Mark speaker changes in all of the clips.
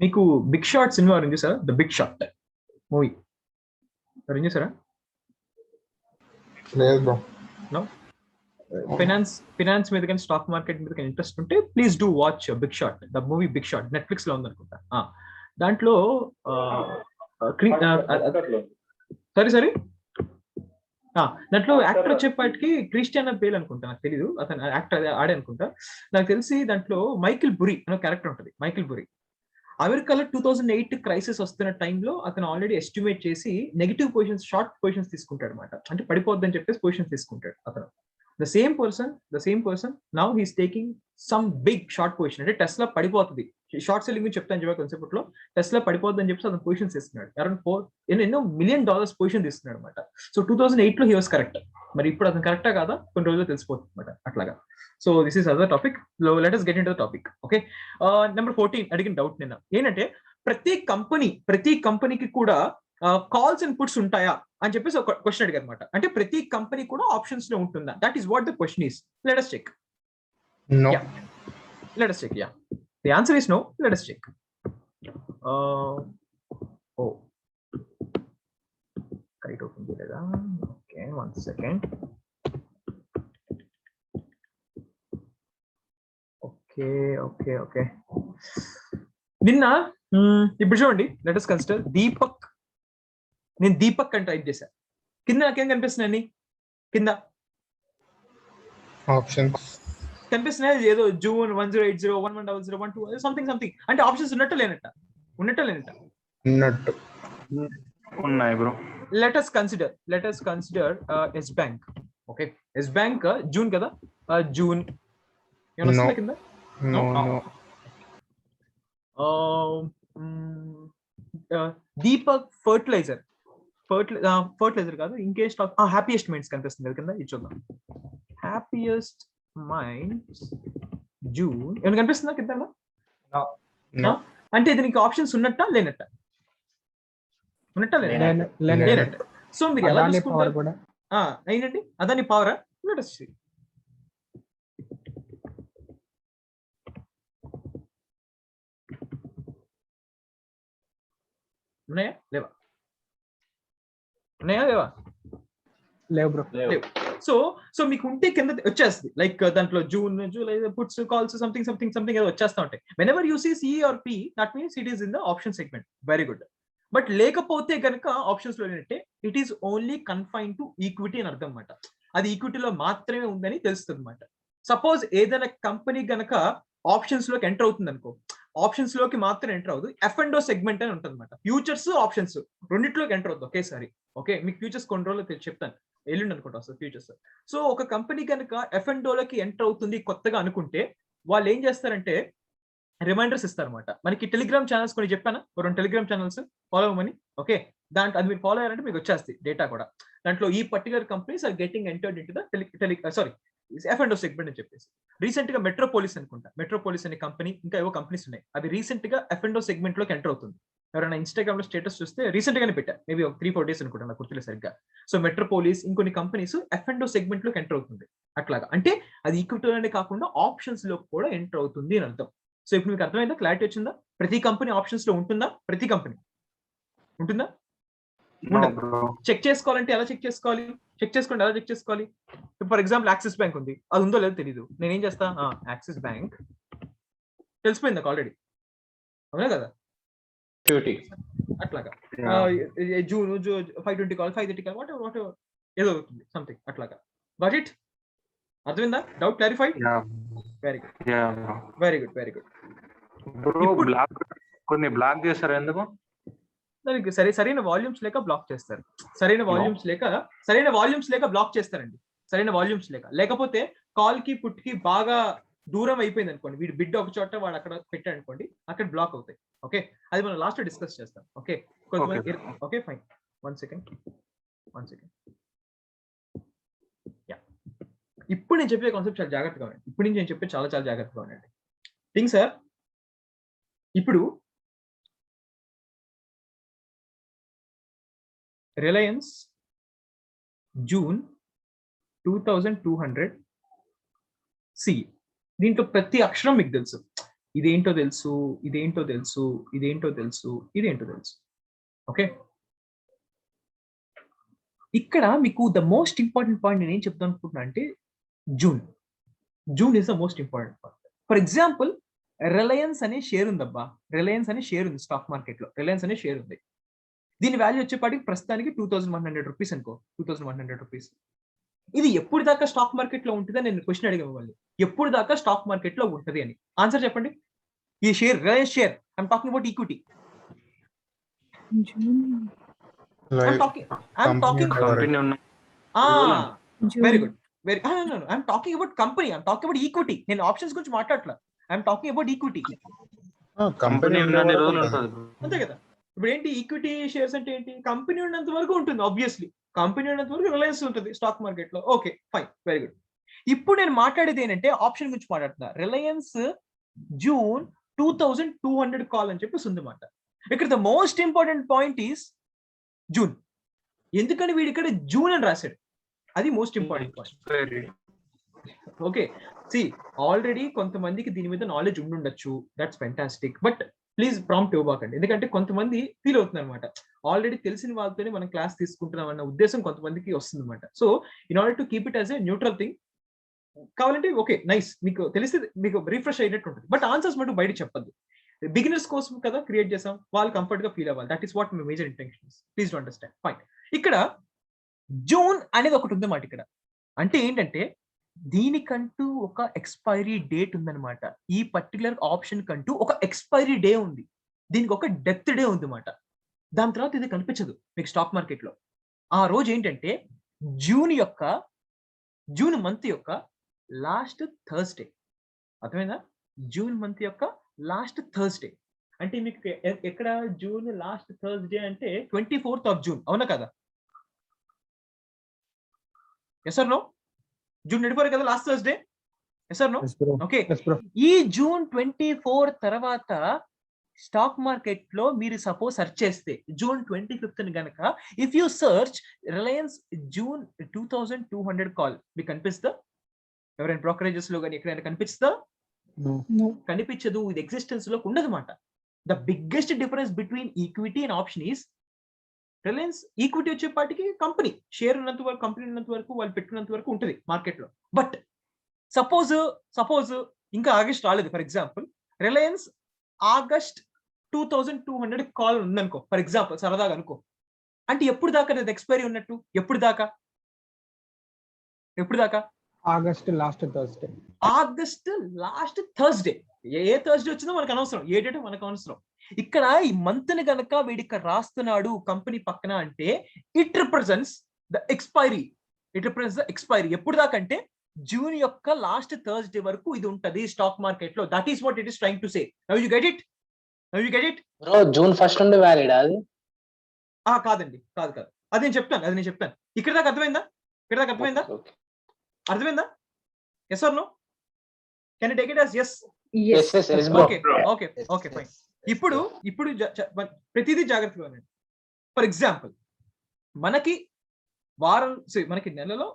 Speaker 1: మీకు big shot cinema ఎవరైనా చూసారా? ద బిగ్ షాట్ మూవీ ఎవరైనా చూసారా?
Speaker 2: లేదు బ్రో.
Speaker 1: నో. ఫినాన్స్ మీద కానీ స్టాక్ మార్కెట్ మీద కానీ ఇంట్రెస్ట్ ఉంటే please do watch Big Short, the movie Big Short. Netflix లో ఉందనుకుంటా. దాంట్లో సరే దాంట్లో యాక్టర్ వచ్చేపాటికి క్రిస్టియన్ బేల్ అనుకుంటా, నాకు తెలీదు అతను యాక్టర్ ఆడే అనుకుంటా. నాకు తెలిసి దాంట్లో మైకిల్ బురి అనే క్యారెక్టర్ ఉంటుంది. మైకిల్ బురి అమెరికాలో 2008 క్రైసిస్ వస్తున్న టైంలో అతను ఆల్రెడీ ఎస్టిమేట్ చేసి నెగిటివ్ పొజిషన్స్, షార్ట్ పొజిషన్స్ తీసుకుంటాడు అనమాట. అంటే పడిపోద్దని చెప్పేసి పొజిషన్స్ తీసుకుంటాడు అతను. The same person now he's taking some big short position. అంటే టెస్లా పడిపోతుంది, షార్ట్ సెల్లింగ్ గురించి చెప్తాను చెప్పే కాన్సెప్ట్ లో. టెస్లా పడిపోద్ది అని చెప్పి అతను పొజిషన్స్ ఇస్తున్నాడు. అరౌండ్ ఎన్నో $1 million పొజిషన్ తీసుకున్నాడు అనమాట. సో 2008 లో హీ వాస్ కరెక్ట్. మరి ఇప్పుడు అతను కరెక్టా కాదా కొన్ని రోజుల్లో తెలిసిపోతుంది అనమాట అట్లాగా. So this is other topic. Let us get into the topic. Okay, number 14 అడిగిన డౌట్ నిన్న ఏంటంటే, ప్రతి కంపెనీకి కూడా కాల్స్ అండ్ పుట్స్ ఉంటాయా అని చెప్పేసి ఒక క్వశ్చన్ అడిగారు అనమాట. అంటే ప్రతి కంపెనీ కూడా ఆప్షన్స్ లో ఉంటుందా? That is what the question is. Let us check.
Speaker 2: No.
Speaker 1: Yeah. Let us check. Yeah. The answer is no. Let us check. Oh. Right open cheyaleda. Okay, one second. Okay. నిన్న ఇప్పుడు చూడండి, let us consider Deepak. నేను దీపక్ అని type చేశా. కింద నాకేం కనిపిస్తున్నాయి? కింద
Speaker 2: ఆప్షన్స్
Speaker 1: కనిపిస్తున్నాయి. ఏదో జూన్ 1080 110012 సంథింగ్ అంటే ఆప్షన్స్ ఉన్నట్టు లేనట్ట
Speaker 2: ఉన్నట్టు
Speaker 3: ఉన్నాయి bro.
Speaker 1: Let us consider Yes Bank. Okay, Yes Bank June కదా, జూన్ ఏమన్నా వస్తుందా కింద?
Speaker 2: No.
Speaker 1: దీపక్ ఫర్టిలైజర్ కాదు, ఇంకే స్టాక్. హ్యాపీయెస్ట్ మైండ్స్ కనిపిస్తుంది కదా కింద. ఇది చూద్దాం. హ్యాపీయెస్ట్ మైండ్స్ జూన్ ఏమైనా కనిపిస్తుందా కింద?
Speaker 2: No.
Speaker 1: అంటే ఇది నీకు ఆప్షన్స్ ఉన్నట్ట లేనట్ట? లేనట్ట. సో మీరు ఎలా చూసుకుంటారు? అయినండి అదాని పవరా? Let us see. ఉన్నాయా లేవా?
Speaker 4: లేవు బ్రో.
Speaker 1: సో మీకు ఉంటే కింద వచ్చేస్తుంది. లైక్ దాంట్లో June, July puts, calls something ఏదో వచ్చేస్తా ఉంటాయి. Whenever you see C R P, that means it is in the option segment. Very good. But లేకపోతే కనుక ఆప్షన్స్ లో ఏంటంటే it is only confine to equity అని అర్థం అనమాట. అది ఈక్విటీలో మాత్రమే ఉందని తెలుస్తుంది అనమాట. సపోజ్ ఏదైనా కంపెనీ గనక ఆప్షన్స్ లోకి ఎంటర్ అవుతుంది అనుకో, ఆప్షన్స్ లోకి మాత్రం ఎంటర్ అవుతుంది. F&O సెగ్మెంట్ అని ఉంటుంది అనమాట. ఫ్యూచర్స్, ఆప్షన్స్ రెండిట్లోకి ఎంటర్ అవుతుంది ఒకేసారి. ఓకే, మీకు ఫ్యూచర్స్ కొన్ని రోజులు చెప్తాను, ఎల్లుండి అనుకుంటా వస్తుంది ఫ్యూచర్స్. సో ఒక కంపెనీ కనుక F&O లోకి ఎంటర్ అవుతుంది కొత్తగా అనుకుంటే, వాళ్ళు ఏం చేస్తారంటే రిమైండర్స్ ఇస్తారనమాట. మనకి టెలిగ్రామ్ ఛానల్స్ కొన్ని చెప్పాను, 2 టెలిగ్రామ్ ఛానల్స్ ఫాలో అవ్వమని. ఓకే, దాంట్లో అది మీరు ఫాలో అయ్యారంటే మీకు వచ్చేస్తుంది డేటా కూడా. దాంట్లో ఈ particular companies are getting entered in to the F&O segment అని చెప్పేసి. రీసెంట్ గా మెట్రోపోలిస్ అనుకుంటా, మెట్రోపోలిస్ అనే కంపెనీ, ఇంకా ఏవో కంపెనీస్ ఉన్నాయి, అవి రీసెంట్ గా F&O సెగ్మెంట్ లోకి ఎంటర్ అవుతుంది. ఎవరైనా ఇన్స్టాగ్రామ్ లో స్టేటస్ చూస్తే రీసెంట్ గానే పెట్టా, మేబీ 3-4 days అనుకుంటా, నాకు గుర్తులేదు సరిగ్గా. సో మెట్రోపోలిస్ ఇంకొన్ని కంపెనీస్ F&O సెగ్మెంట్ లోకి ఎంటర్ అవుతుంది. అట్లాగా అంటే అది ఈక్విటీలోనే కాకుండా ఆప్షన్స్ లో కూడా ఎంటర్ అవుతుంది అని అర్థం. సో ఇప్పుడు మీకు అర్థమైందా? క్లారిటీ వచ్చిందా? ప్రతి కంపెనీ ఆప్షన్స్ లో ఉంటుందా? ప్రతి కంపెనీ ఉంటుందా? చెక్ చేసుకోవాలంటే ఎలా చెక్ చేసుకోవాలి? ఎలా చెక్ చేసుకోవాలి? ఫర్ ఎగ్జాంపుల్ యాక్సిస్ బ్యాంక్ ఉంది, అది ఉందో లేదో తెలియదు. నేనేం చేస్తా, యాక్సిస్ బ్యాంక్ తెలిసిపోయింది నాకు ఆల్రెడీ, అవునా కదా? అట్లాగా జూన్ 520 కాల్, 530 కాల్, వాట్ ఏదో అవుతుంది సంథింగ్ అట్లాగా. Got it? అర్థమైందా? Doubt clarified? Very good.
Speaker 3: కొన్ని బ్లాక్ చేస్తారు ఎందుకు?
Speaker 1: దానికి సరైన వాల్యూమ్స్ లేక బ్లాక్ చేస్తారు. సరైన వాల్యూమ్స్ లేక బ్లాక్ చేస్తారండి. సరైన వాల్యూమ్స్ లేకపోతే కాల్ కి పుట్ కి బాగా దూరం అయిపోయింది అనుకోండి, వీడు బిడ్ ఒక చోట వాడు అక్కడ పెట్టాడు అనుకోండి, అక్కడ బ్లాక్ అవుతాయి. ఓకే, అది మనం లాస్ట్ డిస్కస్ చేస్తాం. Okay okay fine. One second. ఇప్పుడు నేను చెప్పే కాన్సెప్ట్ చాలా జాగ్రత్తగా ఉండండి. చాలా జాగ్రత్తగా ఉండండి. థింక్ సార్, ఇప్పుడు రిలయన్స్ జూన్ 2200 సి, దీంట్లో ప్రతి అక్షరం మీకు తెలుసు. ఇదేంటో తెలుసు, ఇదేంటో తెలుసు, ఇదేంటో తెలుసు, ఇదేంటో తెలుసు. ఓకే, ఇక్కడ మీకు ద మోస్ట్ ఇంపార్టెంట్ పాయింట్ నేను ఏం చెప్తాను అనుకుంటున్నా అంటే June is the most important point. For example, Reliance అనే షేర్ ఉందబ్బా, రిలయన్స్ అనే షేర్ ఉంది స్టాక్ మార్కెట్ లో, రిలయన్స్ అనే షేర్ ఉంది. దీని వాల్యూ వచ్చేపాటికి ప్రస్తుతానికి 2100 రూపీస్ అనుకో, 2100 రూపీస్. ఇది ఎప్పుడు దాకా స్టాక్ మార్కెట్ లో ఉంటుందని నేను క్వశ్చన్ అడిగే వాళ్ళు, ఎప్పుడు దాకా స్టాక్ మార్కెట్ లో ఉంటది అని ఆన్సర్ చెప్పండి. ఈ share, Reliance share, I'm talking about equity. I'm talking
Speaker 3: company ఉన్న
Speaker 1: very good, very no, I'm talking about company, I'm talking about equity. నేను ఆప్షన్స్ గురించి మాట్లాడట్లా, I'm talking about equity.
Speaker 3: Company ఉన్నన్ని రోజులు ఉంటుంది bro.
Speaker 1: అంతే కదా. ఇప్పుడు ఏంటి ఈక్విటీ షేర్స్ అంటే ఏంటి? కంపెనీ ఉన్నంత వరకు ఉంటుంది, ఆబ్వియస్లీ కంపెనీ ఉన్నంత వరకు రిలయన్స్ ఉంటుంది స్టాక్ మార్కెట్ లో. Okay fine, very good. ఇప్పుడు నేను మాట్లాడేది ఏంటంటే ఆప్షన్ గురించి మాట్లాడుతున్నా. రిలయన్స్ జూన్ 2200 కాల్ అని చెప్పేసి ఉంది మాట. ఇక్కడ the most important point is June. ఎందుకని వీడు ఇక్కడ జూన్ అని రాశాడు, అది most important point. Okay, see already కొంతమందికి దీని మీద నాలెడ్జ్ ఉండుండొచ్చు, that's fantastic. But please prompt ఇవ్వకండి, ఎందుకంటే కొంతమంది ఫీల్ అవుతుంది అనమాట, ఆల్రెడీ తెలిసిన వాళ్ళతోనే మనం క్లాస్ తీసుకుంటున్నాం అన్న ఉద్దేశం కొంతమందికి వస్తుంది అనమాట. So in order to keep it as a neutral thing, కావాలంటే ఓకే నైస్, మీకు తెలిస్తే మీకు రిఫ్రెష్ అయినట్టు ఉంటుంది. బట్ ఆన్సర్స్ మటు బయట చెప్పద్దు, బిగినర్స్ కోసం కదా క్రియేట్ చేసాం, వాళ్ళు కంఫర్ట్ గా ఫీల్ అవ్వాలి. That is what my major intentions, please to understand. Fine, ఇక్కడ జూన్ అనేది ఒకటి ఉందన్నమాట. ఇక్కడ అంటే ఏంటంటే దీనికంటూ ఒక ఎక్స్పైరీ డేట్ ఉందన్నమాట. ఈ పర్టికులర్ ఆప్షన్ కంటూ ఒక ఎక్స్పైరీ డే ఉంది, దీనికి ఒక డెత్ డే ఉంది అన్నమాట. దాని తర్వాత ఇది కనిపించదు మీకు స్టాక్ మార్కెట్ లో. ఆ రోజు ఏంటంటే జూన్ మంత్ యొక్క లాస్ట్ థర్స్డే. అర్థమైందా? జూన్ మంత్ యొక్క లాస్ట్ థర్స్డే అంటే మీకు ఎక్కడ జూన్ లాస్ట్ థర్స్డే అంటే 24th of June, అవునా కదా? Yes or no? జూన్ 24 కదా last Thursday, yes or no? Okay, ఈ జూన్ 24 తర్వాత స్టాక్ మార్కెట్ లో మీరు సపోజ్ సెర్చ్ చేస్తే జూన్ 25th గనక, if you search Reliance June 2200 call, మీకు కనిపిస్తా? ఎవరైనా బ్రోకరేజెస్ లో కానీ ఎక్కడైనా కనిపిస్తా? కనిపించదు, ఇది ఎగ్జిస్టెన్స్ లో ఉండదు అన్నమాట. The biggest difference between equity and option is, Reliance equity వచ్చేపాటికి కంపెనీ షేర్ ఉన్నంత వరకు, కంపెనీ ఉన్నంత వరకు, వాళ్ళు పెట్టుకున్నంత వరకు ఉంటుంది మార్కెట్ లో. బట్ సపోజ్ ఇంకా ఆగస్ట్ రాలేదు, for example Reliance August 2200 call ఉందనుకో, ఫర్ ఎగ్జాంపుల్ సరదాగా అనుకో, అంటే ఎప్పుడు దాకా అది ఎక్స్పైరీ ఉన్నట్టు? ఎప్పుడు దాకా
Speaker 4: ఆగస్ట్ లాస్ట్ థర్స్డే. ఏ థర్స్డే వచ్చిందో మనకు అనవసరం, ఏ డేట్ మనకు అనవసరం. ఇక్కడ ఈ మంత్ ని గనక వీడి ఇక్కడ రాస్తున్నాడు కంపెనీ పక్కన అంటే ఇట్ రిప్రజెంట్స్ ద ఎక్స్పైరీ. ఎప్పుడు దాకా అంటే జూన్ యొక్క లాస్ట్ థర్స్డే వరకు ఇది ఉంటది స్టాక్ మార్కెట్ లో. That is what it is trying to say. Now you get it?
Speaker 5: Bro June 1st నుండి వ్యాలిడ్ అది?
Speaker 1: కాదండి, కాదు. అది నేను చెప్తాను. ఇక్కడ దాకా అర్థమైందా? అర్థమైందా? Yes or no? Can you take it as yes?
Speaker 5: yes bro.
Speaker 1: Okay fine. ఇప్పుడు ప్రతిదీ జాగ్రత్తగా ఉండండి. ఫర్ ఎగ్జాంపుల్ మనకి నెలలో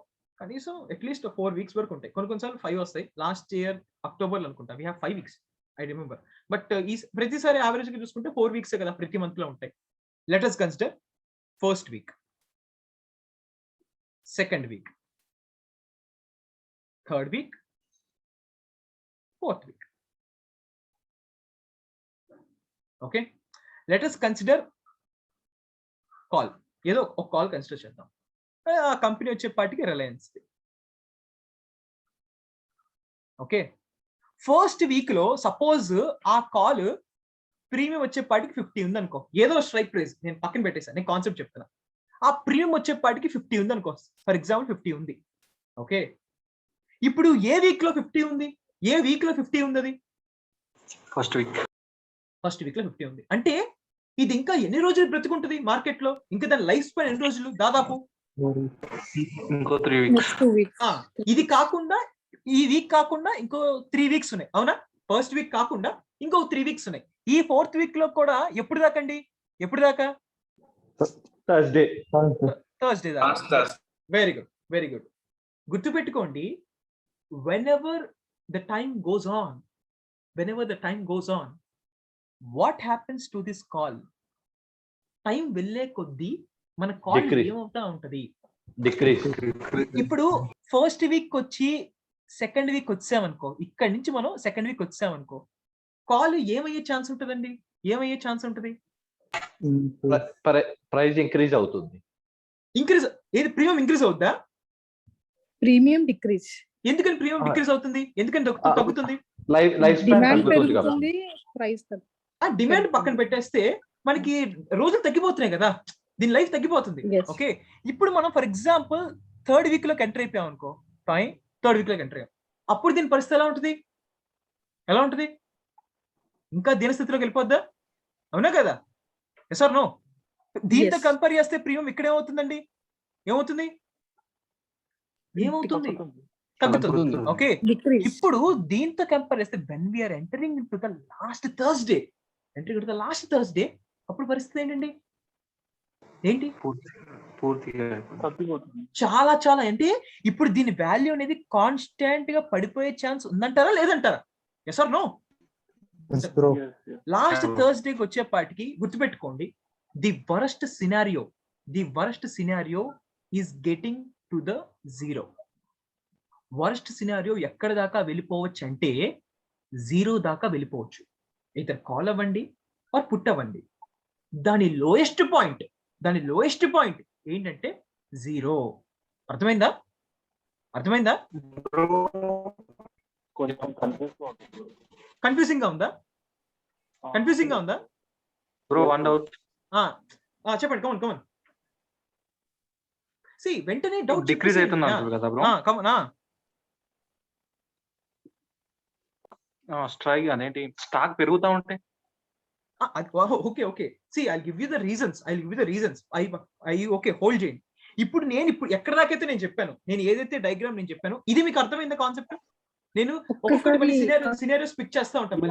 Speaker 1: కనీసం అట్లీస్ట్ 4 weeks వరకు ఉంటాయి, కొన్నిసార్లు 5 వస్తాయి. లాస్ట్ ఇయర్ అక్టోబర్ అనుకుంటా we have 5 weeks, I remember. But ఈ ప్రతిసారి యావరేజ్ గా చూసుకుంటే 4 weeks కదా ప్రతి మంత్ లో ఉంటాయి. Let us consider first week, second week, third week, fourth week. Okay, let us consider call, ఏదో ఒక కాల్ కన్సిడర్ చేద్దాం. ఆ కంపెనీ వచ్చేపాటికి రిలయన్స్. ఓకే, ఫస్ట్ వీక్ లో సపోజ్ ఆ కాల్ ప్రీమియం వచ్చేపాటికి 50 ఉంది అనుకో, ఏదో స్ట్రైక్ ప్రైస్ నేను పక్కన పెట్టేసాను, నేను కాన్సెప్ట్ చెప్తున్నా. ఆ ప్రీమియం వచ్చేపాటికి 50 ఉంది అనుకో, ఫర్ ఎగ్జాంపుల్ 50 ఉంది. ఓకే, ఇప్పుడు ఏ వీక్ లో 50 ఉంది? అది
Speaker 3: ఫస్ట్ వీక్
Speaker 1: లో 50 ఉంది అంటే ఇది ఇంకా ఎన్ని రోజులు బ్రతుకుంటుంది మార్కెట్ లో? ఇంకా దాని లైఫ్ స్పాన్ ఎన్ని రోజులు? దాదాపు
Speaker 3: ఇంకో 3 weeks.
Speaker 1: ఇది కాకుండా ఈ వీక్ కాకుండా ఇంకో 3 weeks ఉన్నాయి, అవునా? ఫస్ట్ వీక్ కాకుండా ఇంకో 3 weeks ఉన్నాయి. ఈ 4th వీక్ లో కూడా ఎప్పుడు దాకా?
Speaker 2: థర్స్డే
Speaker 1: దాకా. Very good. గుర్తుపెట్టుకోండి, whenever the time goes on,
Speaker 4: whenever the time goes on, what happens to this call? Time వెళ్ళే కొద్దీ మన కాల్
Speaker 2: Decrease.
Speaker 4: ఏమవుతా ఉంటది?
Speaker 2: Decrease.
Speaker 4: ఇప్పుడు ఫస్ట్ వీక్ వచ్చి సెకండ్ వీక్ వచ్చామనుకో, ఇక్కడి నుంచి మనం సెకండ్ వీక్ వచ్చామనుకో, కాల్ ఏమయ్యే ఛాన్స్ ఉంటదండి? ఏమయ్యే ఛాన్స్ ఉంటది?
Speaker 2: ప్రైస్ ఇంక్రీజ్ అవుతుంది.
Speaker 4: ఇంక్రీజ్, ఏది ప్రీమియం ఇంక్రీజ్ అవుద్దా?
Speaker 6: Premium decrease.
Speaker 4: ఎందుకని ప్రీమియం డిక్రీజ్ అవుతుంది? ఎందుకని తగ్గుతుంది?
Speaker 2: లైఫ్ స్పాన్
Speaker 6: డిమాండ్
Speaker 2: తగ్గుతుంది కాబట్టి.
Speaker 6: పెరుగుతుంది, ప్రైస్
Speaker 4: ఆ డిమాండ్ పక్కన పెట్టేస్తే మనకి రోజులు తగ్గిపోతున్నాయి కదా, దీని లైఫ్ తగ్గిపోతుంది.
Speaker 6: Yes.
Speaker 4: ఓకే, ఇప్పుడు మనం ఫర్ ఎగ్జాంపుల్ థర్డ్ వీక్ లోకి ఎంటర్ అయిపోయాం అనుకో, థర్డ్ వీక్ లోకి ఎంటర్ అయ్యాం, అప్పుడు దీని పరిస్థితి ఎలా ఉంటుంది? ఎలా ఉంటుంది? ఇంకా దీనస్థితిలోకి వెళ్ళిపోద్దా? అవునా కదా? Yes or no? దీంతో
Speaker 6: Yes.
Speaker 4: కంపేర్ చేస్తే ప్రీమియం ఇక్కడ ఏమవుతుందండి? ఏమవుతుంది? ఏమవుతుంది? తగ్గుతుంది. Okay,
Speaker 6: decrease.
Speaker 4: ఇప్పుడు దీంతో కంపేర్ చేస్తే when we are entering into the last Thursday, అప్పుడు పరిస్థితి ఏంటండి? ఏంటి?
Speaker 3: పూర్తిగా
Speaker 4: చాలా చాలా అంటే ఇప్పుడు దీని వాల్యూ అనేది కాన్స్టెంట్ గా పడిపోయే ఛాన్స్ ఉందంటారా లేదంటారా? Yes or no? లాస్ట్ థర్స్డేకి వచ్చేపాటికి గుర్తుపెట్టుకోండి, the worst scenario is getting to the zero. Worst scenario ఎక్కడ దాకా వెళ్ళిపోవచ్చు అంటే జీరో దాకా వెళ్ళిపోవచ్చు. ఇతర కాల్ అవ్వండి ఆర్ పుట్ అవ్వండి. దాని లోయెస్ట్ పాయింట్ ఏంటంటే జీరో. అర్థమైందా? కన్ఫ్యూజింగ్ గా ఉందా?
Speaker 3: Bro one doubt.
Speaker 4: చెప్పండి. కమన్. సి వెంటనే డౌట్
Speaker 3: డిక్రీజ్ అవుతుంది అంటారు కదా బ్రో. స్ట్రైక్ అనేటి స్టాక్ పెరుగుతా ఉంటే
Speaker 4: okay. See I give you the reasons. Okay, hold చేయండి. ఇప్పుడు ఎక్కడ దాకైతే నేను చెప్పాను, నేను ఏదైతే డయాగ్రామ్ నేను చెప్పాను, ఇది మీకు అర్థమైందా కాన్సెప్ట్? నేను ఒక్కొక్కటి సినారియోస్ పిక్ చేస్తా ఉంటాను.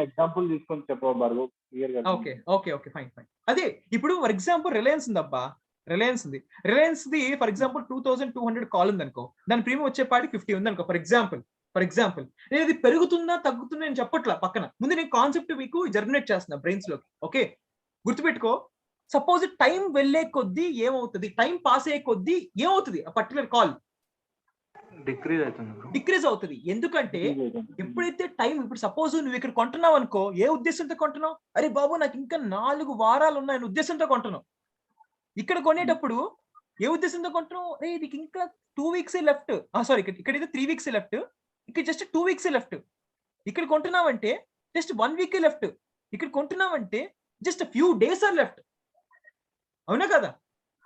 Speaker 2: ఎగ్జాంపుల్ తీసుకొని చెప్పబడు.
Speaker 4: Okay, fine. అదే ఇప్పుడు ఫర్ ఎగ్జాంపుల్ రిలయన్స్ ఉందబ్బా, రిలయన్స్ ది ఫర్ ఎగ్జాంపుల్ 2200 కాల్ ఉంది అనుకో, దాని ప్రీమియం వచ్చేపాటి 50 ఉంది అనుకో. ఫర్ ఎగ్జాంపుల్ నేను ఇది పెరుగుతుందా తగ్గుతుందా నేను చెప్పట్లా, పక్కన ముందు నేను కాన్సెప్ట్ మీకు జర్మినేట్ చేస్తున్నా బ్రెయిన్స్ లోకి. ఓకే, గుర్తుపెట్టుకో. సపోజ్ టైం వెళ్ళే కొద్దీ ఏమవుతుంది, టైం పాస్ అయ్యే కొద్దీ ఏమవుతుంది, ఆ పర్టికులర్ కాల్ డిక్రీజ్ అవుతుంది. ఎందుకంటే ఎప్పుడైతే టైం, ఇప్పుడు సపోజ్ నువ్వు ఇక్కడ కొంటున్నావు అనుకో, ఏ ఉద్దేశంతో కొంటున్నావు? అరే బాబు నాకు ఇంకా 4 వారాలు ఉన్నాయని ఉద్దేశంతో కొంటున్నావు. ఇక్కడ కొనేటప్పుడు ఏ ఉద్దేశంతో కొంటున్నావు? నీకు ఇంకా 2 వీక్స్ లెఫ్ట్, సారీ ఇక్కడైతే 3 వీక్స్ లెఫ్ట్, ఇక్కడ జస్ట్ 2 వీక్స్ లెఫ్ట్. ఇక్కడ కొంటున్నావంటే జస్ట్ 1 వీక్ లెఫ్ట్. ఇక్కడ కొంటున్నావంటే just few days are left. అవునా కదా?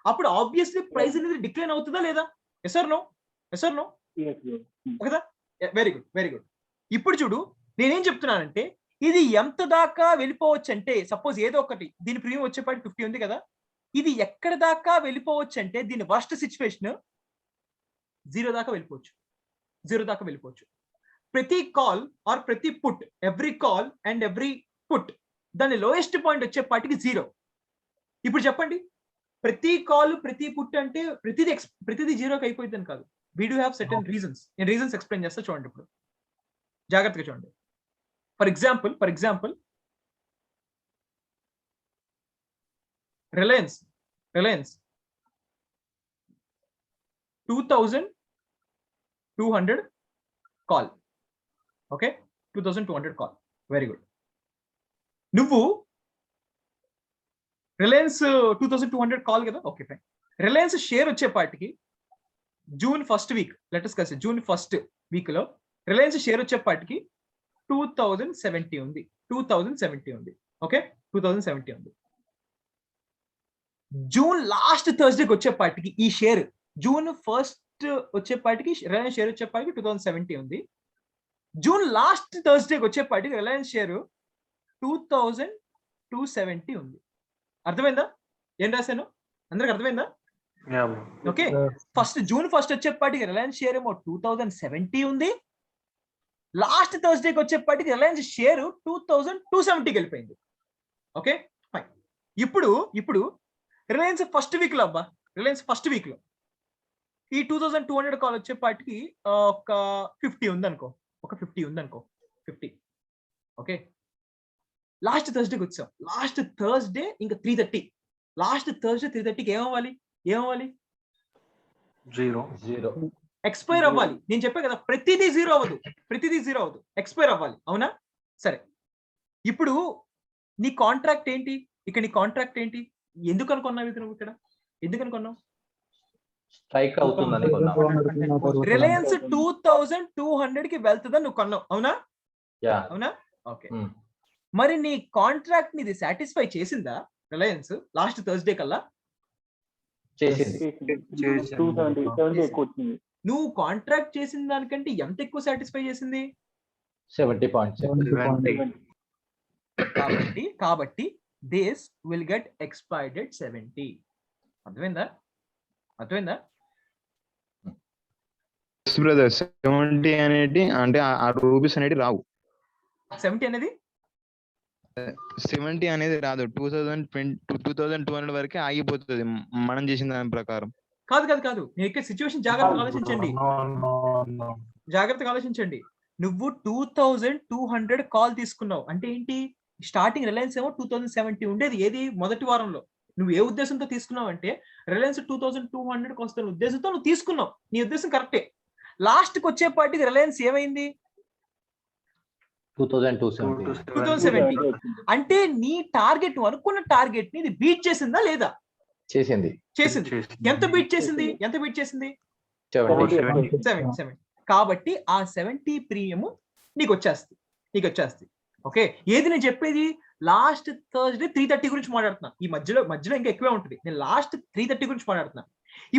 Speaker 4: అప్పుడు ఆబ్వియస్లీ ప్రైస్ అనేది డిక్లైన్ అవుతుందా లేదా? Yes or no? కదా? Very good. ఇప్పుడు చూడు, నేనేం చెప్తున్నానంటే ఇది ఎంత దాకా వెళ్ళిపోవచ్చు అంటే, సపోజ్ ఏదో ఒకటి దీని ప్రీమియం వచ్చేపాటి 50 ఉంది కదా, ఇది ఎక్కడ దాకా వెళ్ళిపోవచ్చు అంటే దీని వర్స్ట్ సిచ్యువేషన్ జీరో దాకా వెళ్ళిపోవచ్చు. ప్రతి కాల్ ఆర్ ప్రతి put, every call and every put, దాని లోయెస్ట్ పాయింట్ వచ్చేపాటికి జీరో. ఇప్పుడు చెప్పండి, ప్రతి కాల్ ప్రతి పుట్ అంటే ప్రతిదీ జీరోకి అయిపోయిందని కాదు. We do have certain reasons. నేను రీజన్స్ ఎక్స్ప్లెయిన్ చేస్తా, చూడండి. ఇప్పుడు జాగ్రత్తగా చూడండి. For example Reliance 2200 call. Okay, 2200 call. Very good. నువ్వు రిలయన్స్ 2200 కాల్ కదా, ఓకే ఫైన్. రిలయన్స్ షేర్ వచ్చేపాటికి June first week, June first week లో రిలయన్స్ షేర్ వచ్చేపాటికి 2070 ఉంది. ఓకే, 2070 ఉంది. జూన్ లాస్ట్ థర్స్డేకి వచ్చేపాటికి ఈ షేర్, జూన్ ఫస్ట్ వచ్చేపాటికి రిలయన్స్ షేర్ వచ్చేపాటికి 2070 ఉంది. జూన్ లాస్ట్ థర్స్డేకి వచ్చేపాటికి రిలయన్స్ షేర్ 2270 ఉంది. అర్థమైందా ఏం రాశాను? అందరికి అర్థమైందా? ఓకే, జూన్ ఫస్ట్ వచ్చేపాటికి రిలయన్స్ షేర్ ఏమో 2070 ఉంది. లాస్ట్ థర్స్డేకి వచ్చేపాటికి రిలయన్స్ షేర్ 2270కి వెళ్ళిపోయింది. Okay fine. ఇప్పుడు రిలయన్స్ ఫస్ట్ వీక్ లో ఈ 2200 కాల్ వచ్చేపాటికి ఒక 50 ఉంది అనుకో. ఒక 50 ఉంది అనుకో, 50. ఓకే, లాస్ట్ థర్స్డేకి వచ్చాం. లాస్ట్ థర్స్డే ఇంకా 3:30. లాస్ట్ థర్స్డే 3:30కి ఏమవ్వాలి?
Speaker 3: 0.
Speaker 4: ఎక్స్పైర్ అవ్వాలి. నేను చెప్పా కదా, ప్రతిదీ జీరో అవ్వదు, ఎక్స్పైర్ అవ్వాలి. అవునా? సరే, ఇప్పుడు నీ కాంట్రాక్ట్ ఏంటి? ఇక్కడ నీ కాంట్రాక్ట్ ఏంటి? ఎందుకు అనుకున్నావు ఇది నువ్వు ఇక్కడ? ఎందుకు అనుకున్నావు?
Speaker 2: స్ట్రైక్ అవుతుందని కొన్నాం.
Speaker 4: రిలయన్స్ 2200 కి వెళ్తుందని నువ్వు కొన్నావు. అవునా?
Speaker 2: యా.
Speaker 4: అవునా? ఓకే, మరి నీ కాంట్రాక్ట్ ని ఇది సాటిస్ఫై చేసిందా రిలయన్స్ లాస్ట్ థర్స్డే కల్లా?
Speaker 2: చేసింది. 270 ఎక్కువ వచ్చింది.
Speaker 4: నువ్వు కాంట్రాక్ట్ చేసిన దానికంటే ఎంత ఎక్కువ సాటిస్ఫై చేసింది?
Speaker 2: 70.7.
Speaker 4: కాబట్టి this will get expired at 70. అర్థమైందా?
Speaker 7: బ్రదర్ 70 అనేది అంటే ఆ రూపీస్ అనేది రావు.
Speaker 4: 70 అనేది
Speaker 7: 70 అనేది రాదు. 2200 వరకే ఆగిపోతుంది మనం చేసిన దాని ప్రకారం.
Speaker 4: కాదు. నేను ఇక్కడ సిచ్యువేషన్ జాగ్రత్తగా ఆలోచించండి. నువ్వు 2200 కాల్ తీసుకున్నావు అంటే ఏంటి? స్టార్టింగ్ రిలయన్స్ ఏమో 2070 ఉండేది. ఏది? మొదటి వారంలో. నువ్వు ఏ ఉద్దేశంతో తీసుకున్నావు అంటే రిలయన్స్ 2200కి వస్తున్న ఉద్దేశంతో నువ్వు తీసుకున్నావు. నీ ఉద్దేశం కరెక్టే. లాస్ట్ కి వచ్చేపాటికి రిలయన్స్ ఏమైంది? 270. అంటే నీ టార్గెట్, అనుకున్న టార్గెట్ ని ఇది బీట్ చేసిందా లేదా?
Speaker 2: చేసింది.
Speaker 4: ఎంత బీట్ చేసింది?
Speaker 2: 70.
Speaker 4: కాబట్టి ఆ 70 ప్రీమియం నీకు వచ్చేస్తుంది. ఓకే, ఏది నేను చెప్పేది? లాస్ట్ థర్స్డే 3:30 గురించి మాట్లాడుతున్నా. ఈ మధ్యలో ఇంకా ఎక్కువే ఉంటుంది. నేను లాస్ట్ 3:30 గురించి మాట్లాడుతున్నా.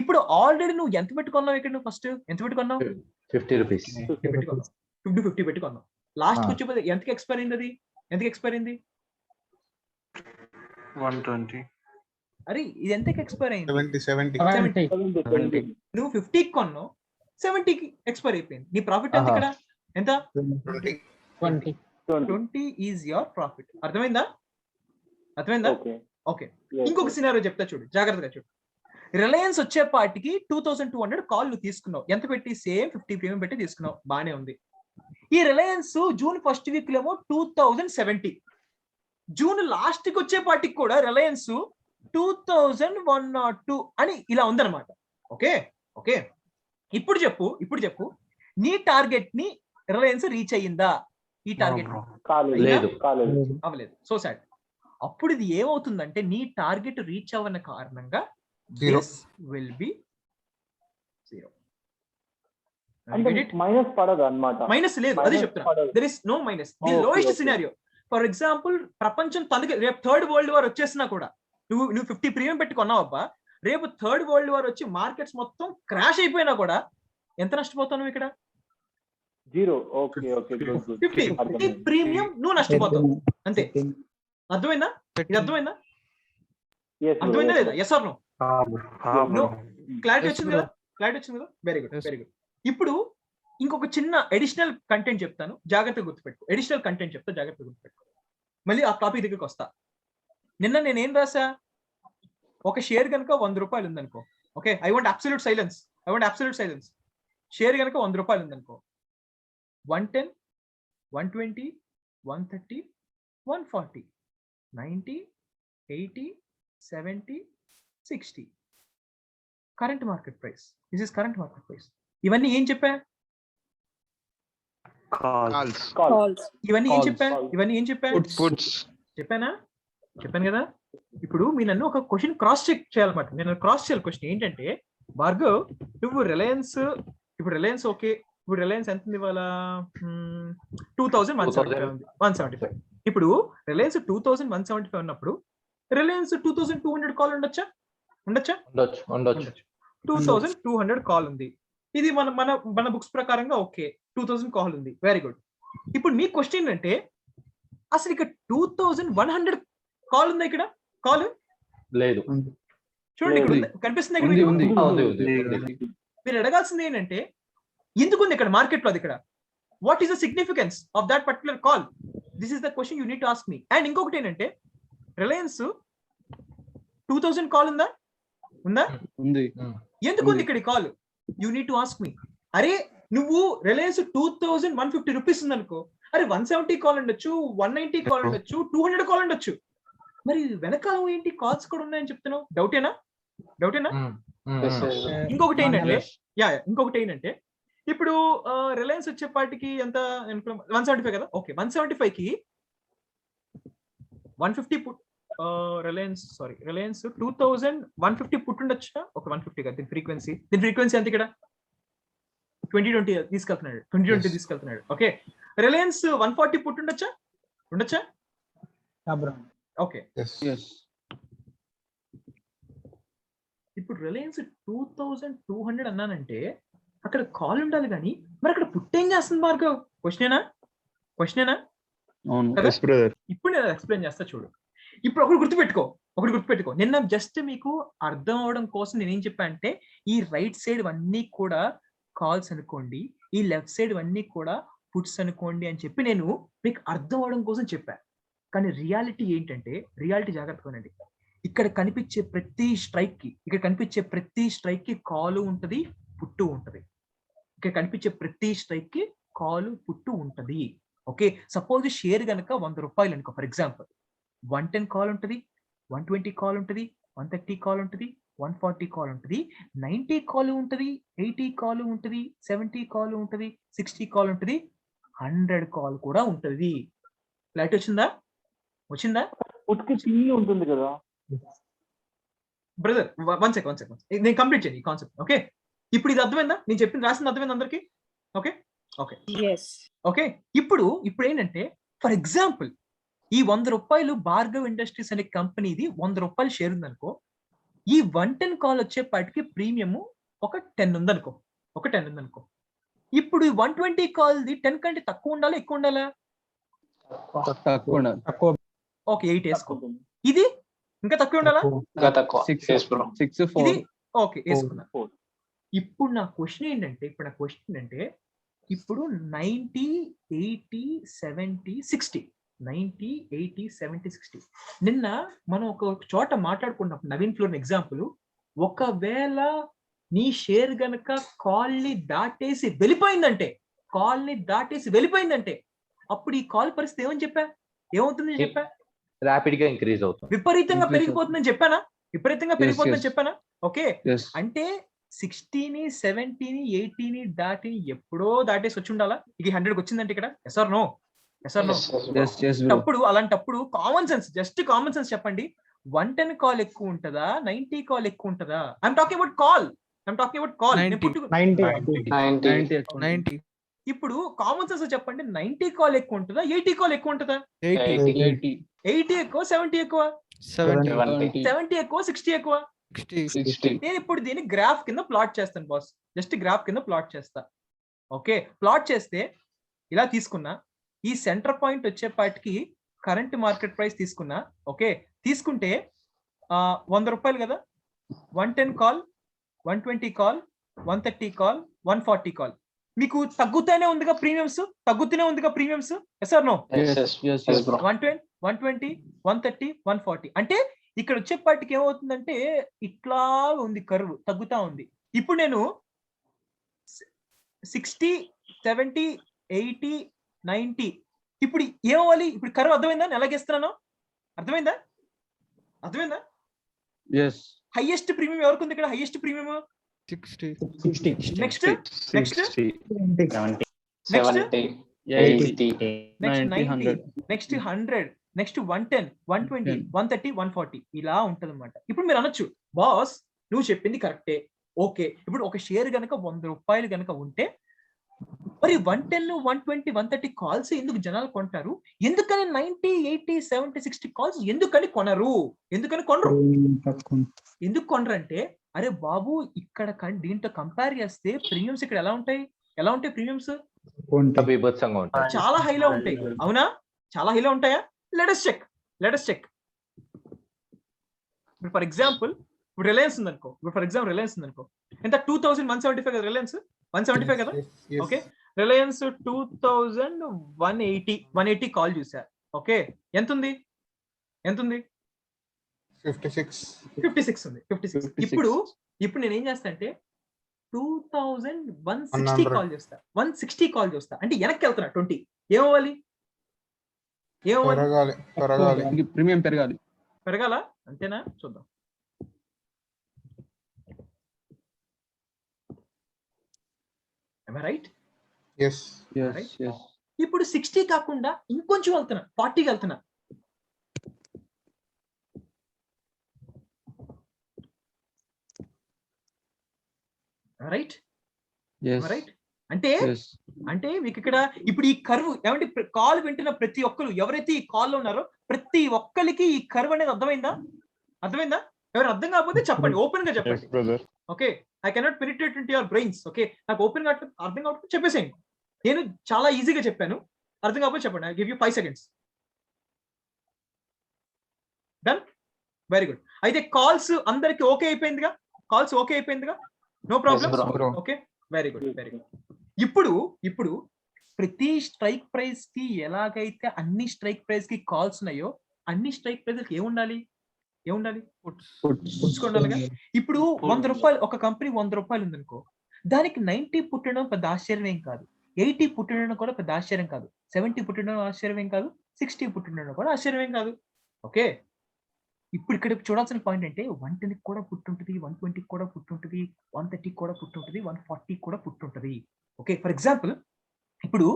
Speaker 4: ఇప్పుడు ఆల్రెడీ నువ్వు ఎంత పెట్టుకున్నావు ఇక్కడ? నువ్వు ఫస్ట్ ఎంత పెట్టుకున్నావు?
Speaker 2: 50 రూపీస్.
Speaker 4: 50 పెట్టుకున్నావు. లాస్ట్ వచ్చి ఎంతకి ఎక్స్పైర్ అయింది? అది ఎంతకి ఎక్స్పైర్ అయింది?
Speaker 3: 120.
Speaker 4: అరే, ఇది ఎంతకి ఎక్స్పైర్ అయింది?
Speaker 5: 70.
Speaker 4: నువ్వు 50కి కొన్నావు, 70కి ఎక్స్పైర్ అయిపోయింది. నీ ప్రాఫిట్ ఎంత ఇక్కడ? ఎంత? 20 ఈజ్ యువర్ ప్రాఫిట్. అర్థమైందా? ఓకే, ఇంకొక సినారియో చెప్తా చూడు, జాగ్రత్తగా చూడు. రిలయన్స్ వచ్చేపాటికి 2200 కాల్ నువ్వు తీసుకున్నావు. ఎంత పెట్టి? సేమ్ 50 ప్రీమియం పెట్టి తీసుకున్నావు. బానే ఉంది. ఈ రిలయన్స్ జూన్ ఫస్ట్ వీక్ లో 2070. జూన్ లాస్ట్ కి వచ్చేపాటికి కూడా రిలయన్స్ 2102 అని ఇలా ఉందన్నమాట. ఓకే, ఇప్పుడు చెప్పు నీ టార్గెట్ ని రిలయన్స్ రీచ్ అయ్యిందా? ఈ టార్గెట్ అవ్వలేదు. So sad. అప్పుడు ఇది ఏమవుతుందంటే నీ టార్గెట్ రీచ్ అవ్వని కారణంగా దిస్ విల్ బి 0.
Speaker 2: మైనస్ పడదు అన్నమాట.
Speaker 4: మైనస్ లేదు, అదే చెప్తున్నా. There is no minus. The lowest scenario. For example, ప్రపంచం తనకి రేపు థర్డ్ వరల్డ్ వార్ వచ్చేసినా కూడా నువ్వు 50 ప్రీమియం పెట్టుకున్నావు అబ్బా, రేపు థర్డ్ వరల్డ్ వార్ వచ్చి మార్కెట్స్ మొత్తం క్రాష్ అయిపోయినా కూడా ఎంత నష్టపోతావు ఇక్కడ?
Speaker 2: 0.
Speaker 4: 50 ప్రీమియం నువ్వు నష్టపోతావు అంతే. అర్థమైందా? ఇది అర్థమైందా లేదా? Yes or no? క్లారిటీ వచ్చింది కదా? Very good. ఇప్పుడు ఇంకొక చిన్న అడిషనల్ కంటెంట్ చెప్తాను, జాగ్రత్తగా గుర్తుపెట్టుకో. మళ్ళీ ఆ టాపిక్ దగ్గరికి వస్తా. నిన్న నేనేం రాసా? ఒక షేర్ కనుక 100 రూపాయలు ఉందనుకో. Okay, I want absolute silence. Share కనుక 100 రూపాయలు ఉందనుకో, 110, 120, 130, 140, 90, 80, 70, 60 current market price. This is current market price. ఇవన్నీ ఏం చెప్పా? చెప్పాను కదా. ఇప్పుడు మీ నన్ను ఒక క్వశ్చన్ క్రాస్ చెక్ చేయాలన్నమాట. నేను క్రాస్ చేయాలి క్వశ్చన్ ఏంటంటే, భార్గవ్ నువ్వు రిలయన్స్, ఇప్పుడు రిలయన్స్ ఓకే, ఇప్పుడు రిలయన్స్ ఎంత ఉంది ఇవాళ? 2175 ఉంది. 175. ఇప్పుడు రిలయన్స్ 2175 ఉన్నప్పుడు రిలయన్స్ 2200 కాల్ ఉండొచ్చా? 2200 కాల్ ఉంది. ఇది మన బుక్స్ ప్రకారంగా ఓకే, 2000 కాల్ ఉంది. Very good. ఇప్పుడు మీ క్వశ్చన్ ఏంటంటే, అసలు ఇక్కడ 2100 కాల్ ఉందా? ఇక్కడ కాల్
Speaker 2: లేదు.
Speaker 4: చూడండి, ఇక్కడ కనిపిస్తుంది. మీరు అడగాల్సింది ఏంటంటే, ఎందుకు ఉంది ఇక్కడ మార్కెట్ లో? అది ఇక్కడ what is the significance of that particular call? This is the question you need to ask me. And ఇంకొకటి ఏంటంటే, రిలయన్స్ 2000 కాల్ ఉందా? ఎందుకు ఉంది ఇక్కడ ఈ call? You need to ask me. అరే నువ్వు రిలయన్స్ 2150 రూపీస్ ఉందనుకో, అరే 170 కాల్ ఉండొచ్చు, 190 కాల్ ఉండొచ్చు, 200 కాల్ ఉండొచ్చు. మరి వెనకాల ఏంటి కాల్స్ కూడా ఉన్నాయని చెప్తున్నావు? డౌటేనా? ఇంకొకటి ఏంటంటే ఇంకొకటి ఏంటంటే ఇప్పుడు రిలయన్స్ వచ్చేపాటికి ఎంత 175 కదా, ఓకే 175 కి 150 పుట్ రిలయన్స్ 2150 పుట్ ఉండొచ్చా? ఒక 150 కదా దీని ఫ్రీక్వెన్సీ ఎంత ఇక్కడ 2020 తీసుకెళ్తున్నాడు. ఓకే, రిలయన్స్ 140 పుట్ ఉండొచ్చా? ఓకే, ఇప్పుడు రిలయన్స్ 2200 అన్నానంటే అక్కడ కాల్ ఉండాలి కానీ మరి అక్కడ పుట్ ఏం చేస్తుంది భార్గవ్? క్వశ్చనేనా?
Speaker 7: అవును
Speaker 4: కదా?
Speaker 7: yes brother.
Speaker 4: ఇప్పుడు నేను ఎక్స్ప్లెయిన్ చేస్తా చూడు. ఇప్పుడు ఒకటి గుర్తుపెట్టుకో, నిన్న జస్ట్ మీకు అర్థం అవడం కోసం నేనేం చెప్పా అంటే ఈ రైట్ సైడ్ అన్నీ కూడా కాల్స్ అనుకోండి, ఈ లెఫ్ట్ సైడ్ అన్నీ కూడా పుట్స్ అనుకోండి అని చెప్పి నేను మీకు అర్థం అవడం కోసం చెప్పా. కానీ రియాలిటీ ఏంటంటే, రియాలిటీ జాగ్రత్తగానండి, ఇక్కడ కనిపించే ప్రతి స్ట్రైక్ కి కాలు ఉంటది, పుట్టు ఉంటది. ఇక్కడ కనిపించే ప్రతి స్ట్రైక్ కి కాలు పుట్టు ఉంటది. ఓకే, సపోజ్ షేర్ గనక 100 రూపాయలు అనుకో, ఫర్ ఎగ్జాంపుల్ 110 కాల్ ఉంటది, 120 కాల్ ఉంటది, 130 కాల్ ఉంటది, 140 కాల్ ఉంటది, 90 కాల్ ఉంటది, 80 కాల్ ఉంటది, 70 కాల్ ఉంటది, 60 కాల్ ఉంటది, 100 కాల్ కూడా ఉంటది. లైట్ వచ్చిందా?
Speaker 2: పుట్కి టీ ఉంటుంది కదా
Speaker 4: బ్రదర్, వన్ సెకండ్ నేను కంప్లీట్ చేయండి ఈ కాన్సెప్ట్. ఓకే, ఇప్పుడు ఇది అర్థమైందా? నేను చెప్పింది రాసింది అర్థమైంది అందరికి? ఓకే, ఇప్పుడు ఏంటంటే ఫర్ ఎగ్జాంపుల్ ఈ 100 రూపాయలు భార్గవ్ ఇండస్ట్రీస్ అనే కంపెనీది 100 రూపాయలు షేర్ ఉందనుకో, ఈ 110 కాల్ వచ్చేపాటికి ప్రీమియం ఒక 10 ఉందనుకో. ఇప్పుడు ఈ 120 కాల్ది 10 కంటే తక్కువ ఉండాలా, ఎక్కువ ఉండాలా? ఓకే 8 వేసుకో. ఇది ఇంకా తక్కువ ఉండాలా?
Speaker 5: 6
Speaker 4: ఇది ఓకే వేసుకున్నా. ఇప్పుడు నా క్వశ్చన్ ఏంటంటే ఇప్పుడు 90, 80, 70, 60 90, 80, 70, 60 నిన్న మనం ఒక చోట మాట్లాడుకున్నప్పుడు నవీన్ ఫ్లోర్ ఎగ్జాంపుల్, ఒకవేళ నీ షేర్ గనక కాల్ ని దాటేసి వెళ్ళిపోయిందంటే అప్పుడు ఈ కాల్ పరిస్థితి ఏమవుతుందని చెప్పా?
Speaker 2: ర్యాపిడ్ గా ఇంక్రీజ్ అవుతుంది,
Speaker 4: విపరీతంగా పెరిగిపోతుందని చెప్పానా? ఓకే, అంటే 60ని 70ని 80ని దాటి ఎప్పుడో దాటేసి వచ్చి ఉండాలా? ఇది 100కి వచ్చిందంటే ఇక్కడ ఎస్ ఆర్ నో? అలాంటప్పుడు కామన్ సెన్స్ చెప్పండి, 110 కాల్ ఎక్కువ ఉంటుందా, 90 కాల్ ఎక్కువ ఉంటుందా? I'm talking about call.
Speaker 5: 90.
Speaker 4: ఇప్పుడు కామన్ సెన్స్ చెప్పండి, 90 కాల్ ఎక్కువ ఉంటుందా, 80 కాల్ ఎక్కువ ఉంటుందా? 80 ఎక్కువ, 70 ఎక్కువ, 70 ఎక్కువ, 60 ఎక్కువ. నేను ఇప్పుడు దీన్ని గ్రాఫ్ కింద ప్లాట్ చేస్తాను బాస్, జస్ట్ గ్రాఫ్ కింద ప్లాట్ చేస్తా. ఓకే, ప్లాట్ చేస్తే ఇలా తీసుకున్నా, ఈ సెంటర్ పాయింట్ వచ్చేపాటికి కరెంట్ మార్కెట్ ప్రైస్ తీసుకున్నా. ఓకే, తీసుకుంటే 100 రూపాయలు కదా, 110 కాల్, 120 కాల్, 130 కాల్, 140 కాల్. మీకు తగ్గుతూనే ఉందిగా ప్రీమియమ్స్? Yes or no? 110, 120, 130, 140 అంటే ఇక్కడ వచ్చేపాటికి ఏమవుతుందంటే ఇట్లా ఉంది, కర్వ్ తగ్గుతా ఉంది. ఇప్పుడు నేను 60, 70, 80, 90 ఇప్పుడు ఏమవ్వాలి? ఇప్పుడు కర్వ్ అర్థమైందా? నేను ఎలాగేస్తున్నాను అర్థమైందా? హైయెస్ట్ ప్రీమియం ఎవరికి ఉంది ఇక్కడ? Highest premium
Speaker 7: 60.
Speaker 4: నెక్స్ట్ 100, నెక్స్ట్ 110, 120, 130, 140 ఇలా ఉంటది అనమాట. ఇప్పుడు మీరు అనొచ్చు, బాస్ నువ్వు చెప్పింది కరెక్టే, ఓకే. ఇప్పుడు ఒక షేర్ గనక 100 రూపాయలు గనక ఉంటే మరి 110, 120, 130 కాల్స్ ఎందుకు జనాలు కొంటారు? ఎందుకని 90, 80, 70, 60 కాల్స్ ఎందుకని కొనరు? ఎందుకు కొనరు అంటే, అరే బాబు ఇక్కడ దీంట్లో కంపేర్ చేస్తే ప్రీమియమ్స్ ఇక్కడ ఎలా ఉంటాయి ప్రీమియమ్స్? చాలా హైలో ఉంటాయి. అవునా? చాలా హైలో ఉంటాయా? Let us check. ఇప్పుడు ఫర్ ఎగ్జాంపుల్ రిలయన్స్ ఉందనుకో, ఎంత 2175 కదా రిలయన్స్? 175 కదా? ఓకే, రిలయన్స్ 2180 కాల్ చూసా. ఓకే, ఎంత ఉంది? 56 ఉంది. ఇప్పుడు నేను ఏం చేస్తా అంటే 2160 కాల్ చేస్తా, 160 కాల్ చేస్తా అంటే వెనక్కి వెళ్తున్నా 20. ఏమవ్వాలి?
Speaker 8: ప్రీమియం పెరగాలి.
Speaker 4: పెరగాల అంతేనా? చూద్దాం. రైట్. ఇప్పుడు 60 కాకుండా ఇంకొంచెం వెళ్తున్నా, 40కి వెళ్తున్నా. రైట్ రైట్ అంటే అంటే మీకు ఇక్కడ ఇప్పుడు ఈ కర్వ్ ఏమంటే కాల్ వింటున్న ప్రతి ఒక్కరు ఎవరైతే ఈ కాల్ లో ఉన్నారో ప్రతి ఒక్కరికి ఈ కర్వ్ అనేది అర్థమైందా? ఎవరు అర్థం కాకపోతే చెప్పండి, ఓపెన్ గా చెప్పండి. Okay, I cannot penetrate into your brains. Okay, నాకు ఓపెన్ గా అర్థం కాకపోతే చెప్పేసేయండి. నేను చాలా ఈజీగా చెప్పాను, అర్థం కాకపోతే చెప్పండి. I give you 5 seconds. Done, very good. అయితే కాల్స్ అందరికి ఓకే అయిపోయిందిగా? కాల్స్ ఓకే అయిపోయిందిగా? No problem. Okay, very good very good. ఇప్పుడు ప్రతి స్ట్రైక్ ప్రైస్ కి ఎలాగైతే అన్ని స్ట్రైక్ ప్రైస్ కి కాల్స్ ఉన్నాయో అన్ని స్ట్రైక్ ప్రైస్ కి ఏముండాలి? పుచ్చుకోండాలిగా. ఇప్పుడు 100 రూపాయలు ఒక కంపెనీ 100 రూపాయలు ఉందనుకో, దానికి 90 పుట్టడం పెద్ద ఆశ్చర్యం ఏం కాదు, 80 పుట్టడం కూడా పెద్ద ఆశ్చర్యం కాదు, 70 పుట్టడం ఆశ్చర్యం ఏం కాదు, 60 పుట్టడం కూడా ఆశ్చర్యం ఏం కాదు. ఓకే, ఇప్పుడు ఇక్కడ చూడాల్సిన పాయింట్ అంటే 110 కూడా పుట్టుంటది, 120 కూడా పుట్టుంటది, 130 కూడా పుట్టుంటది, 140 కూడా పుట్టుంటది. ఓకే, ఫర్ ఎగ్జాంపుల్ ఇప్పుడు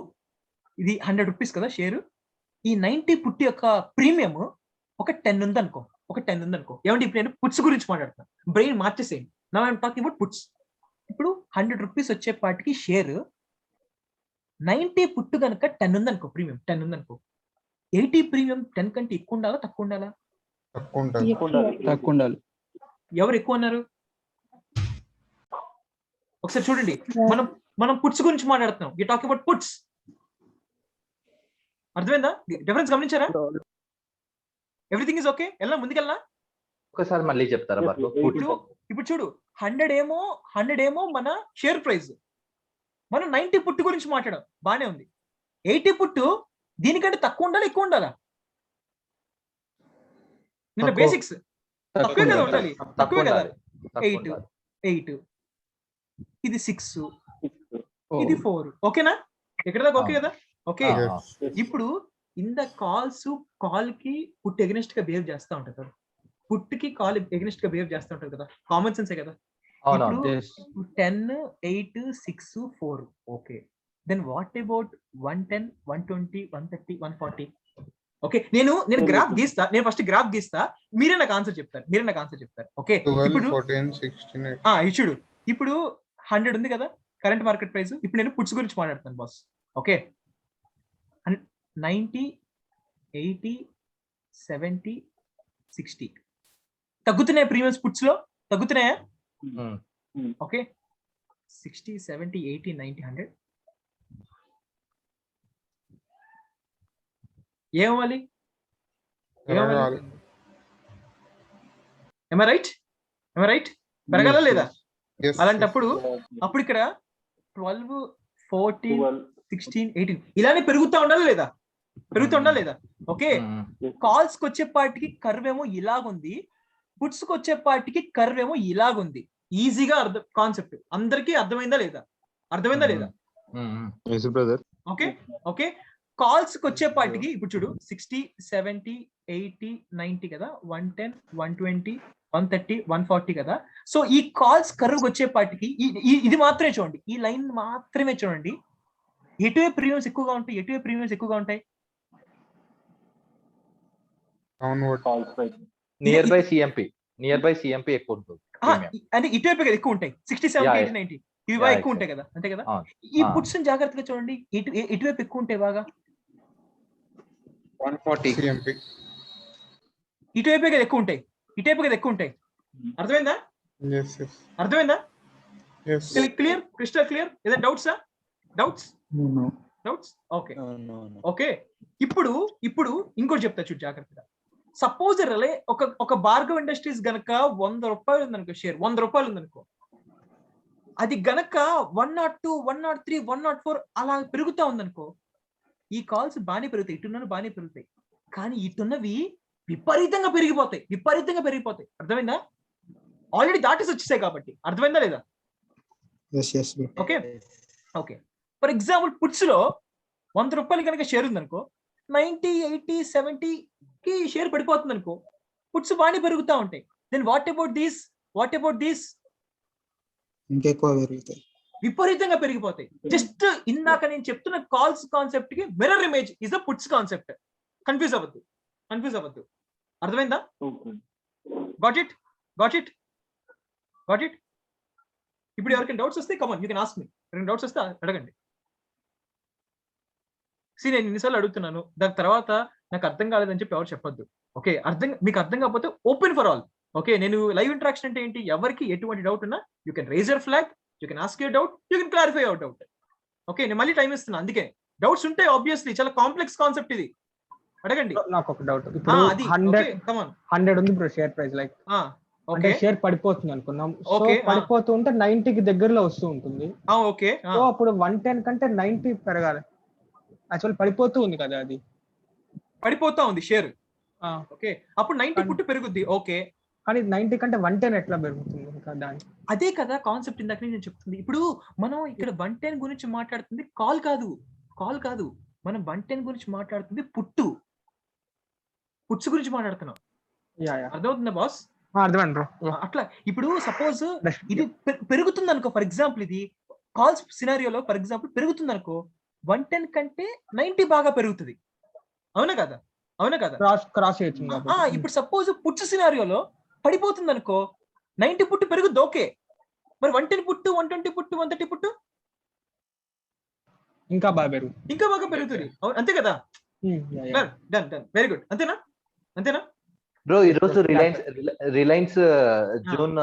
Speaker 4: ఇది 100 రూపీస్ కదా షేరు. ఈ 90 పుట్టి యొక్క ప్రీమియం ఒక 10 ఉందనుకో, ఏమంటే ఇప్పుడు నేను పుట్స్ గురించి మాట్లాడుతున్నాను, బ్రెయిన్ మార్చేసేయండి. నా ఐఎమ్ టాకింగ్ అబౌట్ పుట్స్. ఇప్పుడు 100 రూపీస్ వచ్చేపాటికి షేర్ 90 పుట్టు కనుక 10 ఉందనుకో, ప్రీమియం 10 ఉందనుకో, 80 ప్రీమియం 10 కంటే ఎక్కువ ఉండాలా తక్కువ ఉండాలా?
Speaker 8: తక్కువ ఉండాలి.
Speaker 4: ఎవరు ఎక్కువ అన్నారు? ఒకసారి చూడండి. మనం పుట్స్ గురించి మాట్లాడుతున్నాం, యూ టాకింగ్ అబౌట్ పుట్స్. అర్థమైందా? డిఫరెన్స్ గమనించారా? Everything is okay. వెళ్ళా ముందుకెళ్ళా?
Speaker 2: ఒకసారి మళ్ళీ చెప్తారా?
Speaker 4: ఇప్పుడు చూడు, 100 ఏమో మన షేర్ ప్రైస్, మనం 90 పుట్టు గురించి మాట్లాడాం, బానే ఉంది. 80 పుట్టు దీనికంటే తక్కువ ఉండాలి ఎక్కువ ఉండాలా? నిన్న బేసిక్స్ తక్కువే కదా ఉండాలి, తక్కువే కదా. 8 ఇది 6 ఇది 4. ఓకేనా? ఇక్కడ దాకా ఓకే కదా? ఓకే, ఇప్పుడు ఇంద కాల్ కి పుట్ ఎగనెస్ట్ గా బిహేవ్ చేస్తా ఉంటుంది కదా, పుట్టికి కాల్ ఎగనెస్ట్ గా బిహేవ్ చేస్తూ ఉంటుంది కదా, కామన్ సెన్సే కదా. 10, 8, 6, 4. Okay, then what about 110, 120, 130, 140? Okay, నేను గ్రాఫ్ గీస్తా, నేను ఫస్ట్ గ్రాఫ్ గీస్తా, మీరే నాకు ఆన్సర్ చెప్తారు. ఓకే, ఇప్పుడు చూడు, ఇప్పుడు 100 ఉంది కదా కరెంట్ మార్కెట్ ప్రైస్. ఇప్పుడు నేను పుట్స్ గురించి మాట్లాడుతాను బాస్. ఓకే, 90, 80, 70, 60 తగ్గుతున్నాయి ప్రీమియమ్స్ పుట్స్ లో, తగ్గుతున్నాయా? ఓకే, 60, 70, 80, 90, 100 ఏమవ్వాలి? రైట్? పెరగాల లేదా? అలాంటప్పుడు అప్పుడు ఇక్కడ 12, 14, 16, 18 ఇలానే పెరుగుతూ ఉండాలి లేదా? ఓకే, కాల్స్ కి వచ్చేపాటికి కర్వ్ ఏమో ఇలాగుంది, పుట్స్ కి వచ్చేపాటికి కర్వ్ ఏమో ఇలాగుంది. ఈజీగా కాన్సెప్ట్ అందరికీ అర్థమైందా లేదా? ఓకే, కాల్స్ కి వచ్చేపాటికి ఇప్పుడు చూడు, 60, 70, 80, 90 కదా, 110, 120, 130, 140 కదా. సో ఈ కాల్స్ కర్వ్ వచ్చేపాటికి ఇది మాత్రమే చూడండి, ఈ లైన్ మాత్రమే చూడండి. ఎటువైపు ప్రీమియమ్స్ ఎక్కువగా ఉంటాయి?
Speaker 2: నియర్ బై సిఎంపి ఎక్కువ ఉంటుంది
Speaker 4: అంటే ఇటువైపు కదా ఎక్కువ ఉంటాయి. 60, 70, 80, 90 ఇవి బాగా ఎక్కువ ఉంటాయి కదా, అంతే కదా. ఈ పుట్స్ జాగ్రత్తగా చూడండి, ఎటువైపు ఎక్కువ ఉంటాయి బాగా?
Speaker 8: 140 CMP.
Speaker 4: ఇటువైపే కదా ఎక్కువ ఉంటాయి. అర్థమైందా? Clear, crystal clear. ఏదైనా డౌట్స్? ఓకే, ఇప్పుడు ఇంకోటి చెప్తా చూడు జాగ్రత్తగా. సపోజ్ ఒక భార్గవ్ ఇండస్ట్రీస్ గనక 100 రూపాయలు ఉందనుకో, షేర్ 100 రూపాయలు ఉందనుకో, అది గనక 102, 103, 104 అలా పెరుగుతా ఉందనుకో, ఈ కాల్స్ బాగానే పెరుగుతాయి, ఇటున్నవి బాగానే పెరుగుతాయి, కానీ ఇటున్నవి విపరీతంగా పెరిగిపోతాయి. అర్థమైందా? ఆల్రెడీ దాటేసి వచ్చేసాయి కాబట్టి. అర్థమైందా లేదా?
Speaker 8: Yes yes bro.
Speaker 4: Okay okay. For example puts లో 100 రూపాయలు కనుక షేర్ ఉందనుకో 90, 80, 70 కి షేర్ పడిపోతుంది అనుకో, పుట్స్ బాగానే పెరుగుతూ ఉంటాయి. దెన్ వాట్ అబౌట్ దీస్
Speaker 8: ఇంకెక్కువ పెరుగుతాయి.
Speaker 4: విపరీతంగా పెరిగిపోతాయి. జస్ట్ ఇందాక నేను చెప్తున్న కాల్స్ కాన్సెప్ట్ కి mirror image is the puts concept. Confuse అవ్వద్దు. అర్థమైందా? Got it. ఇప్పుడు ఎవరికైనా డౌట్స్ వస్తే come on you can ask me. Doubts వస్తే అడగండి. నేను ఇన్నిసార్లు అడుగుతున్నాను, దాని తర్వాత నాకు అర్థం కాలేదని చెప్పి ఎవరు చెప్పొద్దు. ఓకే, మీకు అర్థం కాకపోతే ఓపెన్ ఫర్ ఆల్. ఓకే, నేను లైవ్ ఇంటరాక్షన్ అంటే ఏంటి, ఎవరికి ఎటువంటి డౌట్ ఉన్నా you can raise your flag, you can ask your doubt, you can clarify your doubt. Okay, నేను మళ్ళీ టైం ఇస్తున్నా. అందుకే డౌట్స్ ఉంటాయి, ఆబ్వియస్లీ చాలా కాంప్లెక్స్ కాన్సెప్ట్ ఇది. అడగండి.
Speaker 9: నాకు ఒక డౌట్.
Speaker 4: అది
Speaker 9: 100 ఉంది బ్రో షేర్ ప్రైస్. లైక్ అంటే షేర్ పడిపోతుంది అనుకున్నాం, సో పడిపోతూ ఉంటే 90కి దగ్గరలో వస్తూ ఉంటుంది.
Speaker 4: ఓకే,
Speaker 9: సో అప్పుడు 110 కంటే 90 పెరగాలి. యాక్చువల్ పడిపోతూ ఉంది కదా, అది
Speaker 4: పడిపోతా ఉంది షేర్. ఓకే, అప్పుడు 90 పుట్టు పెరుగుద్ది. ఓకే,
Speaker 9: కానీ 90 కంటే 110 ఎట్లా పెరుగుతుంది ఇంకా దాని?
Speaker 4: అదే కదా కాన్సెప్ట్ ఇందాక నేను చెప్తుంది. ఇప్పుడు మనం ఇక్కడ 110 గురించి మాట్లాడుతుంది, కాల్ కాదు. మనం 110 గురించి మాట్లాడుతుంది పుట్స్ గురించి మాట్లాడుతున్నాం. అర్థమవుతుందా బాస్?
Speaker 9: అర్థమైంది బ్రో.
Speaker 4: అట్లా ఇప్పుడు సపోజ్ ఇది పెరుగుతుంది అనుకో, ఫర్ ఎగ్జాంపుల్ ఇది కాల్స్ సినారియోలో ఫర్ ఎగ్జాంపుల్ పెరుగుతుంది అనుకో, 110 కంటే 90 బాగా పెరుగుతుంది. అవునా కదా?
Speaker 9: క్రాస్ చేయొచ్చు.
Speaker 4: ఇప్పుడు సపోజ్ పుట్స్ సినారియోలో పడిపోతుంది అనుకో, 90 పుట్టు పెరుగుద్ది. ఓకే, మరి 110 పుట్టు, 120 పుట్టు, 130 పుట్టు
Speaker 9: ఇంకా బాగా
Speaker 4: పెరుగుతుంది. అంతే కదా? డన్. Very good. అంతేనా
Speaker 2: బ్రో? ఈ రోజు రిలయన్స్ జూన్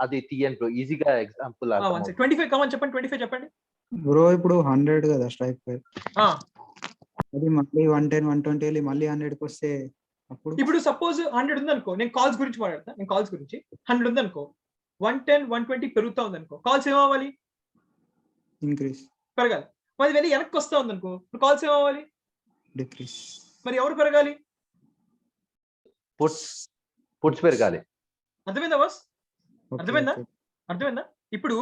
Speaker 2: అది తీయండి బ్రో, ఈజీగా ఎగ్జాంపుల్.
Speaker 4: 25 కమాన్ చెప్పండి. 25 చెప్పండి
Speaker 8: బ్రో. ఇప్పుడు 100 కదా స్ట్రైక్ ప్రైస్, అది మళ్ళీ 110, 120 వెళ్ళి మళ్ళీ 100కి వస్తే అప్పుడు
Speaker 4: ఇప్పుడు సపోజ్ 100 ఉంది అనుకో, నేను కాల్స్ గురించి మాట్లాడతా. 100 ఉంది అనుకో, 110, 120 పెరుగుతా ఉంది అనుకో, కాల్స్ ఏమవ్వాలి?
Speaker 8: ఇంక్రీస్
Speaker 4: పెరగాలి. మరి వెళ్ళి వెనక్కి వస్తా ఉంది అనుకో, ఇప్పుడు కాల్స్ ఏమవ్వాలి?
Speaker 8: డిక్రీస్.
Speaker 4: మరి ఎవరు పెరగాలి?
Speaker 2: పుట్స్ పెరగాలి.
Speaker 4: అర్థమైందా బాస్? అర్థమైందా? ఇప్పుడు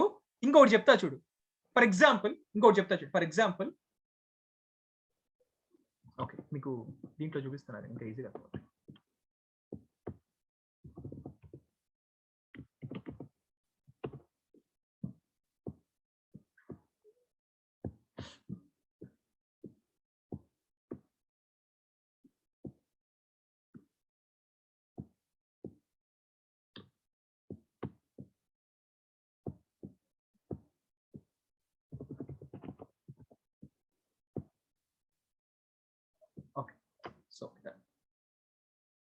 Speaker 4: ఇంకొకటి చెప్తా చూడు. ఫర్ ఎగ్జాంపుల్ ఓకే, మీకు దీంట్లో చూపిస్తున్నాను ఇంకా ఈజీగా.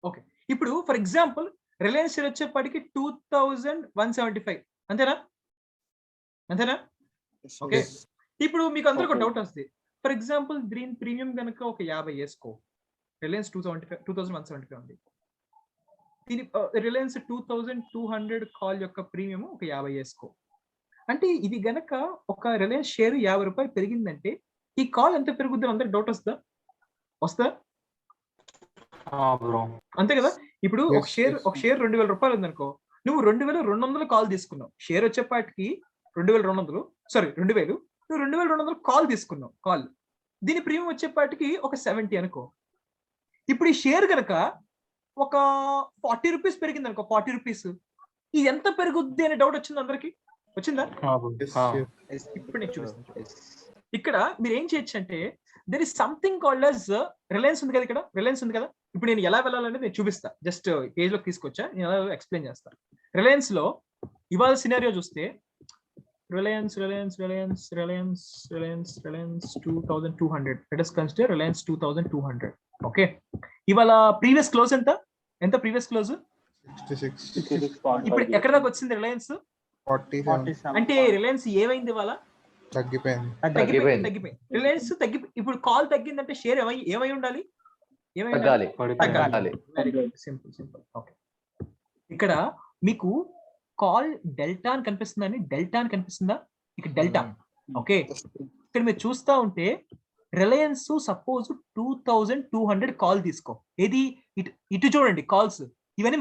Speaker 4: ఓకే, ఇప్పుడు ఫర్ ఎగ్జాంపుల్ రిలయన్స్ షేర్ వచ్చేప్పటికి 2175. అంతేనా? ఓకే, ఇప్పుడు మీకు అందరికి ఒక డౌట్ వస్తుంది. ఫర్ ఎగ్జాంపుల్ గ్రీన్ ప్రీమియం కనుక ఒక 50 వేసుకో, రిలయన్స్ 2175 ఉంది. దీని రిలయన్స్ 2200 కాల్ యొక్క ప్రీమియం ఒక 50 వేసుకో. అంటే ఇది గనక ఒక రిలయన్స్ షేర్ 50 రూపాయలు పెరిగిందంటే ఈ కాల్ ఎంత పెరుగుద్దని అందరికి డౌట్ వస్తా? అంతే కదా? ఇప్పుడు ఒక షేర్ 2000 రూపాయలు ఉందనుకో, నువ్వు 2200 కాల్ తీసుకున్నావు. షేర్ వచ్చేపాటికి 2200, సారీ 2000, నువ్వు 2200 కాల్ తీసుకున్నావు. కాల్ దీని ప్రీమియం వచ్చేపాటికి ఒక 70 అనుకో. ఇప్పుడు ఈ షేర్ కనుక ఒక 40 రూపీస్ పెరిగింది అనుకో, 40 రూపీస్, ఇది ఎంత పెరుగుద్ది అనే డౌట్ వచ్చింది అందరికి? వచ్చిందా? ఇప్పుడు నేను చూపిస్తాను. ఇక్కడ మీరు ఏం చేయొచ్చు అంటే, there is something called as Reliance ఉంది కదా, ఇక్కడ రిలయన్స్ ఉంది కదా. ఇప్పుడు నేను ఎలా వెళ్ళాలనేది నేను చూపిస్తా. జస్ట్ పేజ్ లోకి తీసుకొచ్చా, నేను ఎలా ఎక్స్ప్లెయిన్ చేస్తాను. రిలయన్స్ లో ఇవాళ సినారియో చూస్తే Reliance 2200. Let us consider Reliance 2200. Okay, ఇవాళ ప్రీవియస్ క్లోజ్ ఎంత ప్రీవియస్ క్లోజ్?
Speaker 8: 66.
Speaker 4: ఇప్పుడు ఎక్కడ దాకా వచ్చింది రిలయన్స్? 47. అంటే రిలయన్స్ ఏమైంది ఇవాళ? తగ్గిపోయింది. రిలయన్స్ ఇప్పుడు కాల్ తగ్గిందంటే షేర్ ఏమై ఉండాలి? తగ్గాలి. Very good, simple. ఓకే, ఇక్కడ మీకు కాల్ డెల్టా అని కనిపిస్తుందా? ఇక్కడ డెల్టా. ఓకే, ఇక్కడ మీరు చూస్తా ఉంటే రిలయన్స్ సపోజ్ 2200 కాల్ తీసుకో. ఏది ఇటు చూడండి కాల్స్, ఇవన్నీ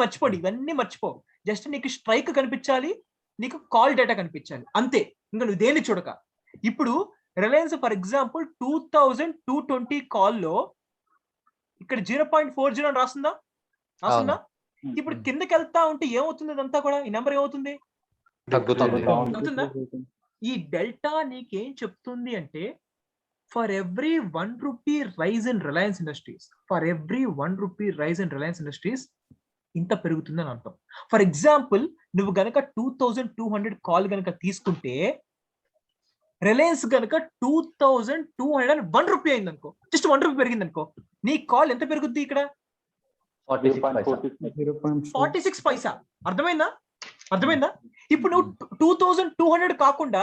Speaker 4: మర్చిపో. జస్ట్ నీకు స్ట్రైక్ కనిపించాలి, నీకు కాల్ డేటా కనిపించాలి, అంతే. ఇంకా నువ్వు దేన్ని చూడక. ఇప్పుడు రిలయన్స్ ఫర్ ఎగ్జాంపుల్ 2220 కాల్లో ఇక్కడ 0.40 అని రాస్తుందా? ఇప్పుడు కిందకి వెళ్తా ఉంటే ఏమవుతుంది? ఇదంతా కూడా ఈ నెంబర్ ఏమవుతుంది? తగ్గుతుందా? ఈ డెల్టా నీకేం చెప్తుంది అంటే for every ₹1 rise in Reliance Industries ఇంత పెరుగుతుందని అర్థం. ఫర్ ఎగ్జాంపుల్ నువ్వు గనక 2200 కాల్ గనక తీసుకుంటే రిలయన్స్ గనక ₹2201 అయింది అనుకో, జస్ట్ ₹1 పెరిగింది అనుకో, నీ కాల్ ఎంత పెరుగుద్ది ఇక్కడ? 46 పైసా. అర్థమైందా? ఇప్పుడు నువ్వు 2200 కాకుండా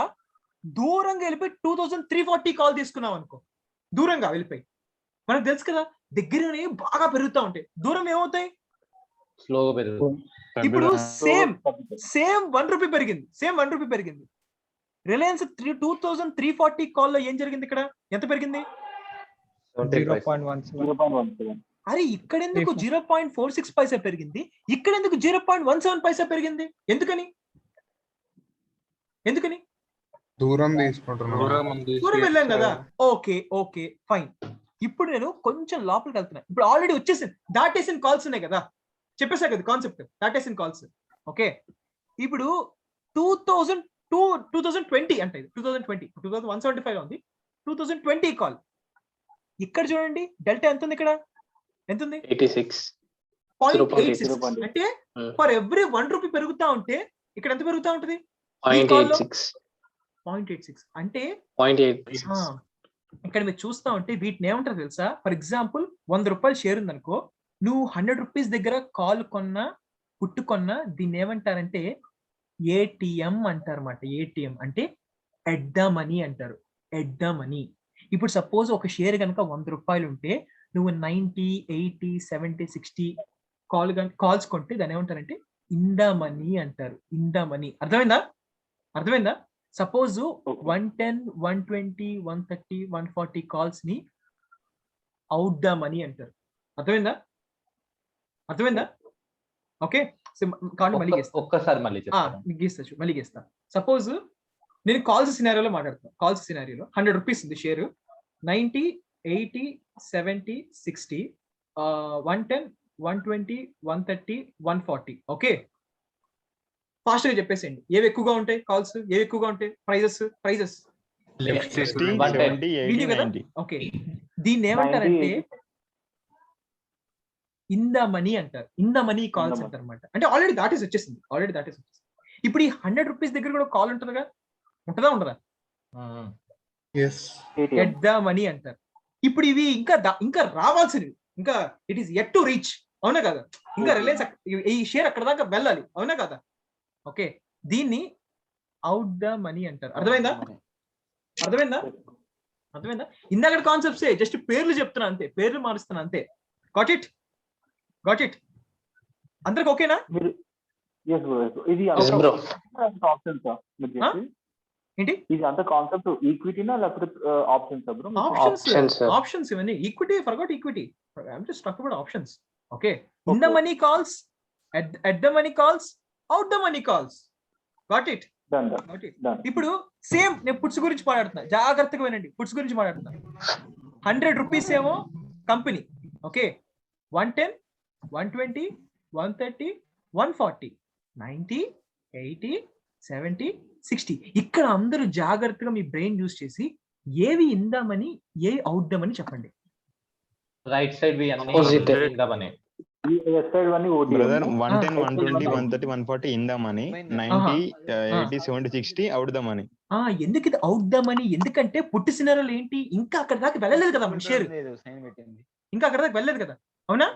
Speaker 4: దూరంగా వెళ్ళిపోయి 2340 కాల్ తీసుకున్నావు అనుకో, దూరంగా వెళ్ళిపోయి, మనకు తెలుసు కదా దగ్గరనే బాగా పెరుగుతూ ఉంటాయి, దూరం ఏమవుతాయి?
Speaker 2: స్లోగా పెరుగుతుంది.
Speaker 4: ఇప్పుడు సేమ్ ₹1 పెరిగింది. రిలయన్స్ 2340 కాల్లో ఏం జరిగింది? ఇక్కడ ఎంత పెరిగింది?
Speaker 9: 0.17.
Speaker 4: అరే ఇక్కడ ఎందుకు 0.46 పైసా పెరిగింది, ఇక్కడ ఎందుకు 0.17 పైసా పెరిగింది? ఎందుకని?
Speaker 10: దూరం తీసుకుంటున్నాం,
Speaker 4: దూరం వెళ్ళాం కదా. Okay fine. ఇప్పుడు నేను కొంచెం లోపలికి వెళ్తున్నా. ఇప్పుడు ఆల్రెడీ వచ్చేసింది, దాటేసిన కాల్స్ ఉన్నాయి కదా, చెప్పేసా కదా కాన్సెప్ట్, దాటేసిన కాల్స్. ఓకే, ఇప్పుడు 2020 అంటే 2175 ఉంది, 2020 కాల్. ఇక్కడ చూడండి డెల్టా ఎంత ఉంది? ఇక్కడ ఎంత ఉంది? 0.86. అంటే ఫర్ ఎవ్రీ ₹1 పెరుగుతా ఉంటే ఇక్కడ ఎంత పెరుగుతా ఉంటది? 0.86. అంటే ఇక్కడ మీరు చూస్తా ఉంటే వీటిని ఏమంటారు తెలుసా? ఫర్ ఎగ్జాంపుల్ ₹100 షేర్ ఉందనుకో, నువ్వు ₹100 దగ్గర కాల్ కొన్నా పుట్టుకొన్నా దీన్ని ఏమంటారంటే ఏటీఎం అంటారు అన్నమాట. ఏటీఎం అంటే ఎట్ ద మనీ అంటారు, ఎట్ ద మనీ. ఇప్పుడు సపోజ్ ఒక షేర్ కనుక ₹100 ఉంటే నువ్వు 90, 80, 70, 60 కాల్స్ కొంటే దాన్ని ఏమంటారంటే ఇన్ ద మనీ అంటారు, ఇన్ ద మనీ. అర్థమైందా? సపోజ్ 110, 120, 130, 140 కాల్స్ ని అవుట్ ద మనీ అంటారు. అర్థమైందా? ఓకే,
Speaker 2: ఒక్కసారి
Speaker 4: మళ్ళీ గీస్తా. సపోజ్ నేను కాల్స్ సినారియోలో మాట్లాడుతాను. కాల్స్ సినారియోలో ₹100 ఉంది షేర్, 90, 80, 70, 60, 110, 120, 130, 140. ఓకే, ఫాస్ట్ గా చెప్పేసేయండి. ఏవి ఎక్కువగా ఉంటాయి కాల్స్, ఏవి ఎక్కువగా ఉంటాయి ప్రైజెస్? ఓకే, దీన్ని ఏమంటారంటే ఇన్ ద మనీ అంటారు, ఇన్ ద మనీ కాల్స్ అంటారు అనమాట. అంటే ఆల్రెడీ దాటేసి వచ్చేసింది. ఇప్పుడు ఈ ₹100 దగ్గర కూడా కాల్ ఉంటుందా? ఉండదా? ఎట్ ద మనీ అంటారు. ఇప్పుడు ఇవి ఇంకా రావాల్సినవి, ఇంకా it is at to reach, అవునా కదా? ఇంకా రిలయన్స్ ఈ షేర్ అక్కడ దాకా వెళ్ళాలి, అవునా కదా? ఓకే, దీన్ని అవుట్ ద మనీ అంటారు. అర్థమైందా? ఇందాక కాన్సెప్ట్సే, జస్ట్ పేర్లు చెప్తున్నా అంతే, పేర్లు మారుస్తున్నా అంతే. Got it? అందరికి ఓకేనా? ఏంటి
Speaker 11: ఇది అంత కాన్సెప్ట్ ఈక్విటీనా లేకపోతే ఆప్షన్స్?
Speaker 4: ఆప్షన్స్ ఇవన్నీ. Equity, forgot equity, I'm just talking about options. Okay, in the money calls, at the money calls, out the money calls. Got it? ఇప్పుడు సేమ్ నేను పుట్స్ గురించి మాట్లాడుతున్నా, జాగ్రత్తగా వినండి. పుట్స్ గురించి మాట్లాడుతున్నా. ₹100 ఏమో కంపెనీ. ఓకే, 110, 120, 130, 140, 90, 80, 70, 60. ఇక్కడ అందరూ జాగ్రత్తగా మీ బ్రెయిన్ యూజ్ చేసి ఏవి ఇందామని, ఏవి అవుద్దామని చెప్పండి.
Speaker 2: Right side
Speaker 7: brother 110, 120, 130, 140 ఇందామని, 90, 80, 70, 60 అవుద్దామని.
Speaker 4: ఎందుకు ఇది అవుద్దామని? ఎందుకంటే పుట్టి సినారియోలో ఏంటి, ఇంకా అక్కడ దాకా వెళ్ళలేదు కదా మన షేర్, ఇంకా అక్కడ దాకా వెళ్ళలేదు కదా, అవునా?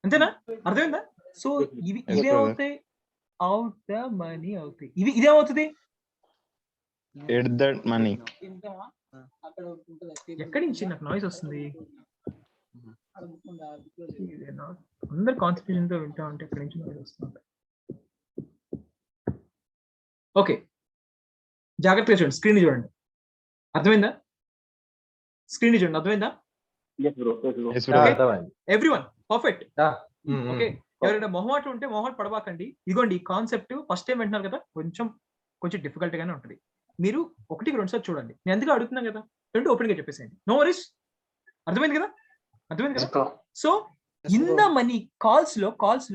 Speaker 4: అంతేనా? అర్థమైందా? సో ఇవే అవుతాయి, అవుట్ ద మనీ అవుతాయి. ఇదేమవుతుంది?
Speaker 7: At the money.
Speaker 4: ఎక్కడి నుంచి నాకు నాయిస్ వస్తుంది? అందరు కాన్సన్ట్రేషన్ తో వింటా ఉంటే ఎక్కడి నుంచి నాయిస్ వస్తుంది? ఓకే, జాగ్రత్తగా చూడండి, స్క్రీన్ చూడండి. అర్థమైందా? స్క్రీన్ చూడండి, అర్థమైందా? Everyone perfect? ఓకే, ఎవరైనా మొహమాట ఉంటే మొహమాట పడబాకండి. ఇదిగోండి ఈ కాన్సెప్ట్ ఫస్ట్ టైం వింటున్నారు కదా, కొంచెం డిఫికల్ట్ గానే ఉంటుంది. మీరు ఒకటికి రెండు సార్లు చూడండి. నేను ఎందుకు అడుగుతున్నాను కదా, రెండు ఓపెన్ గా చెప్పేసేయండి. No worries. అర్థమైంది కదా? So in the money calls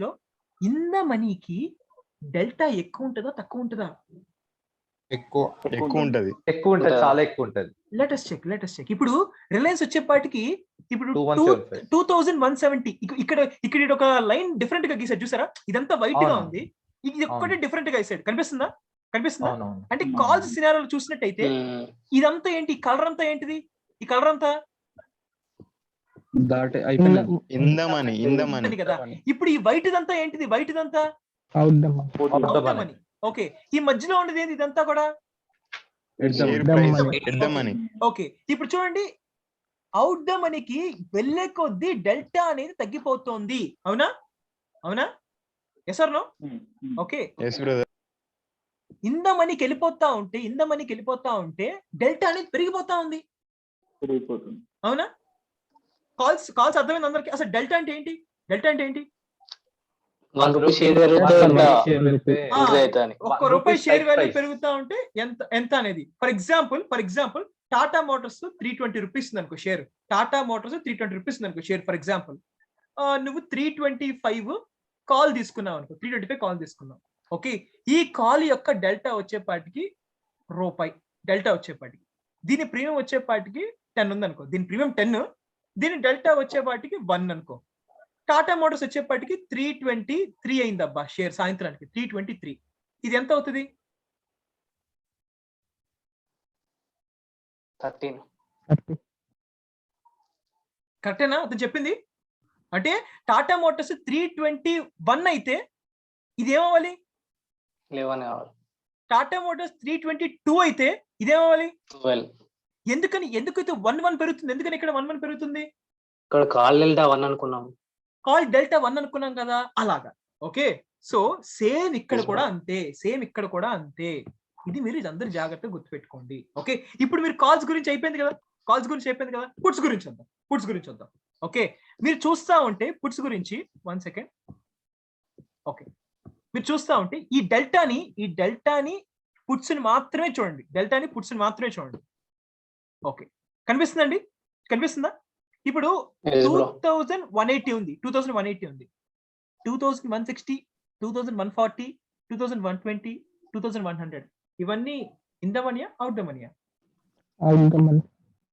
Speaker 4: లో ఇన్ ద మనీకి డెల్టా ఎక్కువ ఉంటుందా తక్కువ ఉంటుందా?
Speaker 7: ఎక్కువ ఉంటది.
Speaker 2: ఎక్కువ ఉంటది, చాలా ఎక్కువ ఉంటది.
Speaker 4: Let us check. ఇప్పుడు రిలయన్స్ వచ్చేపాటికి ఇప్పుడు 2170 ఇక్కడ ఒక లైన్ డిఫరెంట్ గా గీసాడు చూసారా? ఇదంతా వైట్ గా ఉంది, ఇది ఒక్కటే డిఫరెంట్ గా వేసాడు. కనిపిస్తుందా? అంటే కాల్స్ సినారియోలో చూసినట్టయితే ఇదంతా ఏంటి? ఈ కలర్ అంతా ఏంటిది? ఈ కలర్ అంతా
Speaker 7: ఇందమని
Speaker 4: కదా. ఇప్పుడు ఈ వైట్ ఇదంతా ఏంటిది? వైట్ ఇదంతా మనీ. ఓకే, ఈ మధ్యలో ఉండేది ఏంటి? ఇదంతా కూడా ఓకే. ఇప్పుడు చూడండి, అవుట్ ద మనీకి వెళ్ళే కొద్దీ డెల్టా అనేది తగ్గిపోతుంది. అవునా? Yes or no? Okay. In the మనీకి వెళ్ళిపోతా ఉంటే డెల్టా అనేది పెరిగిపోతా ఉంది. అవునా? కాల్స్ అర్థమైంది అందరికి? అసలు డెల్టా అంటే ఏంటి?
Speaker 5: 1 రూపీ షేర్
Speaker 4: ఒక్క రూపాయి షేర్ వాల్యూ పెరుగుతా ఉంటే ఎంత అనేది. For example Tata Motors 320 rupees అనుకో షేర్. టాటా మోటార్స్ 320 రూపీస్ అనుకో షేర్. ఫర్ ఎగ్జాంపుల్ నువ్వు 325 కాల్ తీసుకున్నావు అనుకో, 325 కాల్ తీసుకున్నావు. ఓకే, ఈ కాల్ యొక్క డెల్టా వచ్చేపాటికి రూపాయి డెల్టా వచ్చేపాటికి, దీని ప్రీమియం వచ్చేపాటికి 10 ఉంది అనుకో. దీని ప్రీమియం 10, దీని డెల్టా వచ్చేపాటికి 1 అనుకో. టాటా మోటార్స్ వచ్చేపాటికి 323 అయింది అబ్బా షేర్ సాయంత్రానికి, 323. ఇది ఎంత అవుతుంది?
Speaker 5: 13.
Speaker 4: కరెక్టేనా అతను చెప్పింది? అంటే టాటా మోటార్స్ 321 అయితే ఇదేమవ్వాలి?
Speaker 5: 11 కావాలి.
Speaker 4: టాటా మోటార్స్ 322 అయితే ఇదేమవ్వాలి?
Speaker 5: 12.
Speaker 4: ఎందుకైతే 1 పెరుగుతుంది? ఎందుకని ఇక్కడ 1 పెరుగుతుంది?
Speaker 5: ఇక్కడ కాల్ డెల్టా 1 అనుకున్నాం.
Speaker 4: కాల్ డెల్టా 1 అనుకున్నాం కదా, అలాగా. ఓకే, సో సేమ్ ఇక్కడ కూడా అంతే. ఇది మీరు అందరు జాగ్రత్తగా గుర్తుపెట్టుకోండి. ఓకే, ఇప్పుడు మీరు కాల్స్ గురించి అయిపోయింది కదా, పుట్స్ గురించి వద్దాం. ఓకే, మీరు చూస్తా ఉంటే పుట్స్ గురించి 1 సెకండ్. ఓకే, మీరు చూస్తా ఉంటే ఈ డెల్టాని పుట్స్ ని మాత్రమే చూడండి. ఓకే, కనిపిస్తుందా? ఇప్పుడు 2180 ఉంది, 2160, 2140, 2120, 2100 ఇవన్నీ ఇన్ ద మనీయా అవుట్ ద మనీయా?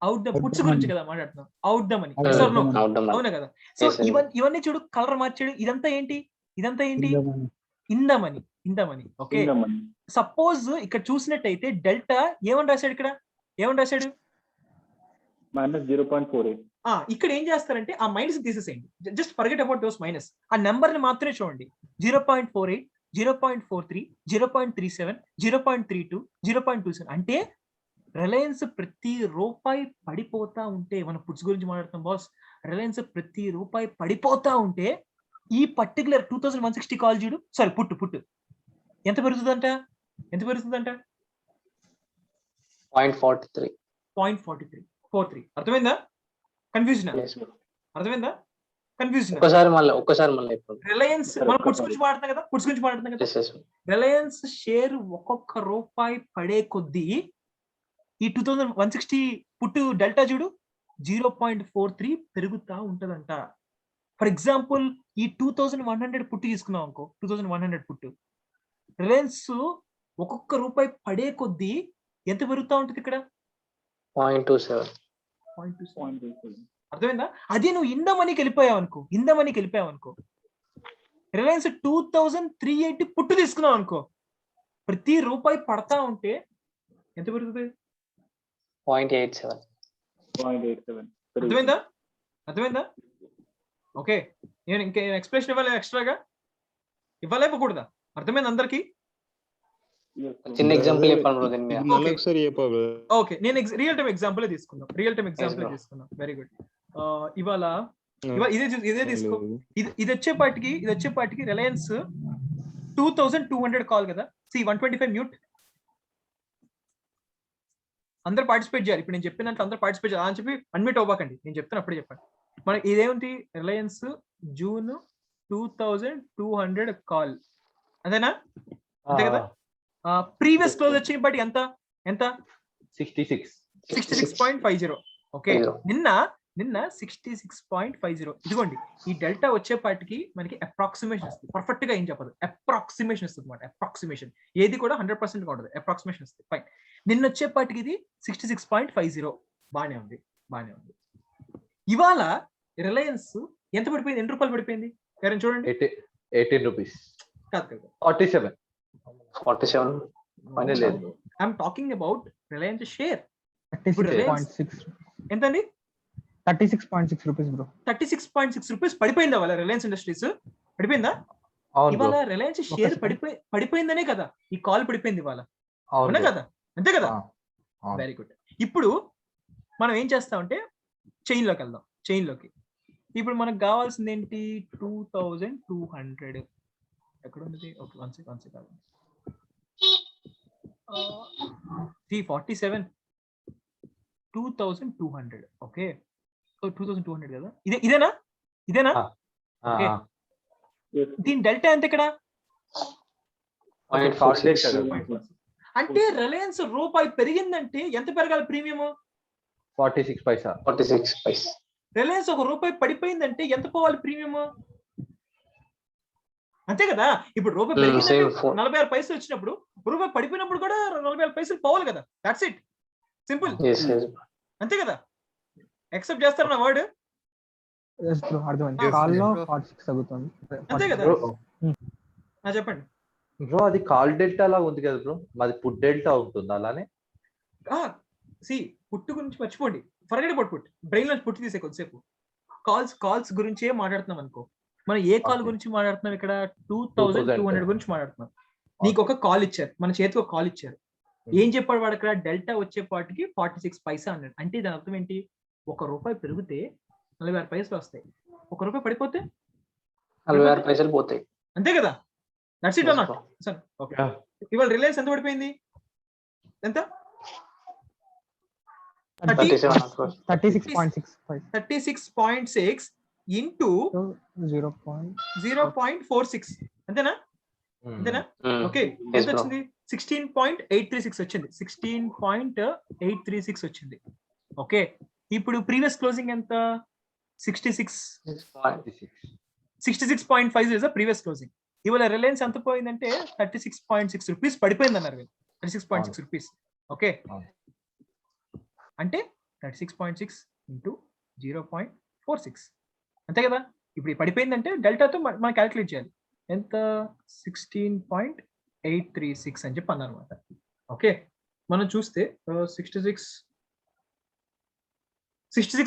Speaker 4: అవుట్ ద పుట్స్ గురించి కదా మాట్లాడుతున్నాం. అవుట్ ద మనీ, అవునా కదా? సో ఇవన్నీ చూడు, కలర్ మార్చాడు. ఇదంతా ఏంటి? In the money. Okay, suppose ఇక్కడ చూసినట్టయితే డెల్టా ఏమని రాశాడు?
Speaker 11: -0.48.
Speaker 4: ఇక్కడ ఏం చేస్తారంటే ఆ మైనస్ తీసేసేయండి. Just forget about those minus. ఆ నెంబర్ ని మాత్రమే చూడండి. 0.48, 0.43, 0.37, 0.32, 0.27. అంటే రిలయన్స్ ప్రతి రూపాయి పడిపోతా ఉంటే, మన పుట్స్ గురించి మాట్లాడుతాం బాస్, రిలయన్స్ ప్రతి రూపాయి పడిపోతా ఉంటే ఈ పర్టికులర్ 2160 కాల్ చూడు, సారీ పుట్టు ఎంత పెరుగుతుందంట? 0.43. అర్థమైందా? కన్ఫ్యూజన్?
Speaker 5: ఒక్కసారి మళ్ళీ
Speaker 4: రిలయన్స్ మనం పుట్స్ గురించి మాట్లాడుతున్నాం కదా, రిలయన్స్ షేర్ ఒక్కొక్క రూపాయి పడే కొద్దీ ఈ 2160 పుట్టు డెల్టా చూడు 0.43 పెరుగుతా ఉంటదంట. ఫర్ ఎగ్జాంపుల్ ఈ 2100 పుట్టు తీసుకున్నాం అనుకో, 2100 పుట్టు రిలయన్స్ ఒక్కొక్క రూపాయి పడే కొద్దీ ఎంత పెరుగుతా ఉంటుంది ఇక్కడ?
Speaker 5: 0.27.
Speaker 4: అర్థమైందా? అదే నువ్వు ఇన్ ద మనీకి వెళ్ళిపోయావు అనుకో, రిలయన్స్ 2380 పుట్టు తీసుకున్నావు అనుకో, ప్రతి రూపాయి పడతా ఉంటే ఎంత పెరుగుతుంది?
Speaker 5: 0.87.
Speaker 4: అర్థమైందా? ఓకే, నేను ఇంకా ఎక్స్ప్లెనేషన్ ఇవ్వాలి, ఎక్స్ట్రాగా ఇవ్వకూడదా? అర్థమైంది అందరికి?
Speaker 5: చిన్న ఎగ్జాంపుల్
Speaker 4: ఓకే, నేను రియల్ టైమ్ ఎగ్జాంపుల్ తీసుకుందాం. Very good. ఇవాళ ఇదే తీసుకో. ఇది వచ్చేపాటికి రిలయన్స్ 2200 కాల్ కదా. 125 మ్యూట్. అందరూ పార్టిసిపేట్ చేయాలి. ఇప్పుడు నేను చెప్పినట్లు అందరూ పార్టిసిపేట్ చేయాలి అని చెప్పి అన్మిట్ అవ్వకండి, నేను చెప్తాను అప్పుడే చెప్పండి. మనకి ఇదేమిటి? రిలయన్స్ జూన్ 2200 కాల్, అంతేనా? అంతే కదా. ప్రీవియస్ క్లోజ్ వచ్చేపాటి ఎంత? ఎంత 66.50. ఓకే, నిన్న 66.50. ఇదిగోండి, ఈ డెల్టా వచ్చేపాటికి మనకి అప్రాక్సిమేషన్ వస్తుంది. పర్ఫెక్ట్ గా ఏం చెప్పదు, అప్రాక్సిమేషన్ వస్తుంది అనమాట. అప్రాక్సిమేషన్ ఏది కూడా 100% ఉండదు, అప్రాక్సిమేషన్ వస్తుంది. ఫైన్. నిన్న వచ్చేపాటికి ఇది 66.50. బానే ఉంది. ఇవాళ రిలయన్స్ ఎంత పడిపోయింది? ఎన్ని రూపాయలు పడిపోయింది? ఎవరైనా చూడండి.
Speaker 2: 18 రూపీస్
Speaker 4: కాదు,
Speaker 2: 47.
Speaker 4: I'm talking about Reliance share.
Speaker 9: 36.6.
Speaker 4: ఎంతండి?
Speaker 9: 36.6 రూపీస్ బ్రో.
Speaker 4: 36.6 రూపీస్ పడిపోయిందా వాళ్ళ రిలయన్స్ ఇండస్ట్రీస్? పడిపోయిందా? ఇవాళ రిలయన్స్ షేర్ పడిపోయిందనే కదా ఈ కాల్ పడిపోయింది ఇవాళ, అవునా కదా? అంతే కదా? Very good. ఇప్పుడు మనం ఏం చేస్తామంటే చైన్ లోకి వెళ్దాం. చైన్ లోకి ఇప్పుడు మనకు కావాల్సింది ఏంటి? 2200. ఎక్కడ ఉంది? Okay, 1 second. 347. 2200. ఓకే, 2200 కదా? ఇదేనా? ఓకే, దీని డెల్టా ఎంత ఇక్కడ? అంటే రిలయన్స్ రూపాయి పెరిగిందంటే ఎంత పెరగాలి ప్రీమియం?
Speaker 2: 46 పైసా.
Speaker 4: రిలయన్స్ ఒక రూపాయి పడిపోయిందంటే ఎంత పోవాలి ప్రీమియం? అంతే కదా? ఇప్పుడు రూపాయి పెరిగిందంటే 46 పైసలు వచ్చినప్పుడు, రూపాయి పడిపోయినప్పుడు కూడా 46 పైసలు పోవాలి కదా. That's it, simple. అంతే కదా? యాక్సెప్ట్ చేస్తారా నా వర్డ్? అంతే కదా? చెప్పండి
Speaker 2: బ్రో. అది కాల్ డెల్టా లాగా ఉంది కదా బ్రో, మాది పుట్ డెల్టా ఉంటుంది అలానే.
Speaker 4: పుట్టు గురించి మర్చిపోండి, ఫర్గెట్ అబౌట్ పుట్. బ్రెయిన్ లో పుట్టు తీసే కొద్దిసేపు. కాల్స్ గురించే మాట్లాడుతున్నాం అనుకో. మనం ఏ కాల్ గురించి మాట్లాడుతున్నాం ఇక్కడ? 2200 గురించి మాట్లాడుతున్నాం. నీకు ఒక కాల్ ఇచ్చారు, మన చేతికి ఒక కాల్ ఇచ్చారు. ఏం చెప్పాడు వాడు అక్కడ? డెల్టా వచ్చేపాటికి 46 పైసా అన్నాడు. అంటే దాని అర్థం ఏంటి? 1 రూపాయి పెరిగితే 46 పైసలు వస్తాయి, 1 రూపాయి పడిపోతే
Speaker 5: 46 పైసలు పోతాయి.
Speaker 4: అంతే కదా? దట్స్ ఇట్ అన్నమాట. సరే, ఓకే. ఇవాళ రిలయన్స్ ఎంత పడిపోయింది? ఎంత? 36.6 ఇంటూ 0.46. అంతేనా? ఓకే, ఎంత వచ్చింది? 16.836 వచ్చింది. 16.836 వచ్చింది. ఓకే, ఇప్పుడు ప్రీవియస్ క్లోజింగ్ ఎంత? 66.50 ఇస్ ప్రీవియస్ క్లోజింగ్. ఇవాళ రిలయన్స్ ఎంత పోయిందంటే 36.6 రూపీస్ పడిపోయింది అన్నారు. 36.6 రూపీస్. ఓకే, అంటే 36.6 ఇంటూ 0.46. అంతే కదా? ఇప్పుడు పడిపోయిందంటే డెల్టాతో మనం క్యాలిక్యులేట్ చేయాలి. ఎంత? 16.836 అని చెప్పి అన్నారు అనమాట. ఓకే, మనం చూస్తే 66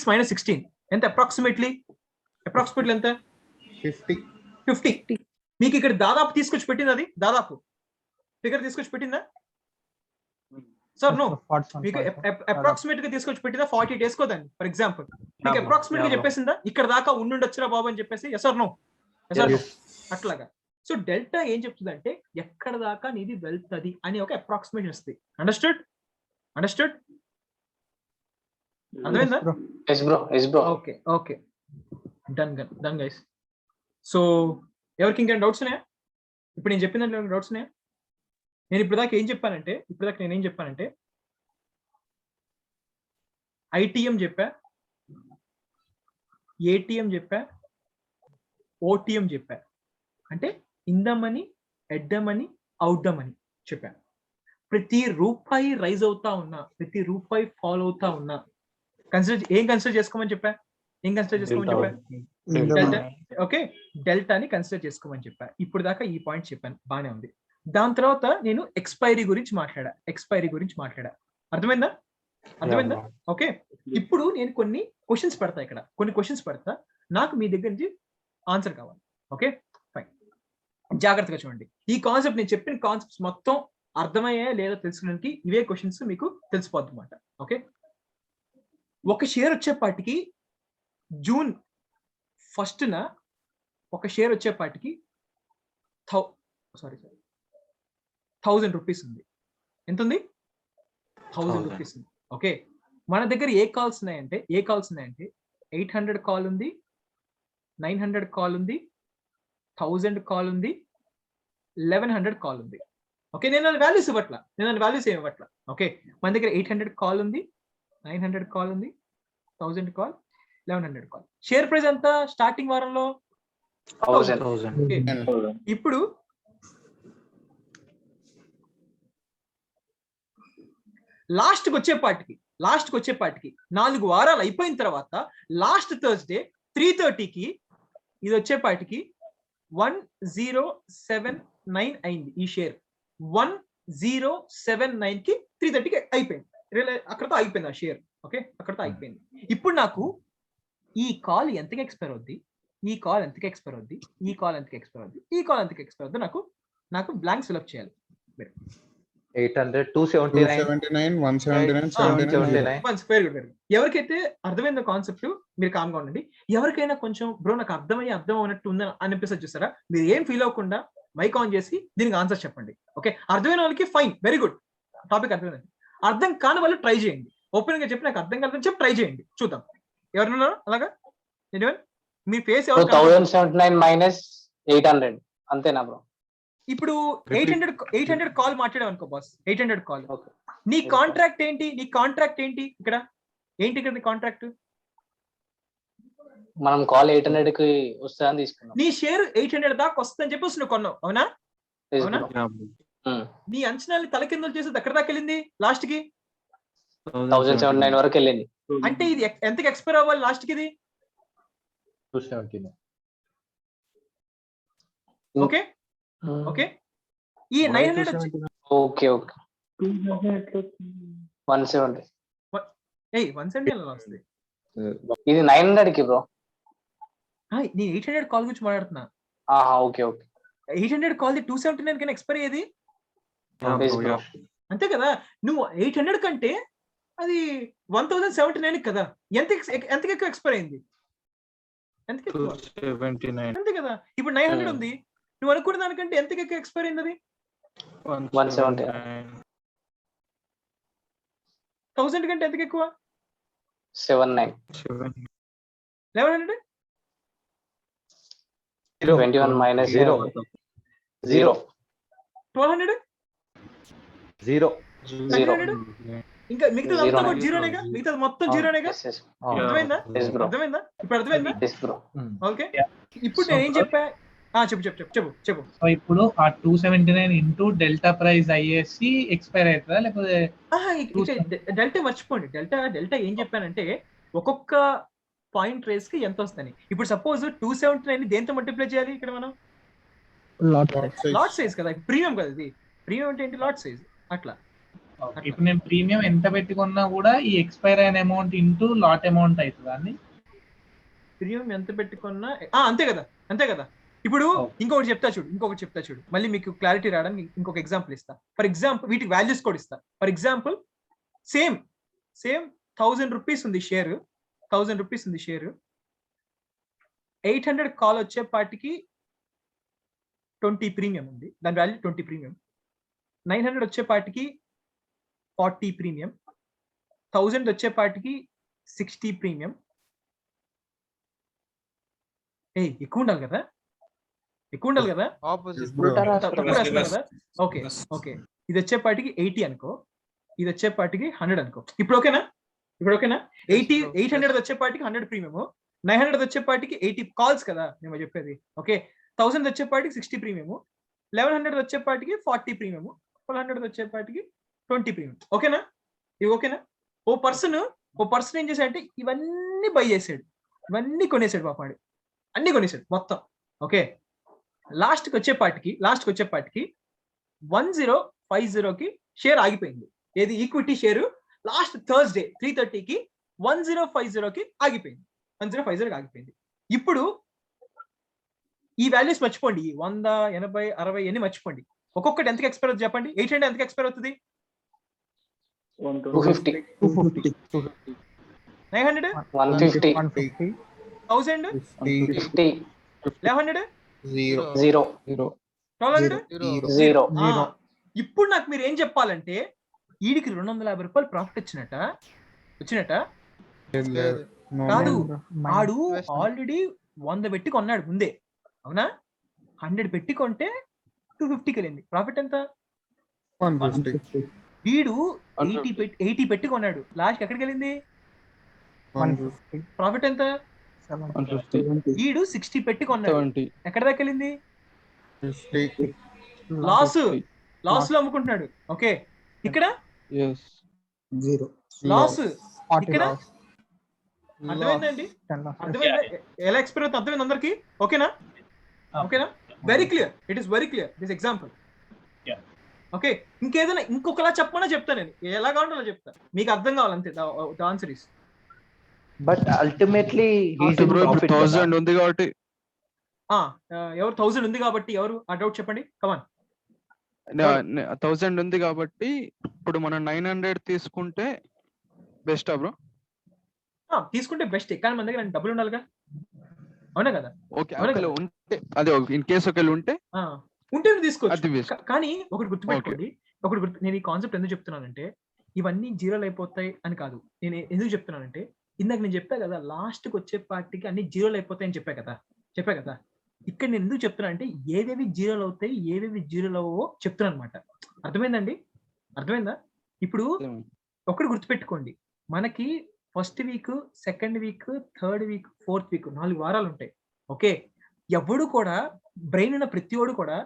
Speaker 4: మైనస్ 16 ఎంత? అప్రాక్సిమేట్లీ ఎంత? 50. మీకు ఇక్కడ దాదాపు తీసుకొచ్చి పెట్టింది, అది దాదాపు ఫిగర్ తీసుకొచ్చి పెట్టిందా సార్? నో, మీకు అప్రాక్సిమేట్ గా తీసుకొచ్చి పెట్టిందా? 40 days కోదండి ఫర్ ఎగ్జాంపుల్. మీకు అప్రాక్సిమేట్ గా చెప్పేసిందా ఇక్కడ దాకా ఉండుండొచ్చురా బాబు అని చెప్పేసి? Yes or no? అట్లాగా. సో డెల్టా ఏం చెప్తుంది అంటే ఎక్కడ దాకా నీది వెళ్తుంది అని ఒక అప్రాక్సిమేషన్ ఇస్తుంది. అండర్స్టూడ్? అర్థమైందా? Okay, done guys. సో ఎవరికి ఇంకేం డౌట్స్ ఉన్నాయా? ఇప్పుడు నేను చెప్పిన దాంట్లో డౌట్స్ ఉన్నాయా? నేను ఇప్పటిదాకా ఏం చెప్పానంటే ఐటీఎం చెప్పా, ఏటీఎం చెప్పా, ఓటీఎం చెప్పా. అంటే in the money, at the money, out the money చెప్పా. ప్రతి రూపాయి రైజ్ అవుతా ఉన్నా, ప్రతి రూపాయి ఫాల్ అవుతా ఉన్నా కన్సిడర్ చేసుకోమని చెప్పా. డెల్టా. ఓకే, డెల్టాని కన్సిడర్ చేసుకోమని చెప్పా. ఇప్పుడు దాకా ఈ పాయింట్ చెప్పాను, బానే ఉంది. దాని తర్వాత నేను ఎక్స్పైరీ గురించి మాట్లాడా. అర్థమైందా? ఓకే, ఇప్పుడు నేను కొన్ని క్వశ్చన్స్ పెడతా ఇక్కడ, నాకు మీ దగ్గర నుంచి ఆన్సర్ కావాలి. Okay, fine. జాగ్రత్తగా చూడండి. ఈ కాన్సెప్ట్, నేను చెప్పిన కాన్సెప్ట్స్ మొత్తం అర్థమయ్యా లేదా తెలుసుకోవడానికి ఇవే క్వశ్చన్స్ మీకు తెలిసిపోద్ది అన్నమాట. ఓకే, ఒక షేర్ వచ్చేపాటికి జూన్ 1న ఒక షేర్ వచ్చేపాటికి 1000 రూపీస్ ఉంది. ఎంత ఉంది? 1000 రూపీస్ ఉంది. ఓకే, మన దగ్గర ఏ కాల్స్ ఉన్నాయంటే 800 కాల్ ఉంది, 900 కాల్ ఉంది, 1000 కాల్ ఉంది, 1100 కాల్ ఉంది. ఓకే, నేను వాల్యూస్ ఇవ్వట్ల, నేను వాల్యూస్ ఏమి ఇవ్వట్ల. ఓకే, మన దగ్గర 800 కాల్ ఉంది, 900 కాల్ ఉంది, 1000 కాల్, 1100 కాల్. షేర్ ప్రైస్ ఎంత స్టార్టింగ్ వారంలో?
Speaker 3: 1000.
Speaker 4: ఇప్పుడు లాస్ట్కి వచ్చేపాటికి 4 వారాలు అయిపోయిన తర్వాత లాస్ట్ థర్స్డే 3:30కి ఇది వచ్చేపాటికి 1079 అయింది ఈ షేర్. 1079 కి 3:30కి అయిపోయింది. అక్కడతో అయిపోయింది ఆ షేర్. ఓకే, అక్కడతో అయిపోయింది. ఇప్పుడు నాకు ఈ కాల్ ఎంతకి ఎక్స్పైర్ అవుద్ది, ఈ కాల్ ఎంతకి ఎక్స్పైర్ అవుద్ది, ఈ కాల్ ఎంతకి ఎక్స్పైర్ అవుద్ది, ఈ కాల్ ఎంతకి ఎక్స్పైర్ అవుద్ది, నాకు బ్లాంక్స్ ఫిల్అప్ చేయాలి.
Speaker 2: 800, 279,
Speaker 10: 179,
Speaker 2: 79.
Speaker 4: ఎవరికైతే అర్థమైందో కాన్సెప్ట్ మీరు కామ్గా ఉండండి. ఎవరికైనా కొంచెం బ్రో నాకు అర్థం అన్నట్టు ఉందని అనిపిస్తుంది చూసారా, మీరు ఏం ఫీల్ అవ్వకుండా మైక్ ఆన్ చేసి దీనికి ఆన్సర్ చెప్పండి. ఓకే, అర్థమైన వాళ్ళకి ఫైన్, వెరీ గుడ్, టాపిక్ అర్థమైంది. అర్థం కాని వాళ్ళు ట్రై చేయండి. ఓపెన్ గా చెప్పి నాకు అర్థం కాదని చెప్పి ట్రై చేయండి, చూద్దాం ఎవరున్నారు అలాగా. మీ ఫేస్
Speaker 5: 1079 మైనస్ 800 అంతేనా బ్రో?
Speaker 4: ఇప్పుడు 800 కాల్ మాట్లాడావు అనుకో బాస్, 800 కాల్. నీ కాంట్రాక్ట్ ఏంటి, ఇక్కడ ఏంటి, ఇక్కడ కాంట్రాక్ట్?
Speaker 5: మనం కాల్ 800 కి వస్తుందని తీసుకున్నాం.
Speaker 4: నీ షేర్ 800 దాకా వస్తుందని చెప్పేసి నువ్వు కొన్నావు, అవునా? నీ అంచనాలు తలకిందులు చేసేది ఎక్కడ దాకా వెళ్ళింది లాస్ట్ కి?
Speaker 5: 1079 వరకు వెళ్ళింది.
Speaker 4: అంటే ఇది ఎంతకి ఎక్స్పైర్ అవ్వాలి లాస్ట్ కి? ఇది
Speaker 2: 217.
Speaker 4: ఓకే ఓకే, ఈ 900
Speaker 5: ఓకే 170.
Speaker 4: 170 ఎలా వస్తుంది?
Speaker 5: ఇది 900 కి బ్రో.
Speaker 4: నీ 800 కాల్ గురించి మాట్లాడుతున్నా.
Speaker 5: ఓకే
Speaker 4: 800 కాల్ 279 కన్నా ఎక్స్పైర్ అయ్యేది అంతే కదా. నువ్వు 800 కంటే అది 1079 కదా, ఎంతకి ఎక్కువ ఎక్స్పైర్ అయింది? అంతే కదా. ఇప్పుడు 900 ఉంది, నువ్వు అనుకున్న దానికంటే ఎంతకి ఎక్కువ ఎక్స్పైర్ అయింది? అది
Speaker 5: 170.
Speaker 4: 1000 కంటే ఎంతకి ఎక్కువ?
Speaker 5: 79.
Speaker 4: 1100
Speaker 5: 21 మైనస్ 0 0.
Speaker 4: 1200
Speaker 2: 0.
Speaker 4: ఇంకా మిగతా జీరోనేగా, మిగతా మొత్తం జీరోనేగా. అర్థమైందా? ఇప్పుడు అర్థమైందా? ఓకే, ఇప్పుడు నేను ఏం చెప్పా? చెప్పు.
Speaker 12: సో ఇప్పుడు ఆ 279 ఇంటూ డెల్టా ప్రైస్ అయ్యేసి ఎక్స్పైర్ అవుతుందా లేకపోతే?
Speaker 4: డెల్టా మర్చిపోండి. డెల్టా ఏం చెప్పానంటే ఒక్కొక్క పాయింట్ రేస్ కి ఎంత వస్తుంది. ఇప్పుడు సపోజ్ 279 దేంతో మల్టిప్లై చేయాలి ఇక్కడ మనం? లాట్ సైజ్ కదా, ప్రీమియం కదా. ఇది ప్రీమియం అంటే ఏంటి? Lot size. అట్లా
Speaker 12: ఇప్పుడు నేను ప్రీమియం ఎంత పెట్టుకున్నా కూడా ఈ ఎక్స్పైర్ అయిన అమౌంట్ ఇంటూ లాట్ అమౌంట్ అవుతుందా అండి?
Speaker 4: ప్రీమియం ఎంత పెట్టుకున్నా అంతే కదా. ఇప్పుడు ఇంకొకటి చెప్తా చూడు, మళ్ళీ మీకు క్లారిటీ రావడానికి ఇంకొక ఎగ్జాంపుల్ ఇస్తా. ఫర్ ఎగ్జాంపుల్ వీటికి వాల్యూస్ కూడా ఇస్తా. ఫర్ ఎగ్జాంపుల్ సేమ్ 1000 రూపీస్ ఉంది షేర్, 800 కాల్ వచ్చేపాటికి 20 ప్రీమియం ఉంది, దాని వాల్యూ 20 ప్రీమియం. 900 వచ్చేపాటికి 40 ప్రీమియం. 1000 వచ్చేపాటికి 60 ప్రీమియం. ఎక్కువ ఉండాలి కదా. ఓకే, ఇది వచ్చేపాటికి 80 అనుకో, ఇది వచ్చేపాటికి 100 అనుకో. ఇప్పుడు ఓకేనా? 800 వచ్చేపాటికి 100 ప్రీమియం, 900 వచ్చేపాటికి 80 కాల్స్ కదా మేము చెప్పేది. ఓకే, 1000 వచ్చేపాటికి 60 ప్రీమియం, 1100 వచ్చేపాటికి 40 ప్రీమియం, 1200 వచ్చేపాటికి 20 ప్రీమియం. ఓకేనా? ఇవి ఓకేనా? ఓ పర్సన్ ఏం చేశాడంటే ఇవన్నీ బై చేసాడు, ఇవన్నీ కొనేసాడు పాపాడు, అన్ని కొనేసాడు మొత్తం. ఓకే, లాస్ట్కి వచ్చేపాటికి 1050కి షేర్ ఆగిపోయింది. ఏది? ఈక్విటీ షేర్ లాస్ట్ థర్స్డే 3:30కి 1050కి ఆగిపోయింది. 1050కి ఆగిపోయింది. ఇప్పుడు ఈ వాల్యూస్ మర్చిపోండి, 100, 80, 60 అన్ని మర్చిపోండి. ఒక్కొక్కటి ఎంతకి ఎక్స్పైర్ అవుతుంది చెప్పండి? 800 ఎంతకి ఎక్స్పైర్ అవుతుంది?
Speaker 5: 250.
Speaker 4: 900
Speaker 5: 150.
Speaker 4: 1000
Speaker 5: 50.
Speaker 4: 1100
Speaker 5: 0.
Speaker 4: 1200
Speaker 5: 0.
Speaker 4: ఇప్పుడు నాకు మీరు ఏం చెప్పాలంటే వీడికి 250 రూపాయలు ప్రాఫిట్ వచ్చినట్ట కాదు. ఆడు ఆల్రెడీ 100 పెట్టి కొన్నాడు ముందే, అవునా? 100 పెట్టి కొంటే 250కి వెళ్ళింది. ప్రాఫిట్ ఎంత?
Speaker 10: 150.
Speaker 4: వీడు 80 పెట్టి కొన్నాడు, లాస్ట్ ఎక్కడికి వెళ్ళింది?
Speaker 10: 150.
Speaker 4: ప్రాఫిట్ ఎంత?
Speaker 10: 150.
Speaker 4: వీడు 60 పెట్టి కొన్నాడు, ఎక్కడ దాకా వెళ్ళింది?
Speaker 10: 50.
Speaker 4: లాస్ లో అమ్ముకుంటున్నాడు. ఓకే, ఇక్కడ
Speaker 8: జీరో
Speaker 4: లాస్, ఇక్కడ అర్థమైందండి? అర్థమైందా ఎలా ఎక్స్ప్లెయిన్ అవుతుంది? అర్థమైంది అందరికి? ఓకేనా? ఓకేనా? Very clear, it is very clear this example. Okay, ఇంకేదైనా ఇంకొకలా చెప్పమన్నా చెప్తా, నేను ఎలా కావాలో అలా చెప్తా, మీకు అర్థం కావాలంతే. The answer is
Speaker 2: but ultimately 1000
Speaker 13: ఉంది కాబట్టి,
Speaker 4: ఎవరు 1000 ఉంది కాబట్టి, ఎవరు ఆ డౌట్ చెప్పండి, కమాన్.
Speaker 13: 1000 ఉంది కాబట్టి ఇప్పుడు మనం 900 తీసుకుంటే బెస్ట్ బ్రో.
Speaker 4: తీసుకుంటే బెస్ట్, కానీ మన దగ్గర డబ్బులు ఉండాలిగా, అవునా కదా?
Speaker 13: ఓకే, ఉంటే అదే ఇన్ కేస్ ఒకవేళ ఉంటే
Speaker 4: తీసుకోవచ్చు. కానీ ఒకటి గుర్తుపెట్టుకోండి, నేను ఈ కాన్సెప్ట్ ఎందుకు చెప్తున్నానంటే, ఇవన్నీ జీరోలు అయిపోతాయి అని కాదు. నేను ఎందుకు చెప్తున్నానంటే, ఇందాక నేను చెప్పా కదా, లాస్ట్ కి వచ్చే పార్టీకి అన్ని జీరోలు అయిపోతాయని చెప్పా కదా. ఇక్కడ నేను ఎందుకు చెప్తున్నా అంటే, ఏవేవి జీరోలు అవుతాయి, ఏవేవి జీరోలు అవ్వవో చెప్తున్నాను అనమాట. అర్థమైందండి? అర్థమైందా? ఇప్పుడు ఒకటి గుర్తుపెట్టుకోండి, మనకి first week, second week, third week, fourth week 4 వారాలు ఉంటాయి. ఓకే, ఎవడు కూడా బ్రెయిన్ ఉన్న ప్రతి వాడు కూడా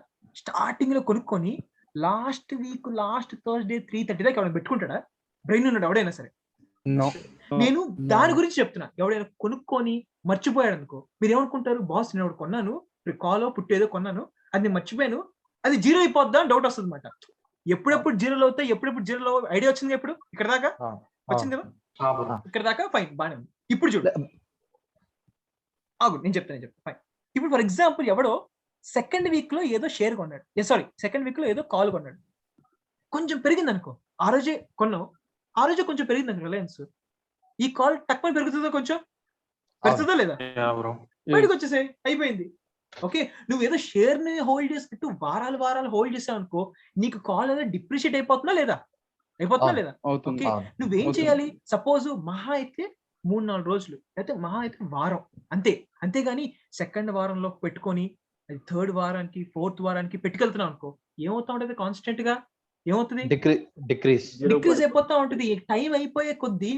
Speaker 4: స్టార్టింగ్ లో కొనుక్కొని లాస్ట్ వీక్, లాస్ట్ థర్స్డే 3:30 దాకా ఎవరైనా పెట్టుకుంటాడా? బ్రెయిన్ ఉన్నాడు ఎవడైనా సరే? నేను దాని గురించి చెప్తున్నా. ఎవడైనా కొనుక్కొని మర్చిపోయాడు అనుకో, మీరు ఏమనుకుంటారు? బాస్ నేను ఒకటి కొన్నాను, కాలో పుట్టేదో కొన్నాను, అది నేను మర్చిపోయాను, అది జీరో అయిపోద్దా అని డౌట్ వస్తుంది అనమాట. ఎప్పుడెప్పుడు జీరోలు అవుతాయి, ఎప్పుడెప్పుడు జీరోలో ఐడియా వచ్చింది? ఎప్పుడు ఇక్కడ దాకా వచ్చింది, ఇక్కడ దాకా ఫైన్, బాగానే ఉంది. ఇప్పుడు చూడు, నేను చెప్తాను ఫైన్. ఇప్పుడు ఫర్ ఎగ్జాంపుల్, ఎవడో సెకండ్ వీక్ లో ఏదో షేర్ కొన్నాడు, సెకండ్ వీక్ లో ఏదో కాల్ కొన్నాడు, కొంచెం పెరిగింది అనుకో, ఆ రోజే కొన్నావు, ఆ రోజే కొంచెం పెరిగింది అనుకో రిలయన్స్, ఈ కాల్ తక్కువ పెరుగుతుందా? కొంచెం పెరుగుతుందా లేదా? బయటకు వచ్చేసే, అయిపోయింది. ఓకే, నువ్వు ఏదో షేర్ ని హోల్డ్ చేసుకుంటూ వారాలు హోల్డ్ చేసావు అనుకో, నీకు కాల్ ఏదో డిప్రిషియేట్ అయిపోతుందా లేదా? ఓకే, నువ్వేం చేయాలి? సపోజ్ మహా అయితే 3-4 రోజులు, అయితే మహా అయితే వారం, అంతేగాని సెకండ్ వారంలో పెట్టుకొని అది థర్డ్ వారానికి, ఫోర్త్ వారానికి పెట్టుకెళ్తున్నావు అనుకో, ఏమవుతా ఉంటది? కాన్స్టెంట్ గా ఏమవుతుంది? డిక్రీజ్ అయిపోతా ఉంటుంది. టైం అయిపోయే కొద్దీ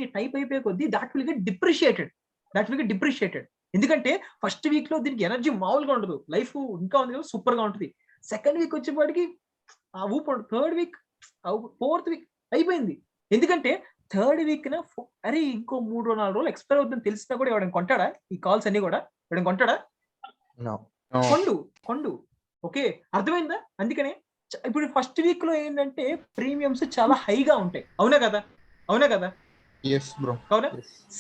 Speaker 4: దాట్ విల్ గెట్ డిప్రిషియేటెడ్. ఎందుకంటే ఫస్ట్ వీక్ లో దీనికి ఎనర్జీ మామూలుగా ఉండదు, లైఫ్ ఇంకా ఉంది కదా, సూపర్ గా ఉంటుంది. సెకండ్ వీక్ వచ్చేపాటికి ఆ ఊపు, థర్డ్ వీక్, ఫోర్త్ వీక్ అయిపోయింది. ఎందుకంటే థర్డ్ వీక్ న అరే ఇంకో 3-4 రోజులు ఎక్స్పైర్ అవుతుందని తెలిసినా కూడా ఎవడైనా కొంటాడా? ఈ కాల్స్ అన్ని కూడా ఎవడైనా కొంటాడా? కొండు. ఓకే, అర్థమైందా? అందుకనే ఇప్పుడు ఫస్ట్ వీక్ లో ఏంటంటే ప్రీమియమ్స్ చాలా హైగా ఉంటాయి, అవునా కదా? అవునా?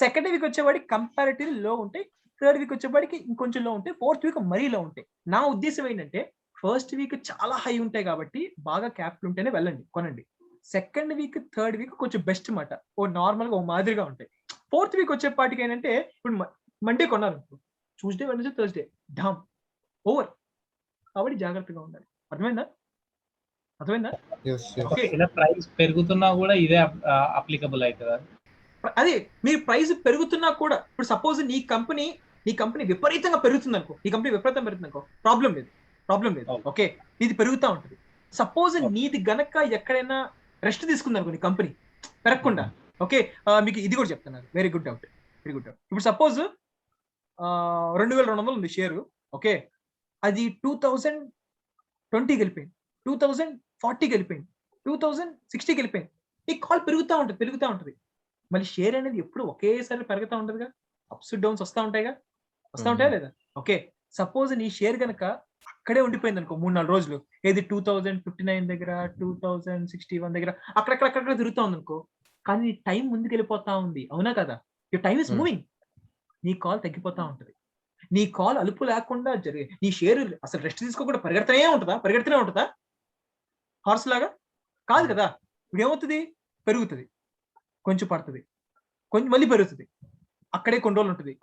Speaker 4: సెకండ్ వీక్ వచ్చేవాడికి కంపారిటివ్లీ లో ఉంటాయి, థర్డ్ వీక్ వచ్చేవాడికి ఇంకొంచెం లో ఉంటాయి, ఫోర్త్ వీక్ మరీ లో ఉంటాయి. నా ఉద్దేశం ఏంటంటే, ఫస్ట్ వీక్ చాలా హై ఉంటాయి కాబట్టి బాగా క్యాపిటల్ ఉంటేనే వెళ్ళండి, కొనండి. సెకండ్ వీక్, థర్డ్ వీక్ కొంచెం బెస్ట్ మాట, ఓ నార్మల్ గా ఓ మాదిరిగా ఉంటాయి. ఫోర్త్ వీక్ వచ్చేపాటికి ఏంటంటే, ఇప్పుడు మండే కొన్నారు, ట్యూస్డే, వెడ్నెస్డే, థర్స్డే డామ్ ఓవర్, కాబట్టి జాగ్రత్తగా ఉండాలి. అర్థమైందా?
Speaker 12: ప్రైస్ పెరుగుతున్నా కూడా ఇదే అప్లికబుల్ అవుతుందా?
Speaker 4: అదే, మీరు ప్రైస్ పెరుగుతున్నా కూడా, ఇప్పుడు సపోజ్ నీ కంపెనీ విపరీతంగా పెరుగుతుంది అనుకో, ప్రాబ్లం లేదు. ఓకే, నీది పెరుగుతూ ఉంటుంది. సపోజ్ నీది గనక ఎక్కడైనా రెస్ట్ తీసుకుంది అనుకో, నీ కంపెనీ పెరగకుండా, ఓకే, మీకు ఇది కూడా చెప్తున్నారు, వెరీ గుడ్ డౌట్. ఇప్పుడు సపోజ్ 2200 ఉంది షేరు, ఓకే, అది 2020 వెళ్ళిపోయింది, 2040 వెళ్ళిపోయింది, 2060 వెళ్ళిపోయింది. ఈ కాల్ పెరుగుతూ ఉంటుంది. మళ్ళీ షేర్ అనేది ఎప్పుడు ఒకేసారి పెరుగుతూ ఉంటుందిగా, అప్స్ డౌన్స్ వస్తూ ఉంటాయా లేదా? ఓకే, సపోజ్ నీ షేర్ కనుక అక్కడే ఉండిపోయింది అనుకో 3-4 రోజులు, ఏది 2059 దగ్గర, 2061 దగ్గర, అక్కడక్కడ తిరుగుతా ఉంది అనుకో, కానీ టైం ముందుకు వెళ్ళిపోతా ఉంది, అవునా కదా? యువర్ టైమ్ ఇస్ మూవింగ్, నీ కాల్ తగ్గిపోతా ఉంటుంది. నీ కాల్ అలుపు లేకుండా నీ షేర్ అసలు రెస్ట్ తీసుకోకుండా పరిగెడుతూనే ఉంటుందా హార్స్ లాగా? కాదు కదా. ఇప్పుడు ఏమవుతుంది? పెరుగుతుంది, కొంచెం పడుతుంది, కొంచెం మళ్ళీ పెరుగుతుంది, అక్కడే కొన్ని రోజులు ఉంటుంది,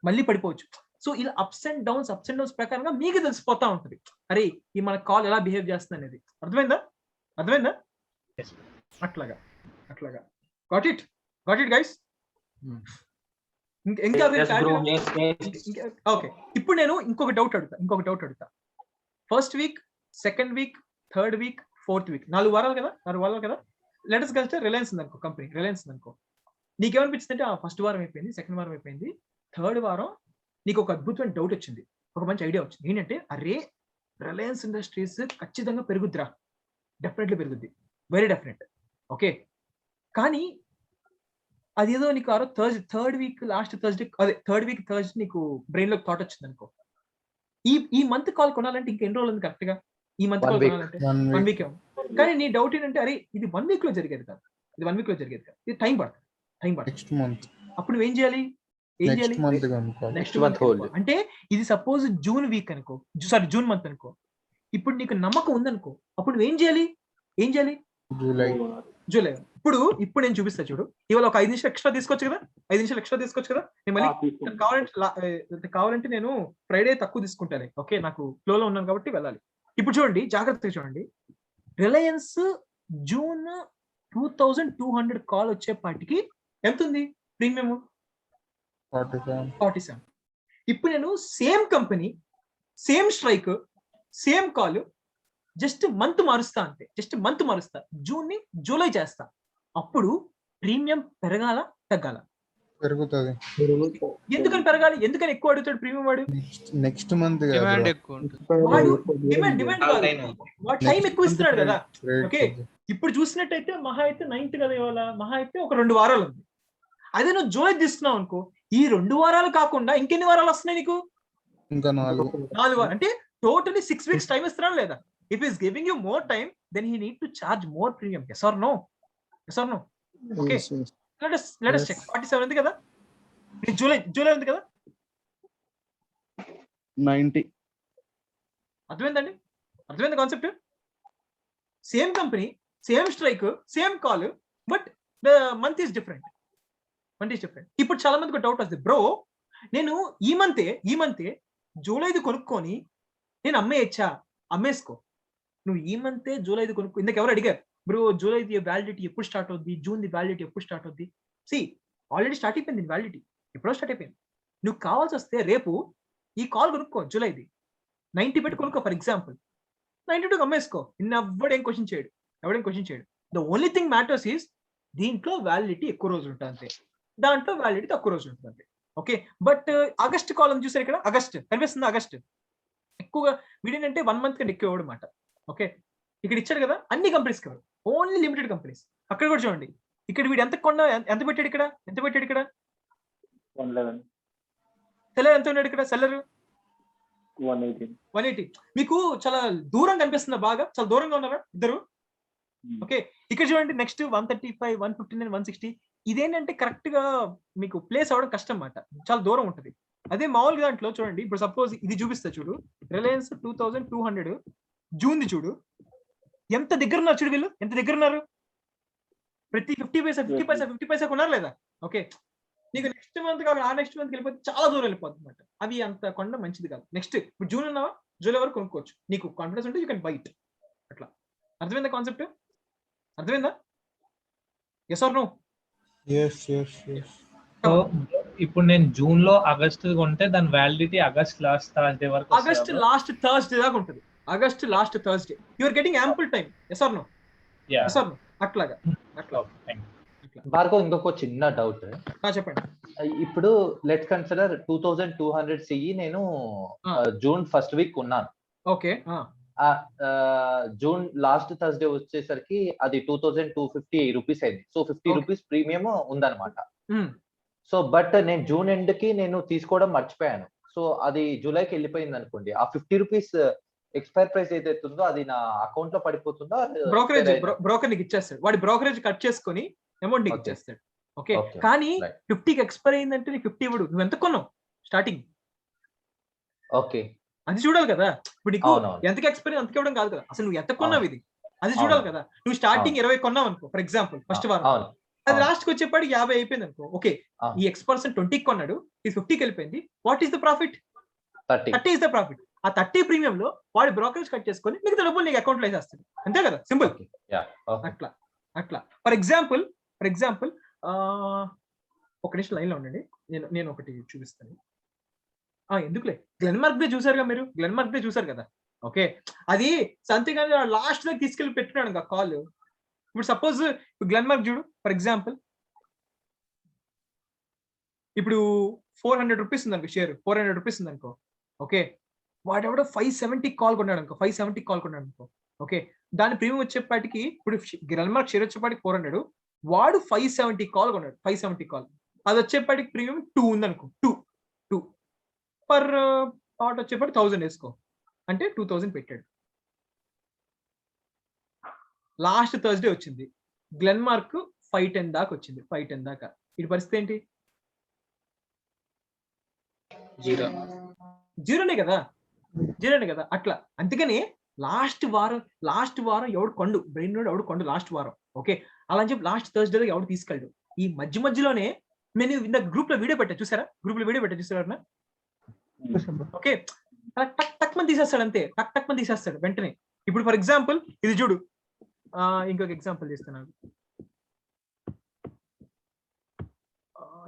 Speaker 4: మళ్ళీ పడిపోవచ్చు. సో ఇలా అప్స్ అండ్ డౌన్స్ ప్రకారంగా మీకు తెలిసిపోతా ఉంటుంది, అరే ఈ మన కాల్ ఎలా బిహేవ్ చేస్తుంది అనేది. అర్థమైందా? అట్లాగా గాట్ ఇట్ గైస్. ఇంకా ఓకే, ఇప్పుడు నేను ఇంకొక డౌట్ అడుగుతా. First week, second week, third week, 4th week, 4 వారాలు కదా, 4 వారాలు కదా. లెటర్స్ కలిస్తే రిలయన్స్ ఉంది అనుకో, కంపెనీ రిలయన్స్ ఉంది అనుకో. నీకేమనిపించింది అంటే ఫస్ట్ వారం అయిపోయింది, సెకండ్ వారం అయిపోయింది, థర్డ్ వారం నీకు ఒక అద్భుతమైన డౌట్ వచ్చింది, ఒక మంచి ఐడియా వచ్చింది. ఏంటంటే అరే రిలయన్స్ ఇండస్ట్రీస్ ఖచ్చితంగా పెరుగుద్దిరా, డెఫినెట్లీ పెరుగుద్ది, వెరీ డెఫినెట్. ఓకే, కానీ అదేదో నీకు ఆ రోజు థర్డ్ వీక్ లాస్ట్ థర్స్డే, అదే థర్డ్ వీక్ థర్స్డే నీకు బ్రెయిన్ లో థాట్ వచ్చింది అనుకో, ఈ మంత్ కాల్ కొనాలంటే ఇంకా ఎన్ని రోజులు ఉంది కరెక్ట్ గా, ఈ మంత్ కాల్ కొనాలంటే 1 వీక్. కానీ నీ డౌట్ ఏంటంటే అరే ఇది 1 వీక్ లో జరిగేది కాదు, ఇది 1 వీక్ లో జరిగేది కాదు, ఇది టైం పడుతుంది.
Speaker 10: నెక్స్ట్ మంత్,
Speaker 4: అప్పుడు నువ్వేం చేయాలి, నెక్స్ట్ మంత్ హోల్డ్. అంటే ఇది సపోజ్ జూన్ వీక్ అనుకో, సారీ జూన్ మంత్ అనుకో, ఇప్పుడు నీకు నమ్మకం ఉందనుకో, అప్పుడు నువ్వేం చేయాలి, జూలై. ఇప్పుడు నేను చూపిస్తా చూడు, ఇవాళ ఒక 5 నిమిషాలు ఎక్స్ట్రా తీసుకోవచ్చు కదా, 5 నిమిషాలు ఎక్స్ట్రా తీసుకోవచ్చు కదా. నేను మళ్ళీ కావాలంటే నేను ఫ్రైడే తక్కువ తీసుకుంటాను. ఓకే, నాకు ఫ్లో లో ఉన్నాను కాబట్టి వెళ్ళాలి. ఇప్పుడు చూడండి, జాగ్రత్తగా చూడండి, రిలయన్స్ జూన్ 2200 కాల్ వచ్చేపాటికి ఎంత ఉంది ప్రీమియం, 47. ఇప్పుడు నేను same company, same strike, same call, just month మారుస్తా అంతే, జస్ట్ మంత్ మారుస్తా, జూన్ ని జూలై చేస్తా. అప్పుడు ప్రీమియం పెరగాల తగ్గాల?
Speaker 10: పెరుగుతుంది.
Speaker 4: ఎందుకని పెరగాలి, ఎందుకని ఎక్కువ అడుగుతాడు ప్రీమియం వాడు?
Speaker 10: నెక్స్ట్ మంత్
Speaker 13: డిమాండ్ ఎక్కువ ఉంటుంది,
Speaker 4: వాడు డిమాండ్ వాడు టైం ఎక్కువ ఇస్తున్నాడు కదా. ఓకే, ఇప్పుడు చూసినట్టయితే మహా అయితే 9th కదా, ఇవాళ మహా అయితే ఒక 2 వారాలు ఉంది. అదే నువ్వు జూలై తీసుకున్నావు అనుకో, ఈ 2 వారాలు కాకుండా ఇంకెన్ని వారాలు వస్తున్నాయి నీకు?
Speaker 10: ఇంకా 4
Speaker 4: వారాలు. అంటే టోటలీ 6 weeks టైం ఇస్తున్నాడు లేదా? If he is giving you more time, then he need to charge more premium. Yes or no? Yes or no? Okay. Let us check. 47 ఉంది కదా, జూలై ఉంది కదా,
Speaker 10: 90.
Speaker 4: అర్థమైందండి? అర్థమైంది concept? Same company, same strike, same call, but the month is different. ఇప్పుడు చాలా మందికి doubt వస్తుంది, బ్రో నేను ఈ మంతే జూలైది కొనుక్కొని నేను అమ్మేయచ్చా? అమ్మేసుకో, నువ్వు ఈ మంతే జూలైది కొనుక్కో. ఇందుకు ఎవరు అడిగారు, బ్రో జూలైది వ్యాలిడిటీ ఎప్పుడు స్టార్ట్ అవుద్ది, జూన్ ది వ్యాలిడిటీ ఎప్పుడు స్టార్ట్ అవుద్ది? ఆల్రెడీ స్టార్ట్ అయిపోయింది వ్యాలిడిటీ, ఎప్పుడో స్టార్ట్ అయిపోయింది. నువ్వు కావాల్సి వస్తే రేపు ఈ కాల్ కొనుక్కో, జూలైది 90 పెట్టి కొనుక్కో, ఫర్ ఎగ్జాంపుల్ 92 అమ్మేసుకో. ఎవడేం క్వశ్చన్ చేయడు. The only thing matters is దీంట్లో వ్యాలిడిటీ ఎక్కువ రోజులు ఉంటుంది అంతే, దాంట్లో వ్యాలిడిటీ తక్కువ రోజులు ఉంటుంది అంతే. ఓకే, బట్ ఆగస్ట్ కాలం చూసారు ఇక్కడ, ఆగస్ట్ కనిపిస్తుంది, ఆగస్ట్ ఎక్కువగా వీడేంటంటే 1 month కంటే ఎక్కువ ఇవ్వడం మాట. ఓకే, ఇక్కడ ఇచ్చాడు కదా, అన్ని కంపెనీస్ కాదు, ఓన్లీ లిమిటెడ్ కంపెనీస్. అక్కడ కూడా చూడండి, ఇక్కడ వీడు ఎంత కొన్నా, ఎంత పెట్టాడు ఇక్కడ,
Speaker 11: 111.
Speaker 4: సెల్లర్ ఎంత ఉన్నాడు ఇక్కడ, సెల్లర్
Speaker 11: 180.
Speaker 4: మీకు చాలా దూరం కనిపిస్తుందా? బాగా చాలా దూరంగా ఉన్నారా ఇద్దరు? ఓకే, ఇక్కడ చూడండి, నెక్స్ట్ 135, 159, 160. ఇదేంటంటే కరెక్ట్ గా మీకు ప్లేస్ అవ్వడం కష్టం అన్నమాట, చాలా దూరం ఉంటుంది. అదే మామూలుగా దాంట్లో చూడండి, ఇప్పుడు సపోజ్ ఇది చూపిస్తా చూడు, రిలయన్స్ 2200 జూన్ది చూడు, ఎంత దగ్గర ఉన్నారు చూడు, వీళ్ళు ఎంత దగ్గర ఉన్నారు, ప్రతి 50 పైసా కొన్నారు లేదా? ఓకే, నీకు నెక్స్ట్ మంత్ కావాలి, ఆ నెక్స్ట్ మంత్ వెళ్ళిపోతే చాలా దూరం వెళ్ళిపోతుంది అనమాట. అవి అంత కొండ మంచిది కాదు. నెక్స్ట్ ఇప్పుడు జూన్ ఉన్నావా, జూలై వరకు కొనుక్కోవచ్చు, నీకు కాన్ఫిడెన్స్ ఉంటే యూ కెన్ బై ఇట్. అట్లా అర్థమైందా కాన్సెప్ట్? అర్థమైందా? Yes or no?
Speaker 12: సో ఇప్పుడు నేను జూన్ లో ఆగస్ట్ కొంటే దాని వ్యాలిడిటీ ఆగస్ట్ లాస్ట్ థర్స్డే వరకు,
Speaker 4: ఆగస్ట్ లాస్ట్ థర్స్డే దాకా ఉంటుంది. August last Thursday you are getting ample time. Yes or no? Yes or no? అట్లాగా.
Speaker 2: భార్గవ్, ఇంకొక చిన్న డౌట్
Speaker 4: చెప్పండి.
Speaker 2: ఇప్పుడు లెట్స్ కన్సిడర్ 2200 సిఈ నేను జూన్ ఫస్ట్ వీక్ ఉన్నాను.
Speaker 4: ఓకే,
Speaker 2: జూన్ లాస్ట్ థర్స్డే వచ్చేసరికి అది 2250 రూపీస్ అయింది. సో 50 రూపీస్ ప్రీమియం ఉందన్నమాట. సో బట్ నేను జూన్ ఎండ్ కి నేను తీసుకోవడం మర్చిపోయాను. సో అది జూలైకి వెళ్ళిపోయింది అనుకోండి, ఆ 50 రూపీస్ ఎక్స్పైర్ ప్రైస్ ఏదైతే ఉందో అది నా అకౌంట్ లో పడిపోతుందో,
Speaker 4: బ్రోకర్ నీకు ఇచ్చేస్తాడు, వాడి బ్రోకరేజ్ కట్ చేసుకొని అమౌంట్ నీకు ఇచ్చేస్తాడు. ఓకే, కానీ 50కి ఎక్స్పైర్ అయిందంటే నీకు 50 ఇవ్వడు. నువ్వు ఎంత కొన్నావు స్టార్టింగ్?
Speaker 2: ఓకే,
Speaker 4: అది చూడాలి కదా. ఇప్పుడు నీకు ఎంతకి ఎక్స్పైర్ అంతకి ఇవ్వడం కాదు కదా, అసలు నువ్వు ఎంత కొన్నావు ఇది అది చూడాలి కదా. నువ్వు స్టార్టింగ్ 20 కొన్నావు అనుకో, ఫర్ ఎగ్జాంపుల్ ఫస్ట్ వారం, అది లాస్ట్ కి వచ్చేపాటికి 50 అయిపోయింది అనుకో. ఓకే, ఈ X% 20కి కొన్నాడు, ఈ 50కి వెళ్ళిపోయింది. What is the profit? 30 is the profit. ఆ 30 ప్రీమియం లో వాడి బ్రోకరేజ్ కట్ చేసుకొని మిగతా డబ్బులు నీకు అకౌంట్ లో వేసేస్తాడు, అంతే కదా, సింపుల్. అట్లా ఫర్ ఎగ్జాంపుల్ ఒక నిమిషం లైన్ లో ఉండండి, నేను ఒకటి చూపిస్తాను. ఎందుకులే, గ్లెన్మార్క్ డే చూసారుగా మీరు, గ్లెన్మార్క్ డే చూసారు కదా. ఓకే, అది సంథింగ్ అని లాస్ట్ లో తీసుకెళ్లి పెట్టినాడు ఇంకా కాల్. ఇప్పుడు సపోజ్ గ్లెన్మార్క్ చూడు ఫర్ ఎగ్జాంపుల్, ఇప్పుడు 400 రూపీస్ ఉంది అనుకో షేర్, 400 రూపీస్ ఉంది అనుకో. ఓకే, వాడెవడో 570 కాల్ కొన్నాడు అనుకో, 570 కాల్ కొన్నాడు అనుకో. ఓకే, దాని ప్రీమియం వచ్చేపాటికి ఇప్పుడు గ్లెన్మార్క్ షేర్ వచ్చేపాటికి 400, వాడు 570 కాల్ కొన్నాడు, 570 కాల్. అది వచ్చేపాటికి ప్రీమియం 2 ఉంది అనుకో, 2 పర్ పార్ట్ వచ్చేపాటి 1000 వేసుకో, అంటే 2000 పెట్టాడు. లాస్ట్ థర్స్డే వచ్చింది గ్లెన్మార్క్ 510 దాకా వచ్చింది, 510 దాకా. ఇటు పరిస్థితి ఏంటి? జీరోనే కదా, జీరోనే కదా. అట్లా అందుకని లాస్ట్ వారం ఎవడు కొండు, బ్రెయిన్ నోడ్ ఎవడు కొండు లాస్ట్ వారం. ఓకే, అలా అని చెప్పి లాస్ట్ థర్స్డే ఎవడు తీసుకెళ్ళడు. ఈ మధ్యలోనే నేను ఇంత గ్రూప్ లో వీడియో పెట్టా చూసారా, గ్రూప్ లో వీడియో పెట్టా చూసారా? ఓకే, టక్ టక్ మంది తీసేస్తాడు అంతే, టక్ టక్ మంది తీసేస్తాడు వెంటనే. ఇప్పుడు ఫర్ ఎగ్జాంపుల్ ఇది చూడు, ఇంకొక ఎగ్జాంపుల్ చేస్తున్నాను.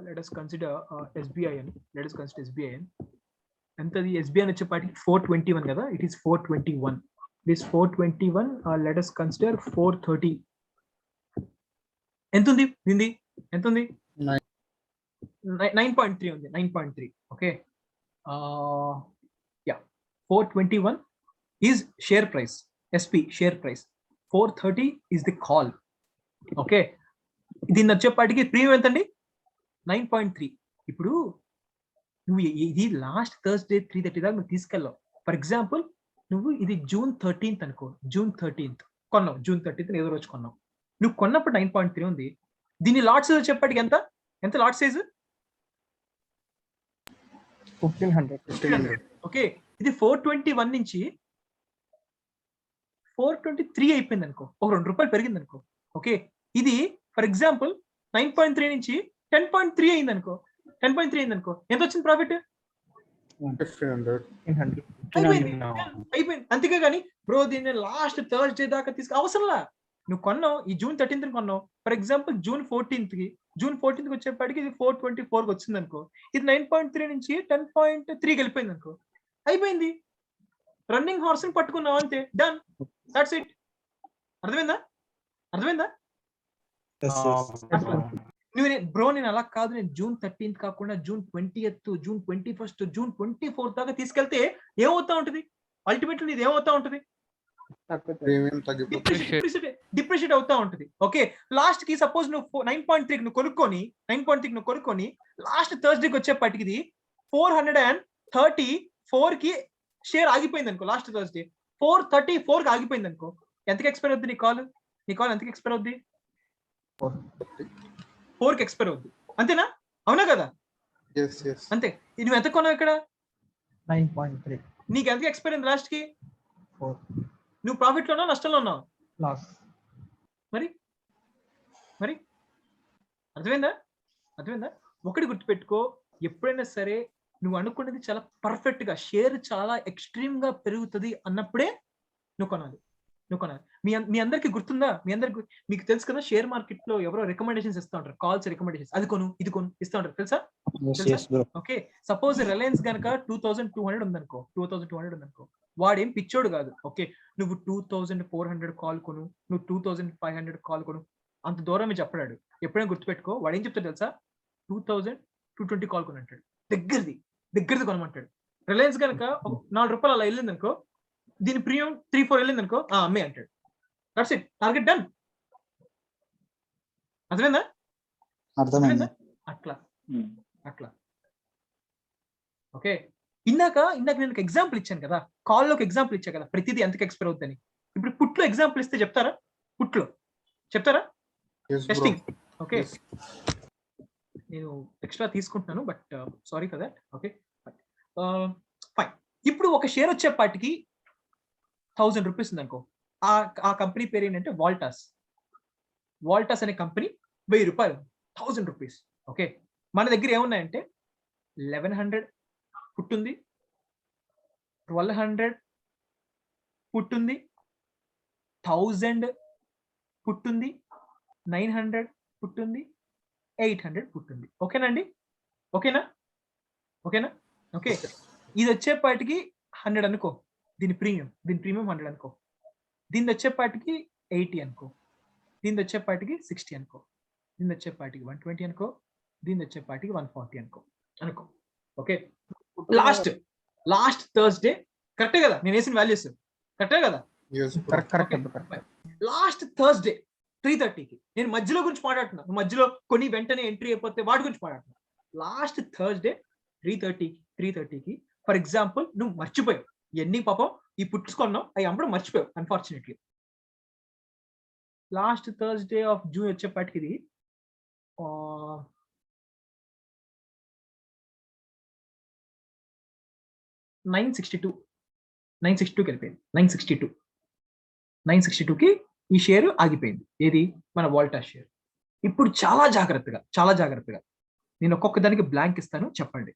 Speaker 4: let us consider SBIN. Let us consider SBIN. ఎంతది SBIN వచ్చేపాటికి 421 కదా, it is 421. This 421 let us consider 430. ఎంత ఉంది దీనిది? ఎంత ఉంది? 9.3 ఉంది, 9.3. Okay, yeah 421 is share price, SP share price. 430 is the call. Okay, దీన్ని వచ్చేపాటికి ప్రీమియం ఎంతండి? 9.3. ఇప్పుడు నువ్వు ఇది లాస్ట్ థర్స్డే 3:30 దాకా నువ్వు తీసుకెళ్ళావు. ఫర్ ఎగ్జాంపుల్ నువ్వు ఇది June 13th అనుకో, June 13th కొన్నావు, June 13th ఏదో రోజు కొన్నావు. నువ్వు కొన్నప్పుడు 9.3 ఉంది. దీని లాట్ సైజ్ వచ్చేప్పటికి ఎంత లాట్ సైజ్?
Speaker 9: 1500.
Speaker 4: ఓకే, ఇది 421 నుంచి 423 అయిపోయింది అనుకో, ఒక 2 రూపాయలు పెరిగింది అనుకో. ఓకే, ఇది ఫర్ ఎగ్జాంపుల్ 9.3 నుంచి 10.3 అయింది అనుకో, 10.3 అయింది అనుకో, ఎంత వచ్చింది ప్రాఫిట్?
Speaker 10: 1500.
Speaker 4: అయిపోయింది. అంతేగా కానీ బ్రో దీన్ని లాస్ట్ థర్స్డే దాకా అవసరంలా. నువ్వు కొన్నావు ఈ June 13th కొన్నావు, ఫర్ ఎగ్జాంపుల్ June 14th వచ్చేప్పటికి ఇది 424 వచ్చింది అనుకో, ఇది 9.3 నుంచి 10.3 వెళ్ళిపోయింది అనుకో, అయిపోయింది. రన్నింగ్ హార్స్ ని పట్టుకున్నావు అంతే, డన్, దట్స్ ఇట్. అర్థమైందా? నువ్వు బ్రో నేను అలా కాదు, నేను June 13th కాకుండా June 20th, June 21st, June 24th దాకా తీసుకెళ్తే ఏమవుతా ఉంటది? అల్టిమేట్లీ ఇది ఏమవుతా ఉంటది? డిప్రిషియేట్ అవుతా ఉంటది. ఓకే, లాస్ట్ కి సపోజ్ నువ్వు 9.3 నువ్వు కొనుక్కొని లాస్ట్ థర్స్డేకి వచ్చేప్పటికి ఇది 434 కి షేర్ ఆగిపోయింది అనుకో. లాస్ట్ థర్స్డే 434 కి ఆగిపోయింది అనుకో, ఎంతకి ఎక్స్పైర్ అవుద్ది నీ కాల్ ఎంతకి ఎక్స్పైర్ అవుద్ది? 4 కి ఎక్స్పైర్ అవుద్ది, అంతేనా? అవునా కదా? అంతే. నువ్వు ఎంత కొన్నావు ఇక్కడ?
Speaker 9: 9.3.
Speaker 4: నీకు ఎంతకి ఎక్స్పైర్ అయింది లాస్ట్ కి? 4. నువ్వు ప్రాఫిట్ లో ఉన్నావు, నష్టంలో ఉన్నావు?
Speaker 9: లాస్.
Speaker 4: మరి అర్థమైందా? ఒకటి గుర్తుపెట్టుకో, ఎప్పుడైనా సరే నువ్వు అనుకున్నది చాలా పర్ఫెక్ట్ గా, షేర్ చాలా ఎక్స్ట్రీమ్ గా పెరుగుతుంది అన్నప్పుడే నువ్వు కొనాలి. మీ అందరికి గుర్తుందా? మీకు తెలుసు కదా, షేర్ మార్కెట్ లో ఎవరో రికమెండేషన్స్ ఇస్తా ఉంటారు, కాల్స్ రికమెండేషన్స్, అది కొను ఇది కొను ఇస్తా ఉంటారు, తెలుసా? ఓకే, సపోజ్ రిలయన్స్ గనక 2200 ఉందనుకో, 2200 ఉందనుకో, వాడేం పిచ్చోడు కాదు. ఓకే, నువ్వు 2400 కాల్ కొను, నువ్వు 2500 కాల్ కొను, అంత దూరమే చెప్పడాడు. ఎప్పుడైనా గుర్తుపెట్టుకో, వాడు ఏం చెప్తాడు తెలుసా? 2220 కాల్ కొని అంటాడు, దగ్గరది కొనమంటాడు. రిలయన్స్ కనుక 4 రూపాయలు అలా వెళ్ళింది అనుకో, దీని ప్రీమియం 3-4 వెళ్ళింది అనుకో, అమ్మే అంటాడు. That's it, target done. అర్థమైందా? అట్లా. ఓకే, ఇందాక నేను ఎగ్జాంపుల్ ఇచ్చాను కదా, కాల్లోకి ఎగ్జాంపుల్ ఇచ్చా కదా, ప్రతిదీ ఎంతకు ఎక్స్పైర్ అవుతుందని. ఇప్పుడు పుట్లో ఎగ్జాంపుల్ ఇస్తే చెప్తారా? టెస్టింగ్. ఓకే, నేను ఎక్స్ట్రా తీసుకుంటున్నాను, but sorry for that. Okay, fine. ఇప్పుడు ఒక షేర్ వచ్చేపాటికి 1000 రూపీస్ ఉంది అనుకో, ఆ కంపెనీ పేరు ఏంటంటే వాల్టాస్ అనే కంపెనీ 1000 రూపాయలు, 1000 రూపీస్. ఓకే, మన దగ్గర ఏమున్నాయంటే 1100 పుట్టుంది, 1200 పుట్టుంది, 1000 పుట్టుంది, 900 పుట్టుంది, 800 పుట్టుంది. ఓకేనా? ఓకే, ఇది వచ్చేపాటికి 100 అనుకో, దీని ప్రీమియం 100 అనుకో, దీని వచ్చేపాటికి 80 అనుకో, దీని వచ్చేపాటికి 60 అనుకో, దీని వచ్చేపాటికి 120 అనుకో, దీని వచ్చేపాటికి 140 అనుకో. ఓకే, లాస్ట్ థర్స్డే కరెక్టే కదా నేను వేసిన వాల్యూస్? కరెక్టే కదా? లాస్ట్ థర్స్డే 3:30కి నేను మధ్యలో గురించి మాట్లాడుతున్నా, మధ్యలో కొన్ని వెంటనే ఎంట్రీ అయిపోతే వాటి గురించి మాట్లాడుతున్నా. లాస్ట్ థర్స్డే 3:30కి ఫర్ ఎగ్జాంపుల్ నువ్వు మర్చిపోయావు, ఎన్ని పాపం ఈ పుట్స్ కొన్నావు అవి అమ్మడం మర్చిపోయావు unfortunately. Last Thursday of June వచ్చేపాటికి ఇది 962 వెళ్ళిపోయింది. 962కి ఈ షేర్ ఆగిపోయింది. ఏది? మన వోల్టాస్ షేర్. ఇప్పుడు చాలా జాగ్రత్తగా నేను ఒక్కొక్క దానికి బ్లాంక్ ఇస్తాను, చెప్పండి.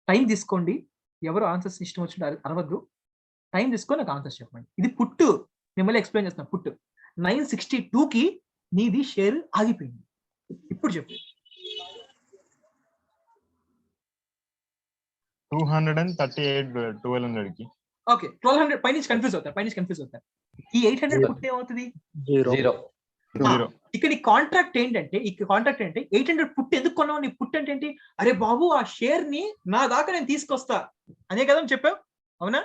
Speaker 4: టైం తీసుకోండి, ఎవరు ఆన్సర్స్ ఇష్టం వచ్చినట్టు అరవద్దు. టైం తీసుకొని నాకు ఆన్సర్స్ చెప్పండి. ఇది పుట్టు, మిమ్మల్ని ఎక్స్ప్లెయిన్ చేస్తున్నా. పుట్టు 962కి నీది షేర్ ఆగిపోయింది. ఇప్పుడు చెప్పు.
Speaker 7: 238 1200కి.
Speaker 4: ఓకే, 1200 పైనుంచి కన్ఫ్యూజ్ అవుతారు. ఈ 800 పుట్టు ఏమవుతుంది?
Speaker 2: 0.
Speaker 4: ఇక్కడ ఈ కాంట్రాక్ట్ ఏంటంటే 800 పుట్టు ఎందుకు కొన్నావు? నీ పుట్టు అంటే ఏంటి? అరే బాబు, ఆ షేర్ ని నా దాకా నేను తీసుకొస్తా అనే కదా చెప్పావు, అవునా?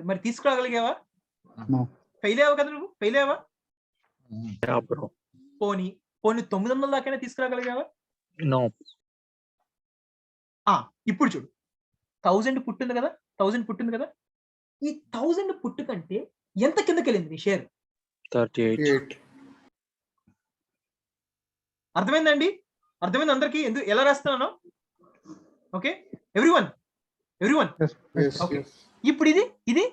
Speaker 4: మరి తీసుకురాగలిగావా? ఫెయిల్ అయ్యావు కదా నువ్వు, ఫెయిల్ అయ్యావా? పోనీ 900 దాకైనా తీసుకురాగలిగావా? ఇప్పుడు చూడు, 1000 పుట్టింది కదా, 1000 పుట్టింది కదా. ఈ 1000 పుట్టు కంటే ఎంత కిందకి వెళ్ళింది నీ షేర్?
Speaker 10: 38.
Speaker 4: అర్థమైందండి? అర్థమైంది అందరికి ఎందుకు ఎలా రాస్తున్నాను? Okay, everyone. ఓకే, ఇప్పుడు ఇది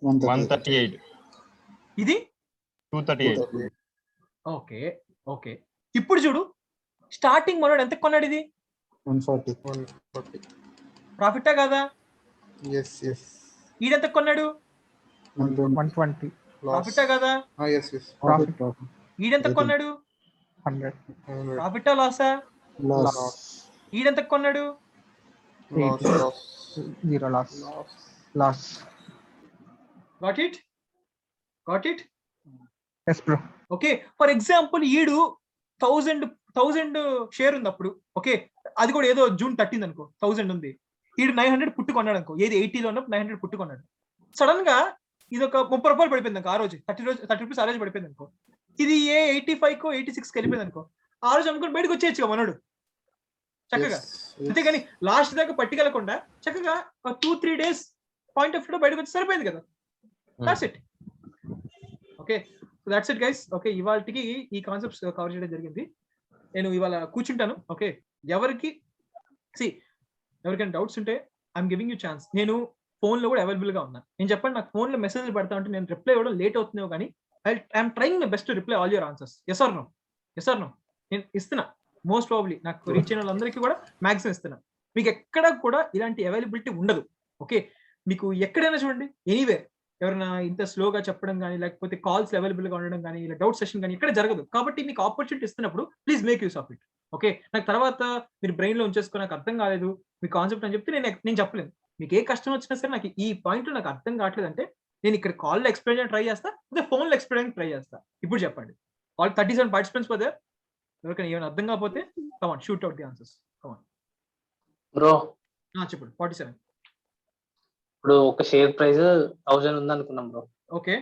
Speaker 7: 138.
Speaker 4: ఇది
Speaker 7: 238.
Speaker 4: ఓకే, ఇప్పుడు చూడు, స్టార్టింగ్ మనోడు ఎంత కొన్నాడు? ఇది
Speaker 10: 140.
Speaker 4: ప్రాఫిటా కాదా? ఈడెంత కొన్నాడు?
Speaker 9: 120.
Speaker 4: ప్రాఫిటా కాదా? ఈడెంత కొన్నాడు?
Speaker 9: 100.
Speaker 4: ప్రాఫిటా లాసా? ఈడెంత కొన్నాడు?
Speaker 9: 0 loss.
Speaker 4: Got it?
Speaker 9: yes bro.
Speaker 4: Okay, for example ఈడు 1000 షేర్ ఉంది అప్పుడు. ఓకే, అది కూడా ఏదో జూన్ 13 అనుకో, 1000 ఉంది. ఈడు 900 పుట్టుకున్నాడు అనుకో, ఏది 80లో ఉన్నప్పుడు 900 పుట్టుకున్నాడు. సడన్ గా ఇది ఒక 30 రూపాయలు పడిపోయింది అనుకో, ఆ రోజు 30 రూపీస్ ఆ రోజు పడిపోయింది అనుకో. ఇది 85కో 86కి వెళ్ళిపోయింది అనుకో, ఆ రోజు అనుకుని బయటకు వచ్చేయచ్చు మనోడు చక్కగా. అంతేగాని లాస్ట్ దాకా పట్టుకెళ్ళకుండా చక్కగా 2-3 డేస్ పాయింట్ ఆఫ్ వ్యూ బయటకు వచ్చి సరిపోయింది కదా. That's it. Okay, that's it guys. Okay, ఇవాళకి ఈ కాన్సెప్ట్స్ కవర్ చేయడం జరిగింది. నేను ఇవాళ కూర్చుంటాను. ఓకే, ఎవరికైనా డౌట్స్ ఉంటే ఐఎమ్ గివింగ్ యూ ఛాన్స్. నేను ఫోన్ లో కూడా అవైలబుల్ గా ఉన్నా. నేను చెప్పండి, నాకు ఫోన్ లో మెసేజ్ పెడతా ఉంటే నేను రిప్లై ఇవ్వడం లేట్ అవుతుందో కానీ I'm trying my best to reply all your answers. Yes or no నేను ఇస్తున్నా. మోస్ట్ ప్రాబబ్లీ నాకు రీచ్ అయిన వాళ్ళందరికీ కూడా మ్యాక్సిమం ఇస్తున్నా. మీకు ఎక్కడ కూడా ఇలాంటి అవైలబిలిటీ ఉండదు. ఓకే, మీకు ఎక్కడైనా చూడండి, ఎనీవేర్ ఎవరైనా ఇంత స్లోగా చెప్పడం కానీ, లేకపోతే కాల్స్ అవైలబుల్ గా ఉండడం కానీ, ఇలా డౌట్ సెషన్ కానీ ఇక్కడ జరగదు. కాబట్టి మీకు ఆపర్చునిటీ ఇస్తున్నప్పుడు please make use of it. Okay, నాకు తర్వాత మీరు బ్రెయిన్ లో ఉంచేసుకుని నాకు అర్థం కాలేదు మీ కాన్సెప్ట్ అని చెప్తే నేను చెప్పలేను. మీకు ఏ కష్టం వచ్చినా సరే నాకు ఈ పాయింట్ నాకు అర్థం కావట్లేదు అంటే నేను ఇక్కడ కాల్లో ఎక్స్ప్లెయిన్ చేయడానికి ట్రై చేస్తా, లేదా ఫోన్ లో ఎక్స్ప్లెయిన్ చేయడానికి ట్రై చేస్తా. ఇప్పుడు చెప్పండి, ఆల్ 37 పార్టిసిపెంట్స్ పోతే ఎవరికైనా ఏమైనా అర్థం కాకపోతే come on shoot out the answers. Come on
Speaker 5: bro,
Speaker 4: చెప్పండి. 47.
Speaker 5: ఇప్పుడు ఒక షేర్ ప్రైస్ 1000 ఉంది అనుకున్నాం బ్రో.
Speaker 4: ఓకే,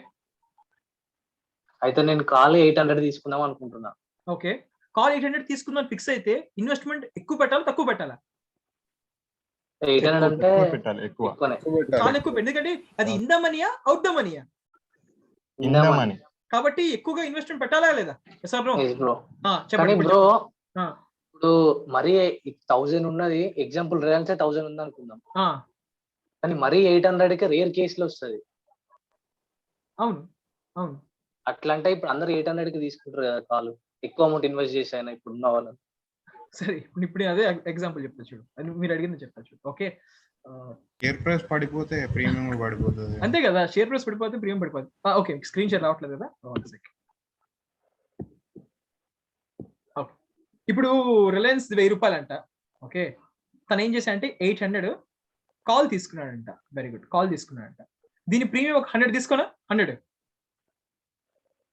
Speaker 5: అయితే నేను కాల్ 800 తీసుకుందాం అనుకుంటున్నా.
Speaker 4: ఓకే, కాల్ 800 తీసుకుందాం ఫిక్స్ అయితే ఇన్వెస్ట్మెంట్ ఎక్కువ పెట్టాలా తక్కువ పెట్టాలా?
Speaker 5: 800 అంటే
Speaker 4: చాలా ఎక్కువ. ఎందుకంటే అది ఇన్ ద మనీయా అవుట్ ద మనీయా? కాబట్టి ఎక్కువగా ఇన్వెస్ట్మెంట్ పెట్టాలా లేదా?
Speaker 5: చెప్పండి బ్రో. ఇప్పుడు మరి 1000 ఉన్నది, ఎగ్జాంపుల్ రిలయన్స్ 1000 ఉంది అనుకుందాం, కానీ మరీ 800కి రేర్ కేసులు వస్తుంది.
Speaker 4: అవును,
Speaker 5: అట్లా అంటే ఇప్పుడు అందరు 800కి తీసుకుంటారు కదా కాల్, ఎక్కువ అమౌంట్ ఇన్వెస్ట్ చేశాను ఇప్పుడు ఉన్న వాళ్ళు.
Speaker 4: సరే, ఇప్పుడు అదే ఎగ్జాంపుల్ చెప్తా చూడు, మీరు అడిగింది చెప్తా చూడు. ఓకే,
Speaker 10: షేర్ ప్రైస్ పడిపోతే ప్రీమియం పడిపోతుంది.
Speaker 4: అంతే కదా, షేర్ ప్రైస్ పడిపోతే ప్రీమియం పడిపోతుంది. ఓకే, స్క్రీన్ షాట్ రావట్లేదు కదా. ఓకే, ఇప్పుడు రిలయన్స్ 1000 రూపాయలు అంట. ఓకే, తను ఏం చేశా అంటే 800 కాల్ తీసుకున్నాడంట. వెరీ గుడ్, కాల్ తీసుకున్నాడంట. దీని ప్రీమియం ఒక 100 తీసుకోనా? 100.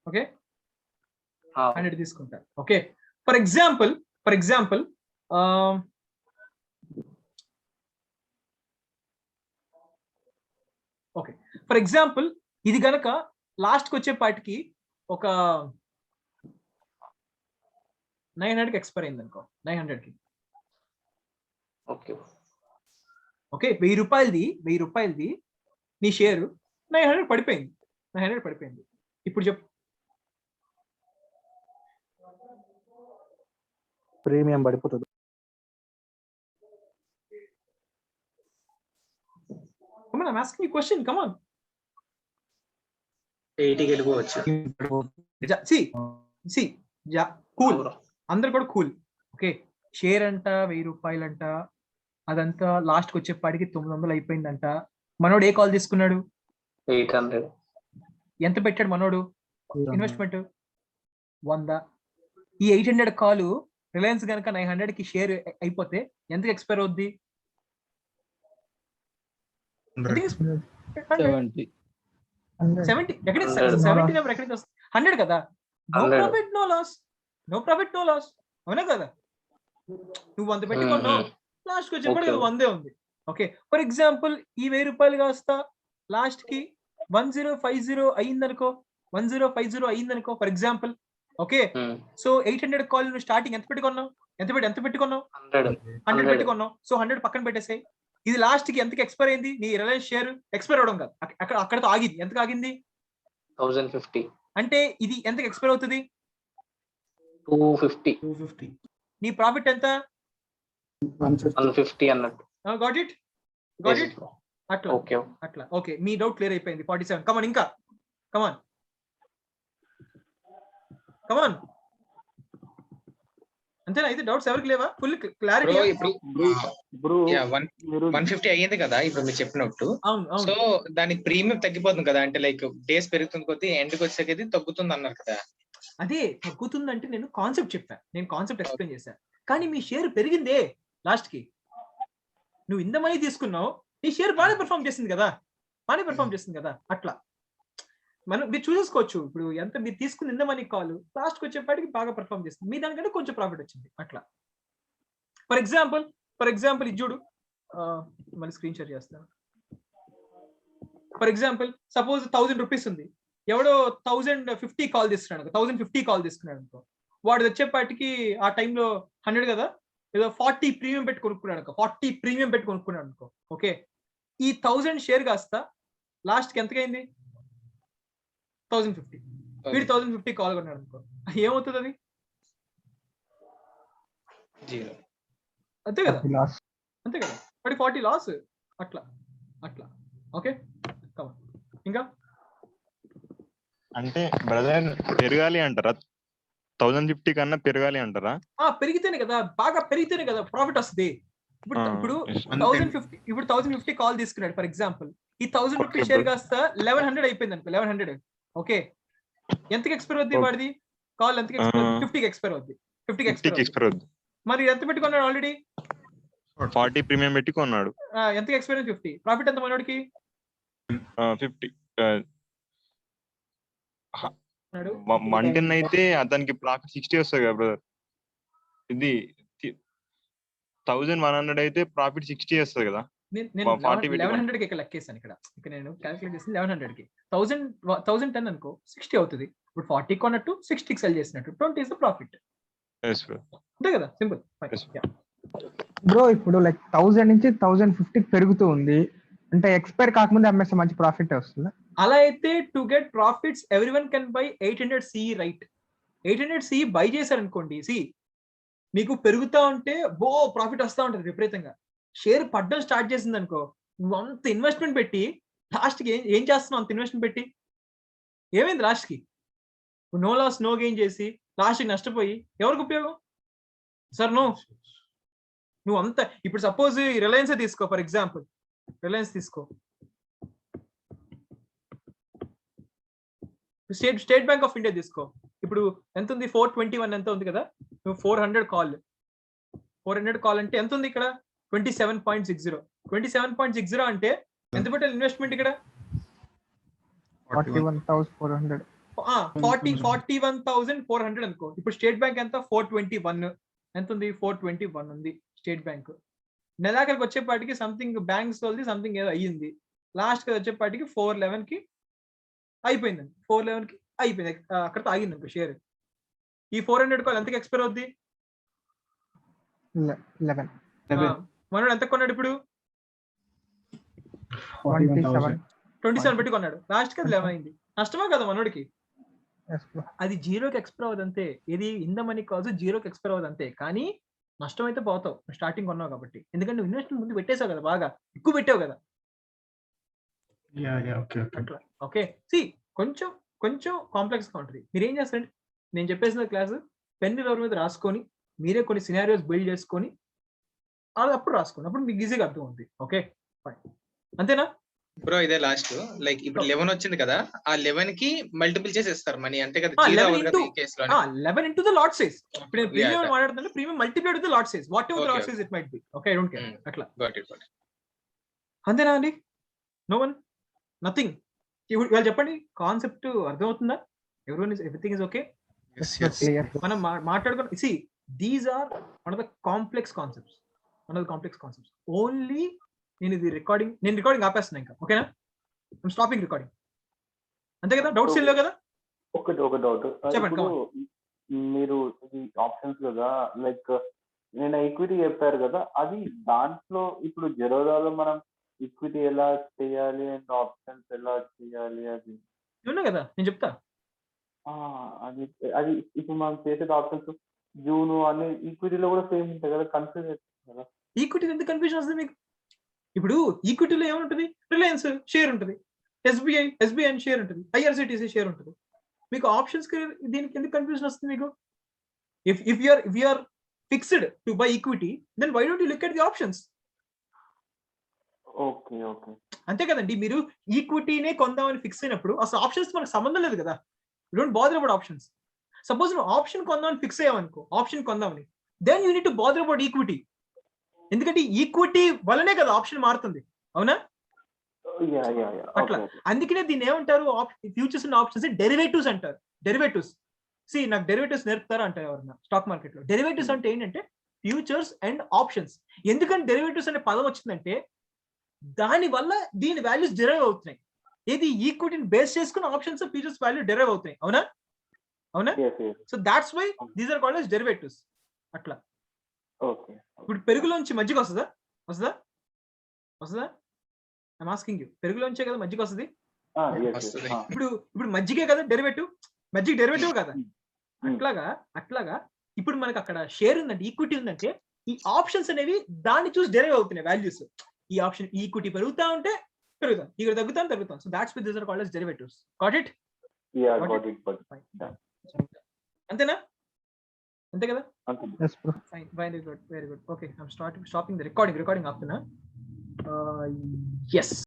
Speaker 4: ఓకే, 100 తీసుకుంటా. Okay, for example okay, for example ఇది గనక లాస్ట్కి వచ్చేపాటికి ఒక 900కి ఎక్స్పైర్ అయింది అనుకో, 900కి.
Speaker 5: ఓకే
Speaker 4: ఓకే, 1000 రూపాయలది నీ షేర్ 900 పడిపోయింది. ఇప్పుడు చెప్పు.
Speaker 8: ప్రీమియం పడిపోతుంది.
Speaker 4: Come on, I'm asking you a question. Come on.
Speaker 5: 80కి వెళ్ళిపోవచ్చు.
Speaker 4: See, కూల్, అందరు కూడా కూల్. ఓకే, షేర్ అంట 1000 రూపాయలంట, అదంతా లాస్ట్కి వచ్చేపాటికి 900 అయిపోయిందంట. మనోడు ఏ కాల్ తీసుకున్నాడు?
Speaker 5: 800.
Speaker 4: ఎంత పెట్టాడు మనోడు ఇన్వెస్ట్మెంట్? 100. ఈ 800 కాల్ రిలయన్స్ కనుక 900కి షేర్ అయిపోతే ఎంతకి ఎక్స్పైర్ అవుద్ది?
Speaker 13: 70.
Speaker 4: 70 ఎక్కడ 70 నెంబర్ ఎక్కడికి వస్తుంది? 100 కదా. నో ప్రాఫిట్ నో లాస్, అవునా కదా? నువ్వు 100 పెట్టుకున్నావు, లాస్ట్ వచ్చేప్పటికి 100 ఉంది. ఓకే, ఫర్ ఎగ్జాంపుల్ ఈ 1000 రూపాయలు కాస్త లాస్ట్ కి 1050 అయిందనుకో, 1050 అయిందనుకో for example. Okay, so 800 call నువ్వు స్టార్టింగ్ ఎంత పెట్టుకున్నావు? ఎంత పెట్టుకున్నావు? 100 పెట్టుకున్నావు. సో 100 పక్కన పెట్టేసాయి. ఇది లాస్ట్ కి ఎంతకి ఎక్స్పైర్ అయింది? నీ రిలయన్స్ షేర్ ఎక్స్పైర్ అవడం కాదు, అక్కడతో ఆగింది. ఎంతకు ఆగింది?
Speaker 5: 1050.
Speaker 4: అంటే ఇది ఎంతకి ఎక్స్పైర్ అవుతుంది?
Speaker 5: 250.
Speaker 4: నీ ప్రాఫిట్ ఎంత?
Speaker 5: 150 అన్నట్టు.
Speaker 4: Got it. అట్లా. ఓకే, మీ డౌట్ క్లియర్ అయిపోయింది. 47. కమాన్, ఇంకా కమాన్. అంతేనా? అయితే డౌట్స్ ఎవరికి లేవా? Full clarity.
Speaker 14: 150 అయ్యింది కదా ఇప్పుడు మీరు చెప్పినట్టు. సో దానికి ప్రీమియం తగ్గిపోతుంది కదా, అంటే లైక్ డేస్ పెరుగుతుంది కొద్దీ ఎండ్కి వచ్చేది తగ్గుతుంది అన్నారు కదా.
Speaker 4: అదే తగ్గుతుందంటే నేను కాన్సెప్ట్ చెప్పాను, నేను కాన్సెప్ట్ ఎక్స్ప్లెయిన్ చేశాను. కానీ మీ షేర్ పెరిగిందే లాస్ట్ కి. నువ్వు ఇంత మనీ తీసుకున్నావు, నీ షేర్ బాగా పెర్ఫార్మ్ చేసింది కదా. అట్లా మీరు చూసేసుకోవచ్చు. ఇప్పుడు ఎంత మీరు తీసుకుని ఇంత మనీ కాల్ లాస్ట్కి వచ్చేపాటికి బాగా పెర్ఫార్మ్ చేస్తుంది, మీ దానికంటే కొంచెం ప్రాఫిట్ వచ్చింది. అట్లా ఫర్ ఎగ్జాంపుల్ ఇది చూడు, మళ్ళీ స్క్రీన్ షేర్ చేస్తాను. ఫర్ ఎగ్జాంపుల్ సపోజ్ 1000 రూపీస్ ఉంది, ఎవడో 1050 కాల్ తీసుకున్నాడు, 1050 కాల్ తీసుకున్నాడు అనుకో. వాడు వచ్చేపాటికి ఆ టైంలో 100 కదా, ఏదో 40 ప్రీమియం పెట్టి కొనుక్కున్నాడు అనుకో. ఓకే, ఈ 1000 షేర్ కాస్త లాస్ట్కి ఎంతకైంది? 1050. వీడు 1050 కాల్ కొన్నాడు అనుకో, ఏమవుతుంది? అది అంతే కదా. వాడి 40 లాస్. అట్లా. ఓకే, ఇంకా
Speaker 7: అంటే బ్రదర్ పెరగాలి అంటారా? 1050 కన్నా పెరగాలి అంటారా?
Speaker 4: పెరిగితేనే కదా, బాగా పెరిగితేనే కదా ప్రాఫిట్ వస్తుంది. ఇప్పుడు 1050 కాల్ తీసుకున్నాడు ఫర్ ఎగ్జాంపుల్. ఈ 1000 రూపీస్ షేర్ కాస్త 1100 అయిపోయింది అనుకో. 1100. ఓకే, ఎంతకి ఎక్స్పైర్ అవుద్ది వాడిది కాల్? ఎంతకి ఎక్స్పైర్? 50కి ఎక్స్పైర్ అవుద్ది. 50కి ఎక్స్పైర్ అవుద్ది. మరి ఎంత పెట్టుకున్నాడు? ఆల్రెడీ
Speaker 7: 40 ప్రీమియం పెట్టి కొన్నాడు.
Speaker 4: ఎంతకి ఎక్స్పైర్? 50. ప్రాఫిట్ ఎంత మనోడికి?
Speaker 7: 50. 110 అయితే అతనికి ప్రాఫిట్ 60 వస్తుంది కదా బ్రదర్. ఇది 1100 అయితే ప్రాఫిట్ 60 వస్తుంది కదా.
Speaker 4: నేను 1100కి ఇక్కడ లెక్కేసాను. ఇక్కడ నేను క్యాలిక్యులేట్ చేసింది 1100కి. 1010 అనుకో 60 అవుతుంది. ఇప్పుడు 40 కొన్నట్టు 60కి సెల్ చేసినట్టు 20 ఇస్ ద ప్రాఫిట్. అంతే కదా, సింపుల్.
Speaker 9: బ్రో ఇప్పుడు లైక్ 1000 నుంచి 1050కి పెరుగుతూ ఉంది అంటే ఎక్స్పైర్ కాకముందే అమ్మేస్తే మంచి ప్రాఫిట్ వస్తుంది.
Speaker 4: అలా అయితే to get profits everyone can buy 800 CE, right? 800 CE by చేశారనుకోండి, మీకు పెరుగుతా ఉంటే ప్రాఫిట్ వస్తూ ఉంటుంది విపరీతంగా. షేర్ పడ్డం స్టార్ట్ చేసింది అనుకో, నువ్వు అంత ఇన్వెస్ట్మెంట్ పెట్టి లాస్ట్కి ఏం చేస్తున్నావు? అంత ఇన్వెస్ట్మెంట్ పెట్టి ఏమైంది? లాస్ట్కి నో లాస్ నో గెయిన్ చేసి లాస్ట్కి నష్టపోయి ఎవరికి ఉపయోగం? సార్ నువ్వు అంత ఇప్పుడు సపోజ్ రిలయన్స్ తీసుకో ఫర్ ఎగ్జాంపుల్. రిలయన్స్ తీసుకో, స్టేట్ బ్యాంక్ ఆఫ్ ఇండియా తీసుకో. ఇప్పుడు ఎంత ఉంది? 421 ఎంత ఉంది కదా. నువ్వు 400 కాల్ అంటే ఎంత ఉంది ఇక్కడ? 27.60. 27.60 అంటే ఎంత పెట్టాలి ఇన్వెస్ట్మెంట్ ఇక్కడ?
Speaker 9: 41,400.
Speaker 4: 41,400 అనుకో. ఇప్పుడు స్టేట్ బ్యాంక్ ఎంత? 421. ఎంత ఉంది? 421 ఉంది స్టేట్ బ్యాంక్. నెలాఖరికి వచ్చేపాటికి సంథింగ్ బ్యాంక్స్ వాళ్ళది సంథింగ్ ఏదో అయ్యింది. లాస్ట్ కి వచ్చేపాటికి 411 కి అయిపోయిందండి. 411 కి అయిపోయింది, అక్కడతో ఆగింది అనుకో షేర్. ఈ 400 కాల్ ఎంతకి ఎక్స్పైర్ అవుద్ది?
Speaker 9: 11.
Speaker 4: మనోడు ఎంత కొన్నాడు ఇప్పుడు? 27 పెట్టి కొన్నాడు. లాస్ట్ కి అది 11 అయింది. నష్టమా కదా మనోడికి? అది జీరోకి ఎక్స్పైర్ అవ్వదు అంతే. ఇది ఇన్ ద మనీ కాల్స్ జీరోకి ఎక్స్పైర్ అవ్వదు అంతే. కానీ నష్టం అయితే పోతావు స్టార్టింగ్ కొన్నావు కాబట్టి. ఎందుకంటే నువ్వు ఇన్వెస్ట్మెంట్ ముందు పెట్టేసావు కదా, బాగా ఎక్కువ పెట్టావు కదా అట్లా. ఓకే, సి కొంచెం కొంచెం కాంప్లెక్స్ గా ఉంటుంది. మీరు ఏం చేస్తారంటే నేను చెప్పేసిన క్లాస్ పెన్ ఎవరి మీద రాసుకొని మీరే కొన్ని సినారియోస్ బిల్డ్ చేసుకొని అది అప్పుడు రాసుకోండి, అప్పుడు మీకు ఈజీగా అర్థం అవుతుంది. ఓకే ఫైన్, అంతేనా
Speaker 14: బ్రో? ఇదే లాస్ట్ లైక్ ఇప్పుడు 11 వచ్చింది కదా, ఆ 11 కి మల్టిపుల్ చేసి ఇస్తారు మనీ అంతే కదా?
Speaker 4: 11 into the lot size. ఇప్పుడు నేను ప్రీమియం మాట్లాడుతుంటే premium multiplied with the lot size, whatever the lot size it might be. Okay, I don't care. అట్లా అంతేనా అండి? No one, nothing. ఇవాళ చెప్పండి, కాన్సెప్ట్ అర్థమవుతుందా? Everything is okay? మనం మాట్లాడుకున్న see these are one of the complex concepts, only నేను recording ఆపేస్తున్నా ఇంకా. ఓకేనా? I'm stopping recording. అంతే కదా? డౌట్స్ ఏం లేవు కదా?
Speaker 11: ఒక డౌట్
Speaker 4: చెప్పండి.
Speaker 11: మీరు ఆప్షన్స్ కదా, లైక్ నేను ఈక్విటీ చెప్పారు కదా, అది దాంట్లో ఇప్పుడు జెరోదాలో మనం ఈక్విటీ ఎలా చేయాలి అండ్ ఆప్షన్స్ ఎలా చేయాలి అది
Speaker 4: ఉన్నా కదా, నేను చెప్తా.
Speaker 11: అది అది ఇప్పుడు మనం చేసేది ఆప్షన్స్ జూన్ అన్ని ఈక్విటీలో కూడా సేమ్ ఉంటాయి కదా, కన్ఫ్యూజ్ అవుతుంది కదా.
Speaker 4: ఈక్విటీ ఎందుకు కన్ఫ్యూజన్ వస్తుంది మీకు? ఇప్పుడు ఈక్విటీలో ఏముంటుంది? రిలయన్స్ షేర్ ఉంటుంది, ఎస్బీఐ షేర్ ఉంటుంది, ఐఆర్సిటిసి షేర్ ఉంటుంది. మీకు ఆప్షన్స్ దీనికి ఎందుకు కన్ఫ్యూజన్ వస్తుంది మీకు? If you are fixed to buy equity, then why don't you look at the options?
Speaker 11: Okay
Speaker 4: అంతే కదండి. మీరు ఈక్విటీనే కొందామని ఫిక్స్ అయినప్పుడు అసలు ఆప్షన్స్ మనకు సంబంధం లేదు కదా. You don't bother about options. Suppose నువ్వు ఆప్షన్ కొందామని ఫిక్స్ అయ్యావనుకో, ఆప్షన్ కొందామని, then you need to bother about equity. ఎందుకంటే ఈక్విటీ వల్లనే కదా ఆప్షన్ మారుతుంది, అవునా? అట్లా అందుకనే దీన్ని ఏమంటారు? ఫ్యూచర్స్ అండ్ ఆప్షన్స్ డెరివేటివ్స్ అంటారు. డెరివేటివ్స్ నాకు డెరివేటివ్స్ నేర్పుతారా అంటారు ఎవరన్నా స్టాక్ మార్కెట్ లో. డెరివేటివ్స్ అంటే ఏంటంటే ఫ్యూచర్స్ అండ్ ఆప్షన్స్. ఎందుకంటే డెరివేటివ్స్ అనే పదం వచ్చిందంటే దాని వల్ల దీని వాల్యూస్ డెరైవ్ అవుతున్నాయి. ఏది? ఈక్విటీని బేస్ చేసుకుని ఆప్షన్స్ ఫ్యూచర్స్ వాల్యూ డెరైవ్ అవుతాయి, అవునా? So that's why these are called as derivatives. అట్లా. ఇప్పుడు పెరుగులోంచి మజ్జిగ వస్తుందా? I'm asking you. పెరుగులోంచే కదా మజ్జిగ వస్తుంది. ఇప్పుడు మజ్జిగే కదా డెరివేటివ్, మజ్జిగ డెరివేటివ్ కదా. అట్లాగా ఇప్పుడు మనకి అక్కడ షేర్ ఉందంటే, ఈక్విటీ ఉందంటే, ఈ ఆప్షన్స్ అనేవి దాన్ని చూసి డెరైవ్ అవుతున్నాయి వాల్యూస్. ఈ ఆప్షన్ ఈక్విటీ పెరుగుతా ఉంటే పెరుగుతాం, ఇక్కడ తగ్గుతాం. So that's why these are called as derivatives. Got it? అంతేనా? అంతే కదా? Fine, very good. Okay, I'm stopping the recording ఆపుతున్నా. yes